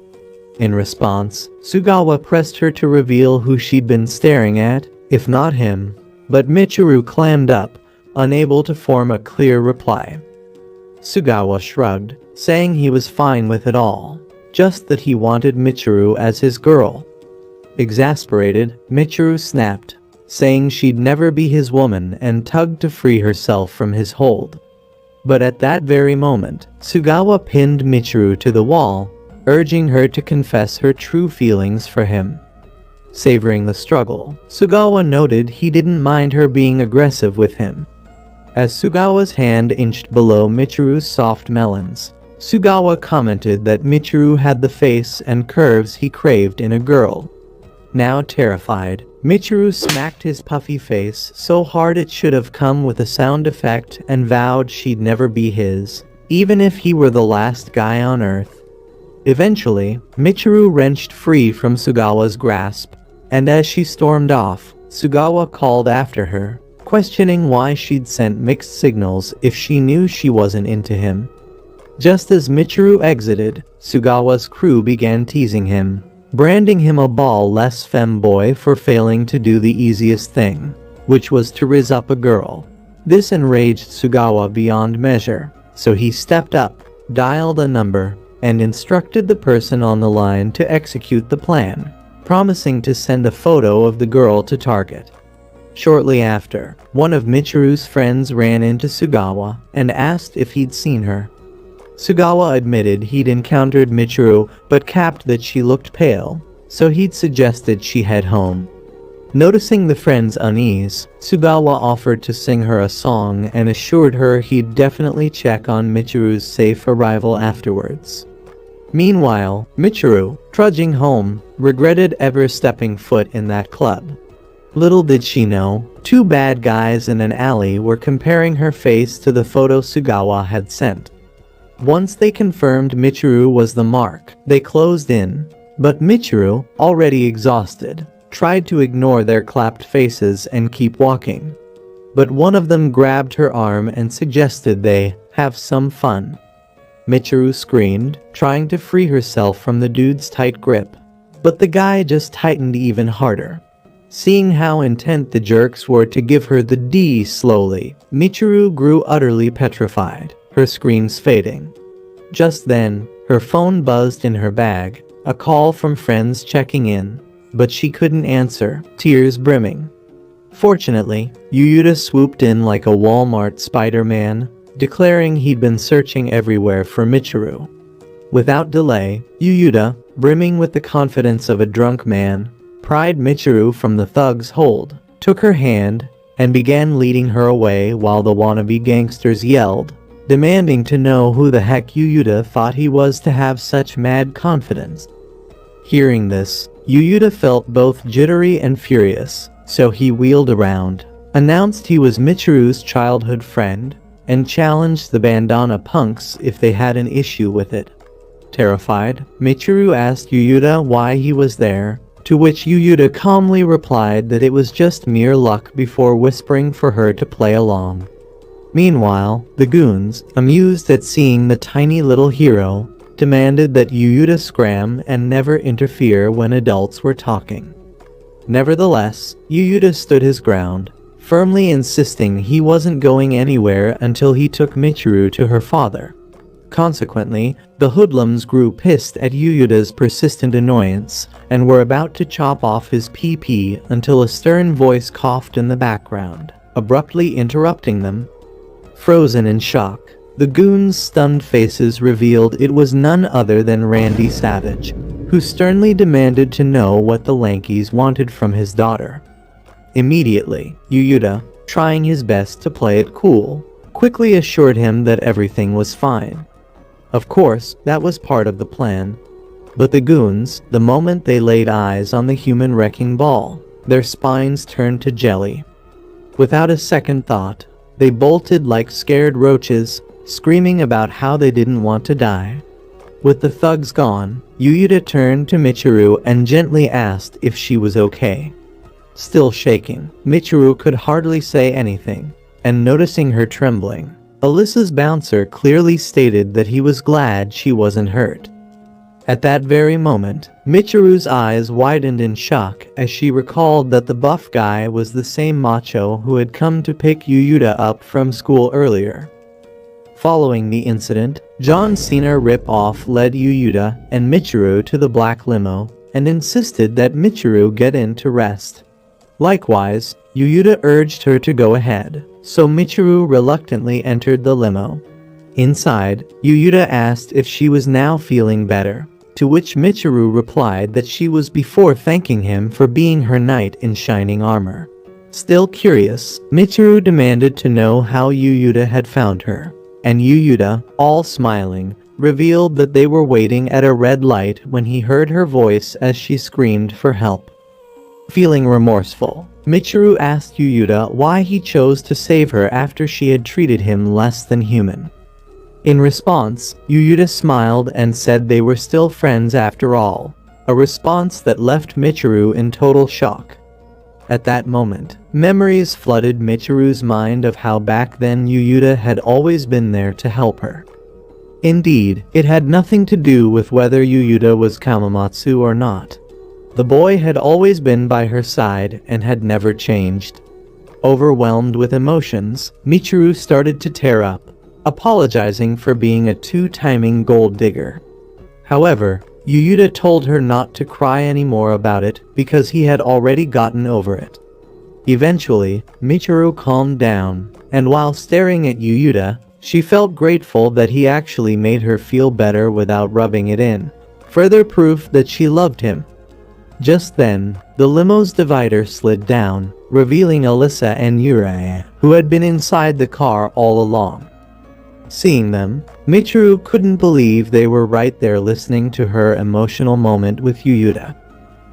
Speaker 1: In response, Sugawa pressed her to reveal who she'd been staring at, if not him, but Michiru clammed up, unable to form a clear reply. Sugawa shrugged, saying he was fine with it all, just that he wanted Michiru as his girl. Exasperated, Michiru snapped, saying she'd never be his woman and tugged to free herself from his hold. But at that very moment, Sugawa pinned Michiru to the wall, urging her to confess her true feelings for him. Savoring the struggle, Sugawa noted he didn't mind her being aggressive with him. As Sugawa's hand inched below Michiru's soft melons, Sugawa commented that Michiru had the face and curves he craved in a girl. Now terrified, Michiru smacked his puffy face so hard it should have come with a sound effect and vowed she'd never be his, even if he were the last guy on earth. Eventually, Michiru wrenched free from Sugawa's grasp, and as she stormed off, Sugawa called after her, questioning why she'd sent mixed signals if she knew she wasn't into him. Just as Michiru exited, Sugawa's crew began teasing him, branding him a ball-less femboy for failing to do the easiest thing, which was to rizz up a girl. This enraged Sugawa beyond measure, so he stepped up, dialed a number, and instructed the person on the line to execute the plan, promising to send a photo of the girl to target. Shortly after, one of Michiru's friends ran into Sugawa and asked if he'd seen her. Sugawa admitted he'd encountered Michiru but capped that she looked pale, so he'd suggested she head home. Noticing the friend's unease, Sugawa offered to sing her a song and assured her he'd definitely check on Michiru's safe arrival afterwards. Meanwhile, Michiru, trudging home, regretted ever stepping foot in that club. Little did she know, two bad guys in an alley were comparing her face to the photo Sugawa had sent. Once they confirmed Michiru was the mark, they closed in, but Michiru, already exhausted, tried to ignore their clapped faces and keep walking. But one of them grabbed her arm and suggested they have some fun. Michiru screamed, trying to free herself from the dude's tight grip, but the guy just tightened even harder. Seeing how intent the jerks were to give her the D slowly, Michiru grew utterly petrified, her screams fading. Just then, her phone buzzed in her bag, a call from friends checking in, but she couldn't answer, tears brimming. Fortunately, Yuyuta swooped in like a Walmart Spider-Man, declaring he'd been searching everywhere for Michiru. Without delay, Yuyuta, brimming with the confidence of a drunk man, pried Michiru from the thug's hold, took her hand, and began leading her away while the wannabe gangsters yelled, demanding to know who the heck Yuyuta thought he was to have such mad confidence. Hearing this, Yuyuta felt both jittery and furious, so he wheeled around, announced he was Michiru's childhood friend, and challenged the bandana punks if they had an issue with it. Terrified, Michiru asked Yuyuta why he was there, to which Yuyuta calmly replied that it was just mere luck before whispering for her to play along. Meanwhile, the goons, amused at seeing the tiny little hero, demanded that Yuyuta scram and never interfere when adults were talking. Nevertheless, Yuyuta stood his ground, firmly insisting he wasn't going anywhere until he took Michiru to her father. Consequently, the hoodlums grew pissed at Yuyuta's persistent annoyance and were about to chop off his PP until a stern voice coughed in the background, abruptly interrupting them. Frozen in shock, the goons' stunned faces revealed it was none other than Randy Savage, who sternly demanded to know what the Lankies wanted from his daughter. Immediately, Yuyuta, trying his best to play it cool, quickly assured him that everything was fine. Of course, that was part of the plan. But the goons, the moment they laid eyes on the human wrecking ball, their spines turned to jelly. Without a second thought, they bolted like scared roaches, screaming about how they didn't want to die. With the thugs gone, Yuyuta turned to Michiru and gently asked if she was okay. Still shaking, Michiru could hardly say anything, and noticing her trembling, Alyssa's bouncer clearly stated that he was glad she wasn't hurt. At that very moment, Michiru's eyes widened in shock as she recalled that the buff guy was the same macho who had come to pick Yuyuta up from school earlier. Following the incident, John Cena rip-off led Yuyuta and Michiru to the black limo and insisted that Michiru get in to rest. Likewise, Yuyuta urged her to go ahead, so Michiru reluctantly entered the limo. Inside, Yuyuta asked if she was now feeling better, to which Michiru replied that she was before thanking him for being her knight in shining armor. Still curious, Michiru demanded to know how Yuyuta had found her, and Yuyuta, all smiling, revealed that they were waiting at a red light when he heard her voice as she screamed for help. Feeling remorseful, Michiru asked Yuyuta why he chose to save her after she had treated him less than human. In response, Yuyuta smiled and said they were still friends after all, a response that left Michiru in total shock. At that moment, memories flooded Michiru's mind of how back then Yuyuta had always been there to help her. Indeed, it had nothing to do with whether Yuyuta was Kamamatsu or not. The boy had always been by her side and had never changed. Overwhelmed with emotions, Michiru started to tear up, apologizing for being a two-timing gold digger. However, Yuyuta told her not to cry anymore about it because he had already gotten over it. Eventually, Michiru calmed down, and while staring at Yuyuta, she felt grateful that he actually made her feel better without rubbing it in, further proof that she loved him. Just then, the limo's divider slid down, revealing Alyssa and Yurei, who had been inside the car all along. Seeing them, Michiru couldn't believe they were right there listening to her emotional moment with Yuyuta.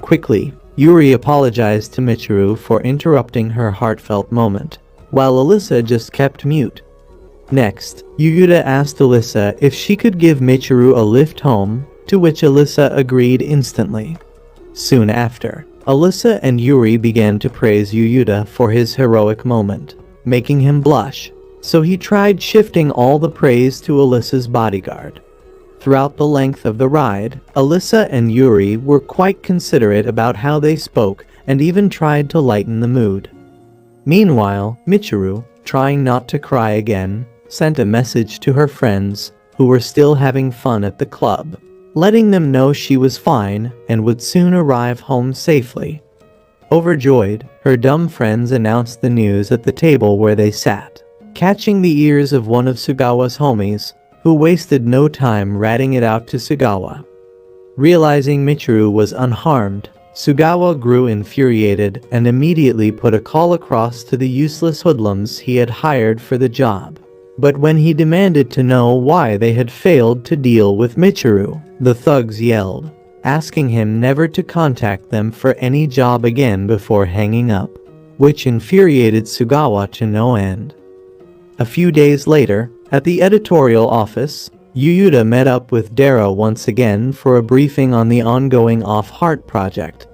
Speaker 1: Quickly, Yuri apologized to Michiru for interrupting her heartfelt moment, while Alyssa just kept mute. Next, Yuyuta asked Alyssa if she could give Michiru a lift home, to which Alyssa agreed instantly. Soon after, Alyssa and Yuri began to praise Yuyuta for his heroic moment, making him blush, so he tried shifting all the praise to Alyssa's bodyguard. Throughout the length of the ride, Alyssa and Yuri were quite considerate about how they spoke and even tried to lighten the mood. Meanwhile, Michiru, trying not to cry again, sent a message to her friends, who were still having fun at the club, letting them know she was fine and would soon arrive home safely. Overjoyed, her dumb friends announced the news at the table where they sat, catching the ears of one of Sugawa's homies, who wasted no time ratting it out to Sugawa. Realizing Michiru was unharmed, Sugawa grew infuriated and immediately put a call across to the useless hoodlums he had hired for the job. But when he demanded to know why they had failed to deal with Michiru, the thugs yelled, asking him never to contact them for any job again before hanging up, which infuriated Sugawa to no end. A few days later, at the editorial office, Yuyuta met up with Dara once again for a briefing on the ongoing Off Heart project.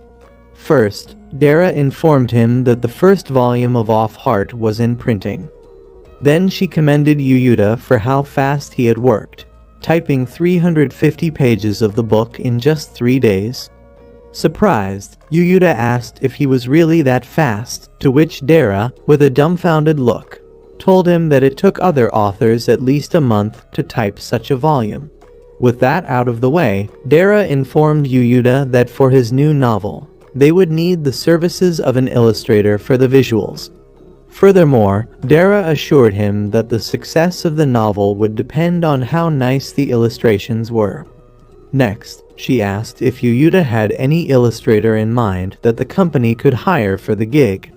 Speaker 1: First, Dara informed him that the first volume of Off Heart was in printing. Then she commended Yuyuta for how fast he had worked, typing 350 pages of the book in just 3 days. Surprised, Yuyuta asked if he was really that fast, to which Dara, with a dumbfounded look, told him that it took other authors at least a month to type such a volume. With that out of the way, Dara informed Yuyuta that for his new novel, they would need the services of an illustrator for the visuals. Furthermore, Dara assured him that the success of the novel would depend on how nice the illustrations were. Next, she asked if Yuyuta had any illustrator in mind that the company could hire for the gig.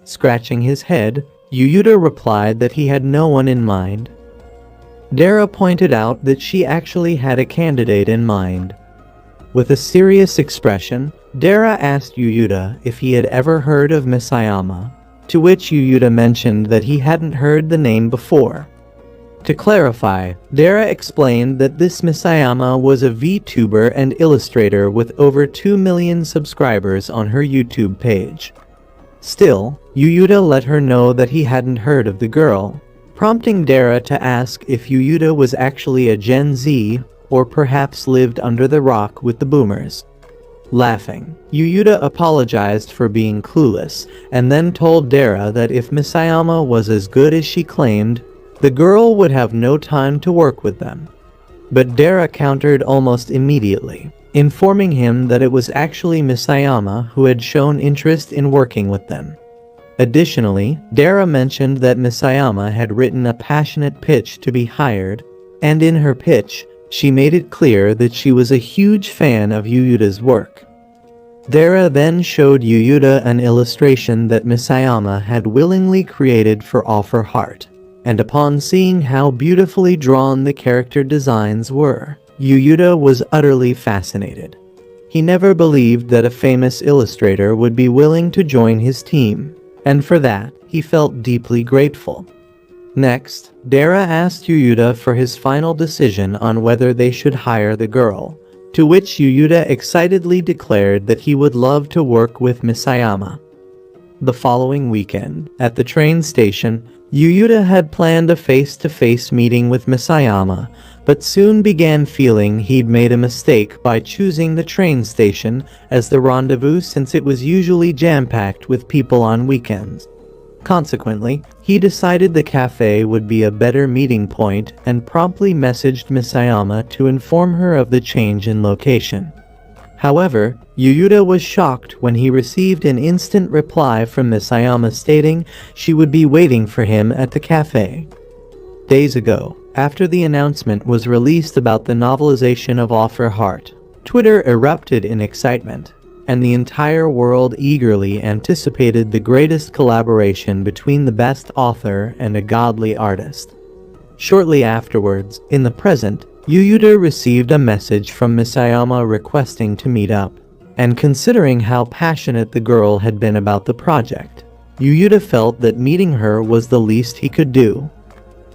Speaker 1: Scratching his head, Yuyuta replied that he had no one in mind. Dara pointed out that she actually had a candidate in mind. With a serious expression, Dara asked Yuyuta if he had ever heard of Misayama, to which Yuyuta mentioned that he hadn't heard the name before. To clarify, Dara explained that this Misayama was a VTuber and illustrator with over 2 million subscribers on her YouTube page. Still, Yuyuta let her know that he hadn't heard of the girl, prompting Dara to ask if Yuyuta was actually a Gen Z or perhaps lived under the rock with the boomers. Laughing, Yuyuta apologized for being clueless and then told Dara that if Misayama was as good as she claimed, the girl would have no time to work with them. But Dara countered almost immediately, informing him that it was actually Misayama who had shown interest in working with them. Additionally, Dara mentioned that Misayama had written a passionate pitch to be hired, and in her pitch, she made it clear that she was a huge fan of Yuyuta's work. Dara then showed Yuyuta an illustration that Misayama had willingly created for Offer Heart, and upon seeing how beautifully drawn the character designs were, Yuyuta was utterly fascinated. He never believed that a famous illustrator would be willing to join his team, and for that, he felt deeply grateful. Next, Dara asked Yuyuta for his final decision on whether they should hire the girl, to which Yuyuta excitedly declared that he would love to work with Misayama. The following weekend, at the train station, Yuyuta had planned a face-to-face meeting with Misayama, but soon began feeling he'd made a mistake by choosing the train station as the rendezvous since it was usually jam-packed with people on weekends. Consequently, he decided the cafe would be a better meeting point and promptly messaged Misayama to inform her of the change in location. However, Yuyuta was shocked when he received an instant reply from Misayama stating she would be waiting for him at the cafe. Days ago, after the announcement was released about the novelization of Offer Heart, Twitter erupted in excitement, and the entire world eagerly anticipated the greatest collaboration between the best author and a godly artist. Shortly afterwards, in the present, Yuyuta received a message from Misayama requesting to meet up, and considering how passionate the girl had been about the project, Yuyuta felt that meeting her was the least he could do.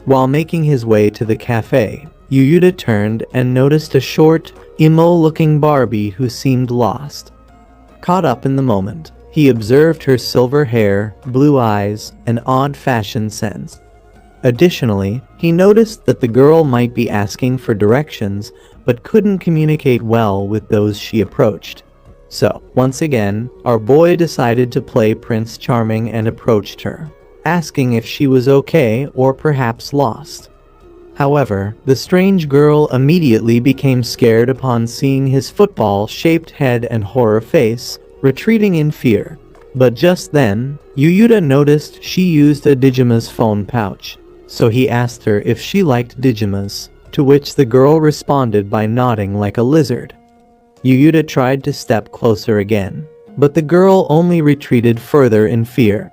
Speaker 1: While making his way to the cafe, Yuyuta turned and noticed a short, emo-looking Barbie who seemed lost. Caught up in the moment, he observed her silver hair, blue eyes, and odd fashion sense. Additionally, he noticed that the girl might be asking for directions, but couldn't communicate well with those she approached. So, once again, our boy decided to play Prince Charming and approached her, asking if she was okay or perhaps lost. However, the strange girl immediately became scared upon seeing his football-shaped head and horror face, retreating in fear. But just then, Yuyuta noticed she used a Digima's phone pouch, so he asked her if she liked Digimas, to which the girl responded by nodding like a lizard. Yuyuta tried to step closer again, but the girl only retreated further in fear.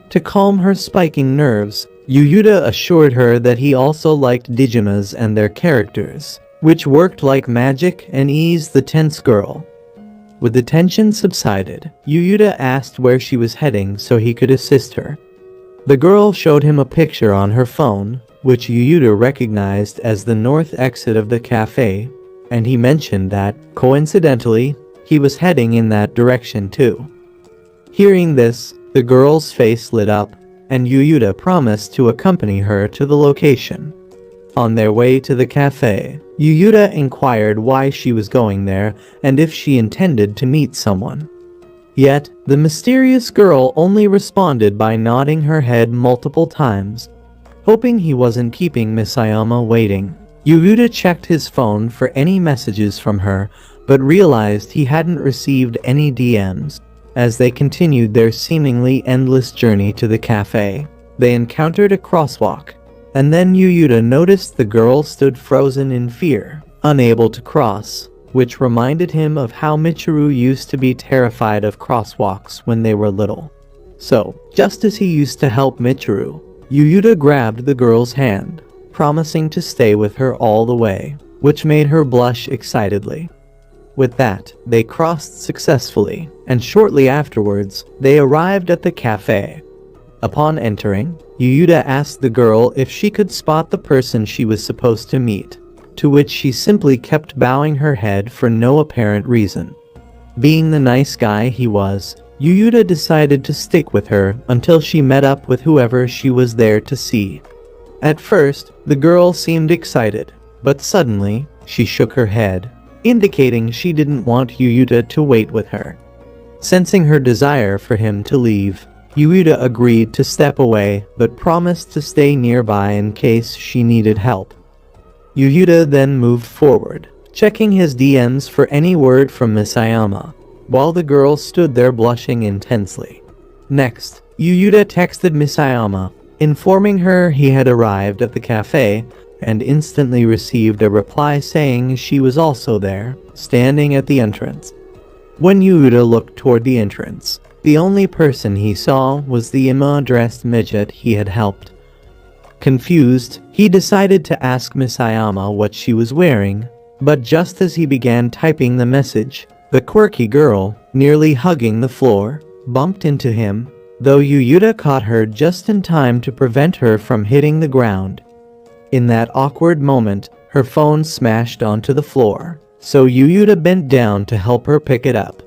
Speaker 1: To calm her spiking nerves, Yuyuta assured her that he also liked Digimas and their characters, which worked like magic and eased the tense girl. With the tension subsided, Yuyuta asked where she was heading so he could assist her. The girl showed him a picture on her phone, which Yuyuta recognized as the north exit of the cafe, and he mentioned that, coincidentally, he was heading in that direction too. Hearing this, the girl's face lit up, and Yuyuta promised to accompany her to the location. On their way to the cafe, Yuyuta inquired why she was going there and if she intended to meet someone. Yet, the mysterious girl only responded by nodding her head multiple times. Hoping he wasn't keeping Misayama waiting, Yuyuta checked his phone for any messages from her, but realized he hadn't received any DMs. As they continued their seemingly endless journey to the cafe, they encountered a crosswalk, and then Yuyuta noticed the girl stood frozen in fear, unable to cross, which reminded him of how Michiru used to be terrified of crosswalks when they were little. So, just as he used to help Michiru, Yuyuta grabbed the girl's hand, promising to stay with her all the way, which made her blush excitedly. With that, they crossed successfully, and shortly afterwards, they arrived at the cafe. Upon entering, Yuyuta asked the girl if she could spot the person she was supposed to meet, to which she simply kept bowing her head for no apparent reason. Being the nice guy he was, Yuyuta decided to stick with her until she met up with whoever she was there to see. At first, the girl seemed excited, but suddenly, she shook her head, indicating she didn't want Yuyuta to wait with her. Sensing her desire for him to leave, Yuyuta agreed to step away but promised to stay nearby in case she needed help. Yuyuta then moved forward, checking his DMs for any word from Misayama, while the girl stood there blushing intensely. Next, Yuyuta texted Misayama, informing her he had arrived at the cafe, and instantly received a reply saying she was also there, standing at the entrance. When Yuyuta looked toward the entrance, the only person he saw was the dressed midget he had helped. Confused, he decided to ask Misayama what she was wearing, but just as he began typing the message, the quirky girl, nearly hugging the floor, bumped into him, though Yuyuta caught her just in time to prevent her from hitting the ground. In that awkward moment, her phone smashed onto the floor, so Yuyuta bent down to help her pick it up.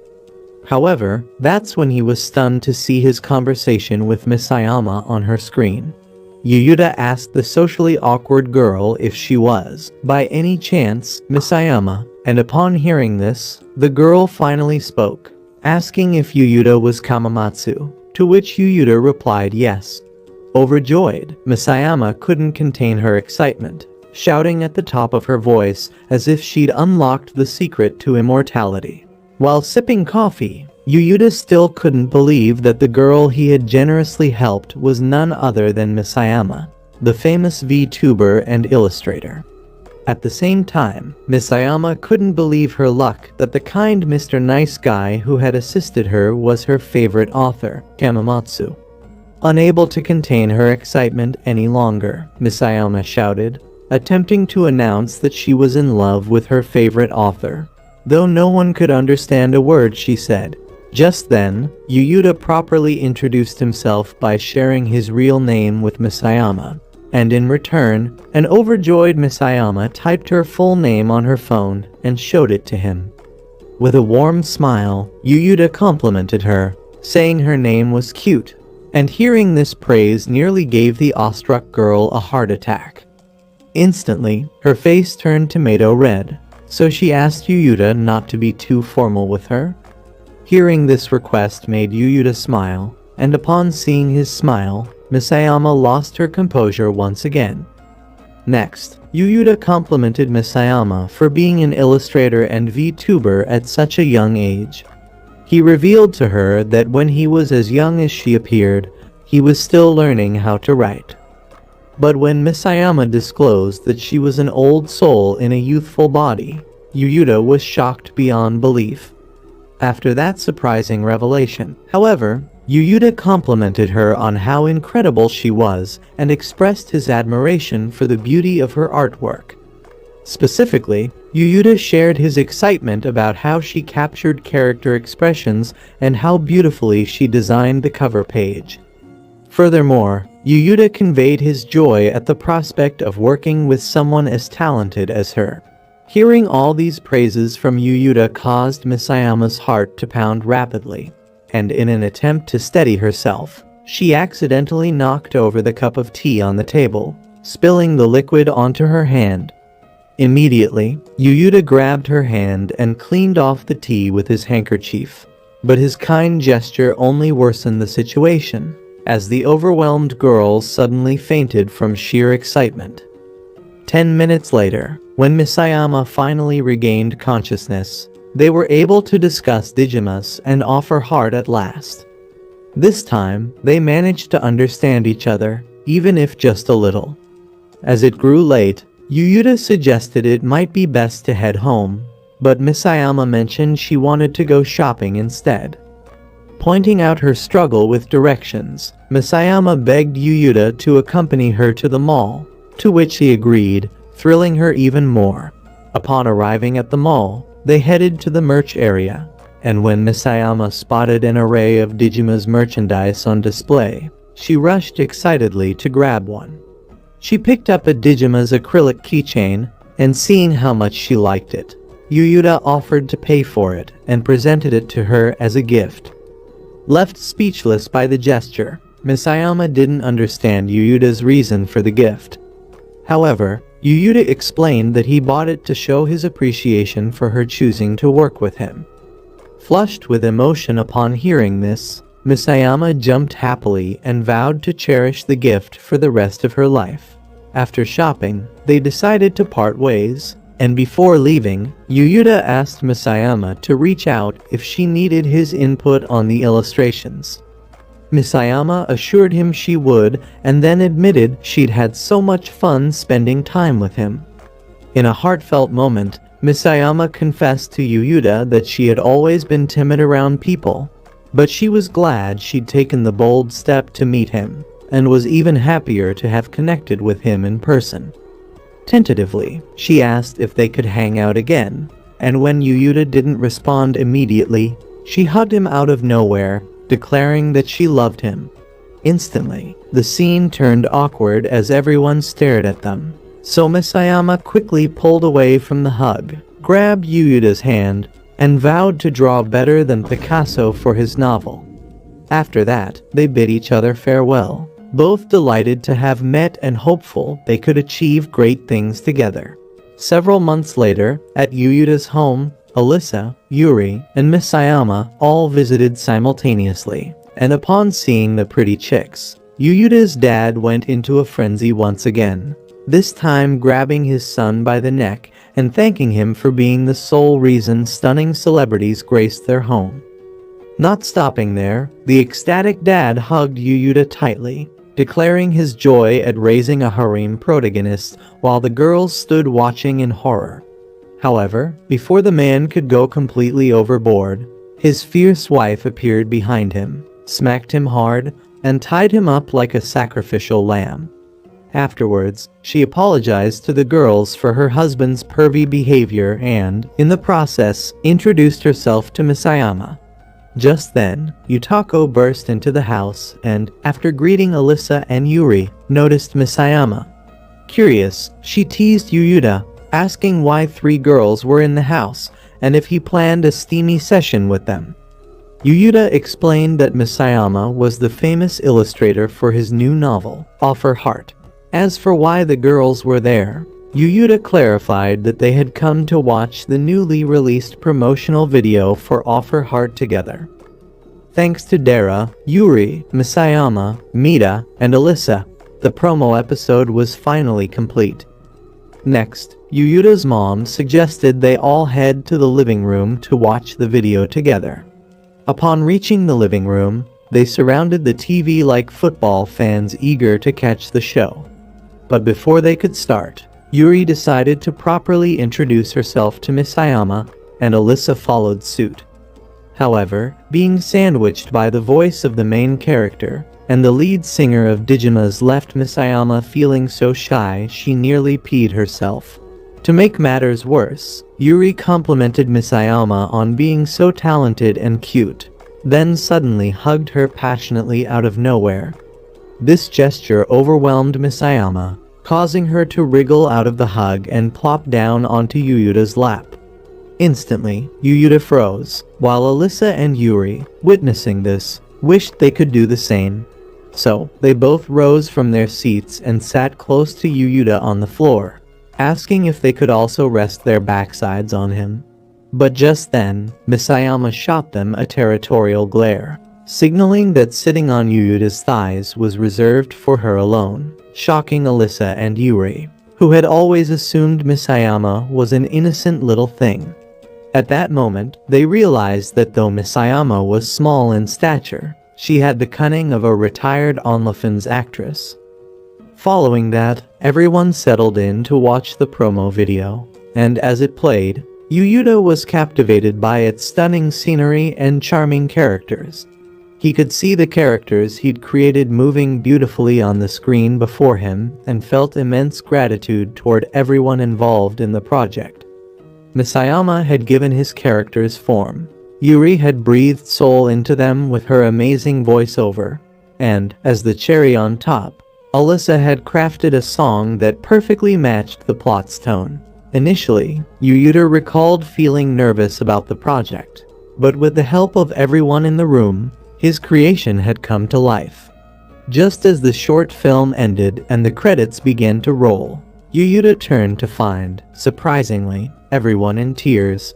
Speaker 1: However, that's when he was stunned to see his conversation with Misayama on her screen. Yuyuta asked the socially awkward girl if she was, by any chance, Misayama, and upon hearing this, the girl finally spoke, asking if Yuyuta was Kamamatsu, to which Yuyuta replied yes. Overjoyed, Misayama couldn't contain her excitement, shouting at the top of her voice as if she'd unlocked the secret to immortality. While sipping coffee, Yuyuta still couldn't believe that the girl he had generously helped was none other than Misayama, the famous VTuber and illustrator. At the same time, Misayama couldn't believe her luck that the kind Mr. Nice Guy who had assisted her was her favorite author, Kamamatsu. Unable to contain her excitement any longer, Misayama shouted, attempting to announce that she was in love with her favorite author, though no one could understand a word she said. Just then, Yuyuta properly introduced himself by sharing his real name with Misayama, and in return, an overjoyed Misayama typed her full name on her phone and showed it to him. With a warm smile, Yuyuta complimented her, saying her name was cute, and hearing this praise nearly gave the awestruck girl a heart attack. Instantly, her face turned tomato red, so she asked Yuyuta not to be too formal with her. Hearing this request made Yuyuta smile, and upon seeing his smile, Misayama lost her composure once again. Next, Yuyuta complimented Misayama for being an illustrator and VTuber at such a young age. He revealed to her that when he was as young as she appeared, he was still learning how to write. But when Misayama disclosed that she was an old soul in a youthful body, Yuyuta was shocked beyond belief. After that surprising revelation, however, Yuyuta complimented her on how incredible she was and expressed his admiration for the beauty of her artwork. Specifically, Yuyuta shared his excitement about how she captured character expressions and how beautifully she designed the cover page. Furthermore, Yuyuta conveyed his joy at the prospect of working with someone as talented as her. Hearing all these praises from Yuyuta caused Misayama's heart to pound rapidly, and in an attempt to steady herself, she accidentally knocked over the cup of tea on the table, spilling the liquid onto her hand. Immediately, Yuyuta grabbed her hand and cleaned off the tea with his handkerchief. But his kind gesture only worsened the situation, as the overwhelmed girl suddenly fainted from sheer excitement. 10 minutes later, when Misayama finally regained consciousness, they were able to discuss Digimus and offer heart at last. This time, they managed to understand each other, even if just a little. As it grew late, Yuyuta suggested it might be best to head home, but Misayama mentioned she wanted to go shopping instead. Pointing out her struggle with directions, Misayama begged Yuyuta to accompany her to the mall, to which he agreed, thrilling her even more. Upon arriving at the mall, they headed to the merch area, and when Misayama spotted an array of Digima's merchandise on display, she rushed excitedly to grab one. She picked up a Digima's acrylic keychain, and seeing how much she liked it, Yuyuta offered to pay for it and presented it to her as a gift. Left speechless by the gesture, Misayama didn't understand Yuyuta's reason for the gift. However, Yuyuta explained that he bought it to show his appreciation for her choosing to work with him. Flushed with emotion upon hearing this, Misayama jumped happily and vowed to cherish the gift for the rest of her life. After shopping, they decided to part ways, and before leaving, Yuyuta asked Misayama to reach out if she needed his input on the illustrations. Misayama assured him she would, and then admitted she'd had so much fun spending time with him. In a heartfelt moment, Misayama confessed to Yuyuta that she had always been timid around people, but she was glad she'd taken the bold step to meet him, and was even happier to have connected with him in person. Tentatively, she asked if they could hang out again, and when Yuyuta didn't respond immediately, she hugged him out of nowhere, declaring that she loved him. Instantly, the scene turned awkward as everyone stared at them, so Misayama quickly pulled away from the hug, grabbed Yuyuta's hand, and vowed to draw better than Picasso for his novel. After that, they bid each other farewell, both delighted to have met and hopeful they could achieve great things together. Several months later, at Yuyuta's home, Alyssa, Yuri, and Misayama all visited simultaneously, and upon seeing the pretty chicks, Yuyuta's dad went into a frenzy once again, this time grabbing his son by the neck and thanking him for being the sole reason stunning celebrities graced their home. Not stopping there, the ecstatic dad hugged Yuyuta tightly, declaring his joy at raising a harem protagonist while the girls stood watching in horror. However, before the man could go completely overboard, his fierce wife appeared behind him, smacked him hard, and tied him up like a sacrificial lamb. Afterwards, she apologized to the girls for her husband's pervy behavior and, in the process, introduced herself to Misayama. Just then, Yutako burst into the house and, after greeting Alyssa and Yuri, noticed Misayama. Curious, she teased Yuyuta, asking why 3 girls were in the house and if he planned a steamy session with them. Yuyuta explained that Misayama was the famous illustrator for his new novel, Offer Heart. As for why the girls were there, Yuyuta clarified that they had come to watch the newly released promotional video for Offer Heart together. Thanks to Dara, Yuri, Misayama, Mita, and Alyssa, the promo episode was finally complete. Next, Yuyuta's mom suggested they all head to the living room to watch the video together. Upon reaching the living room, they surrounded the TV like football fans eager to catch the show. But before they could start, Yuri decided to properly introduce herself to Misayama, and Alyssa followed suit. However, being sandwiched by the voice of the main character and the lead singer of Digimas left Misayama feeling so shy she nearly peed herself. To make matters worse, Yuri complimented Misayama on being so talented and cute, then suddenly hugged her passionately out of nowhere. This gesture overwhelmed Misayama, causing her to wriggle out of the hug and plop down onto Yuyuta's lap. Instantly, Yuyuta froze, while Alyssa and Yuri, witnessing this, wished they could do the same. So, they both rose from their seats and sat close to Yuyuta on the floor, asking if they could also rest their backsides on him. But just then, Misayama shot them a territorial glare, signaling that sitting on Yuyuta's thighs was reserved for her alone, shocking Alyssa and Yuri, who had always assumed Misayama was an innocent little thing. At that moment, they realized that though Misayama was small in stature, she had the cunning of a retired OnlyFans actress. Following that, everyone settled in to watch the promo video, and as it played, Yuyuta was captivated by its stunning scenery and charming characters. He could see the characters he'd created moving beautifully on the screen before him and felt immense gratitude toward everyone involved in the project. Misayama had given his characters form. Yuri had breathed soul into them with her amazing voiceover, and, as the cherry on top, Alyssa had crafted a song that perfectly matched the plot's tone. Initially, Yuyuta recalled feeling nervous about the project, but with the help of everyone in the room, his creation had come to life. Just as the short film ended and the credits began to roll, Yuyuta turned to find, surprisingly, everyone in tears.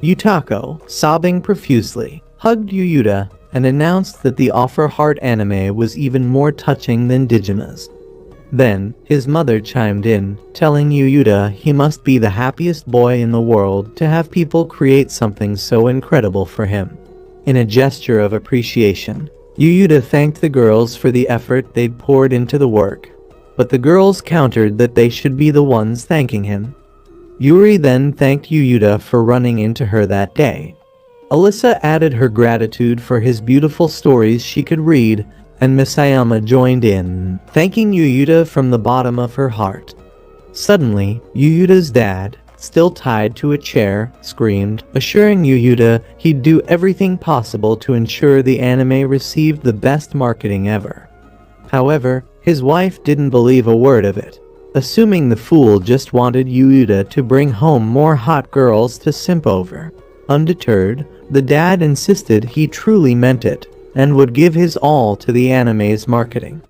Speaker 1: Yutako, sobbing profusely, hugged Yuyuta and announced that the Offer Heart anime was even more touching than Digima's. Then, his mother chimed in, telling Yuyuta he must be the happiest boy in the world to have people create something so incredible for him. In a gesture of appreciation, Yuyuta thanked the girls for the effort they'd poured into the work, but the girls countered that they should be the ones thanking him. Yuri then thanked Yuyuta for running into her that day. Alyssa added her gratitude for his beautiful stories she could read, and Misayama joined in, thanking Yuyuta from the bottom of her heart. Suddenly, Yuyuta's dad, still tied to a chair, screamed, assuring Yuyuta he'd do everything possible to ensure the anime received the best marketing ever. However, his wife didn't believe a word of it, assuming the fool just wanted Yuyuta to bring home more hot girls to simp over. Undeterred, the dad insisted he truly meant it, and would give his all to the anime's marketing.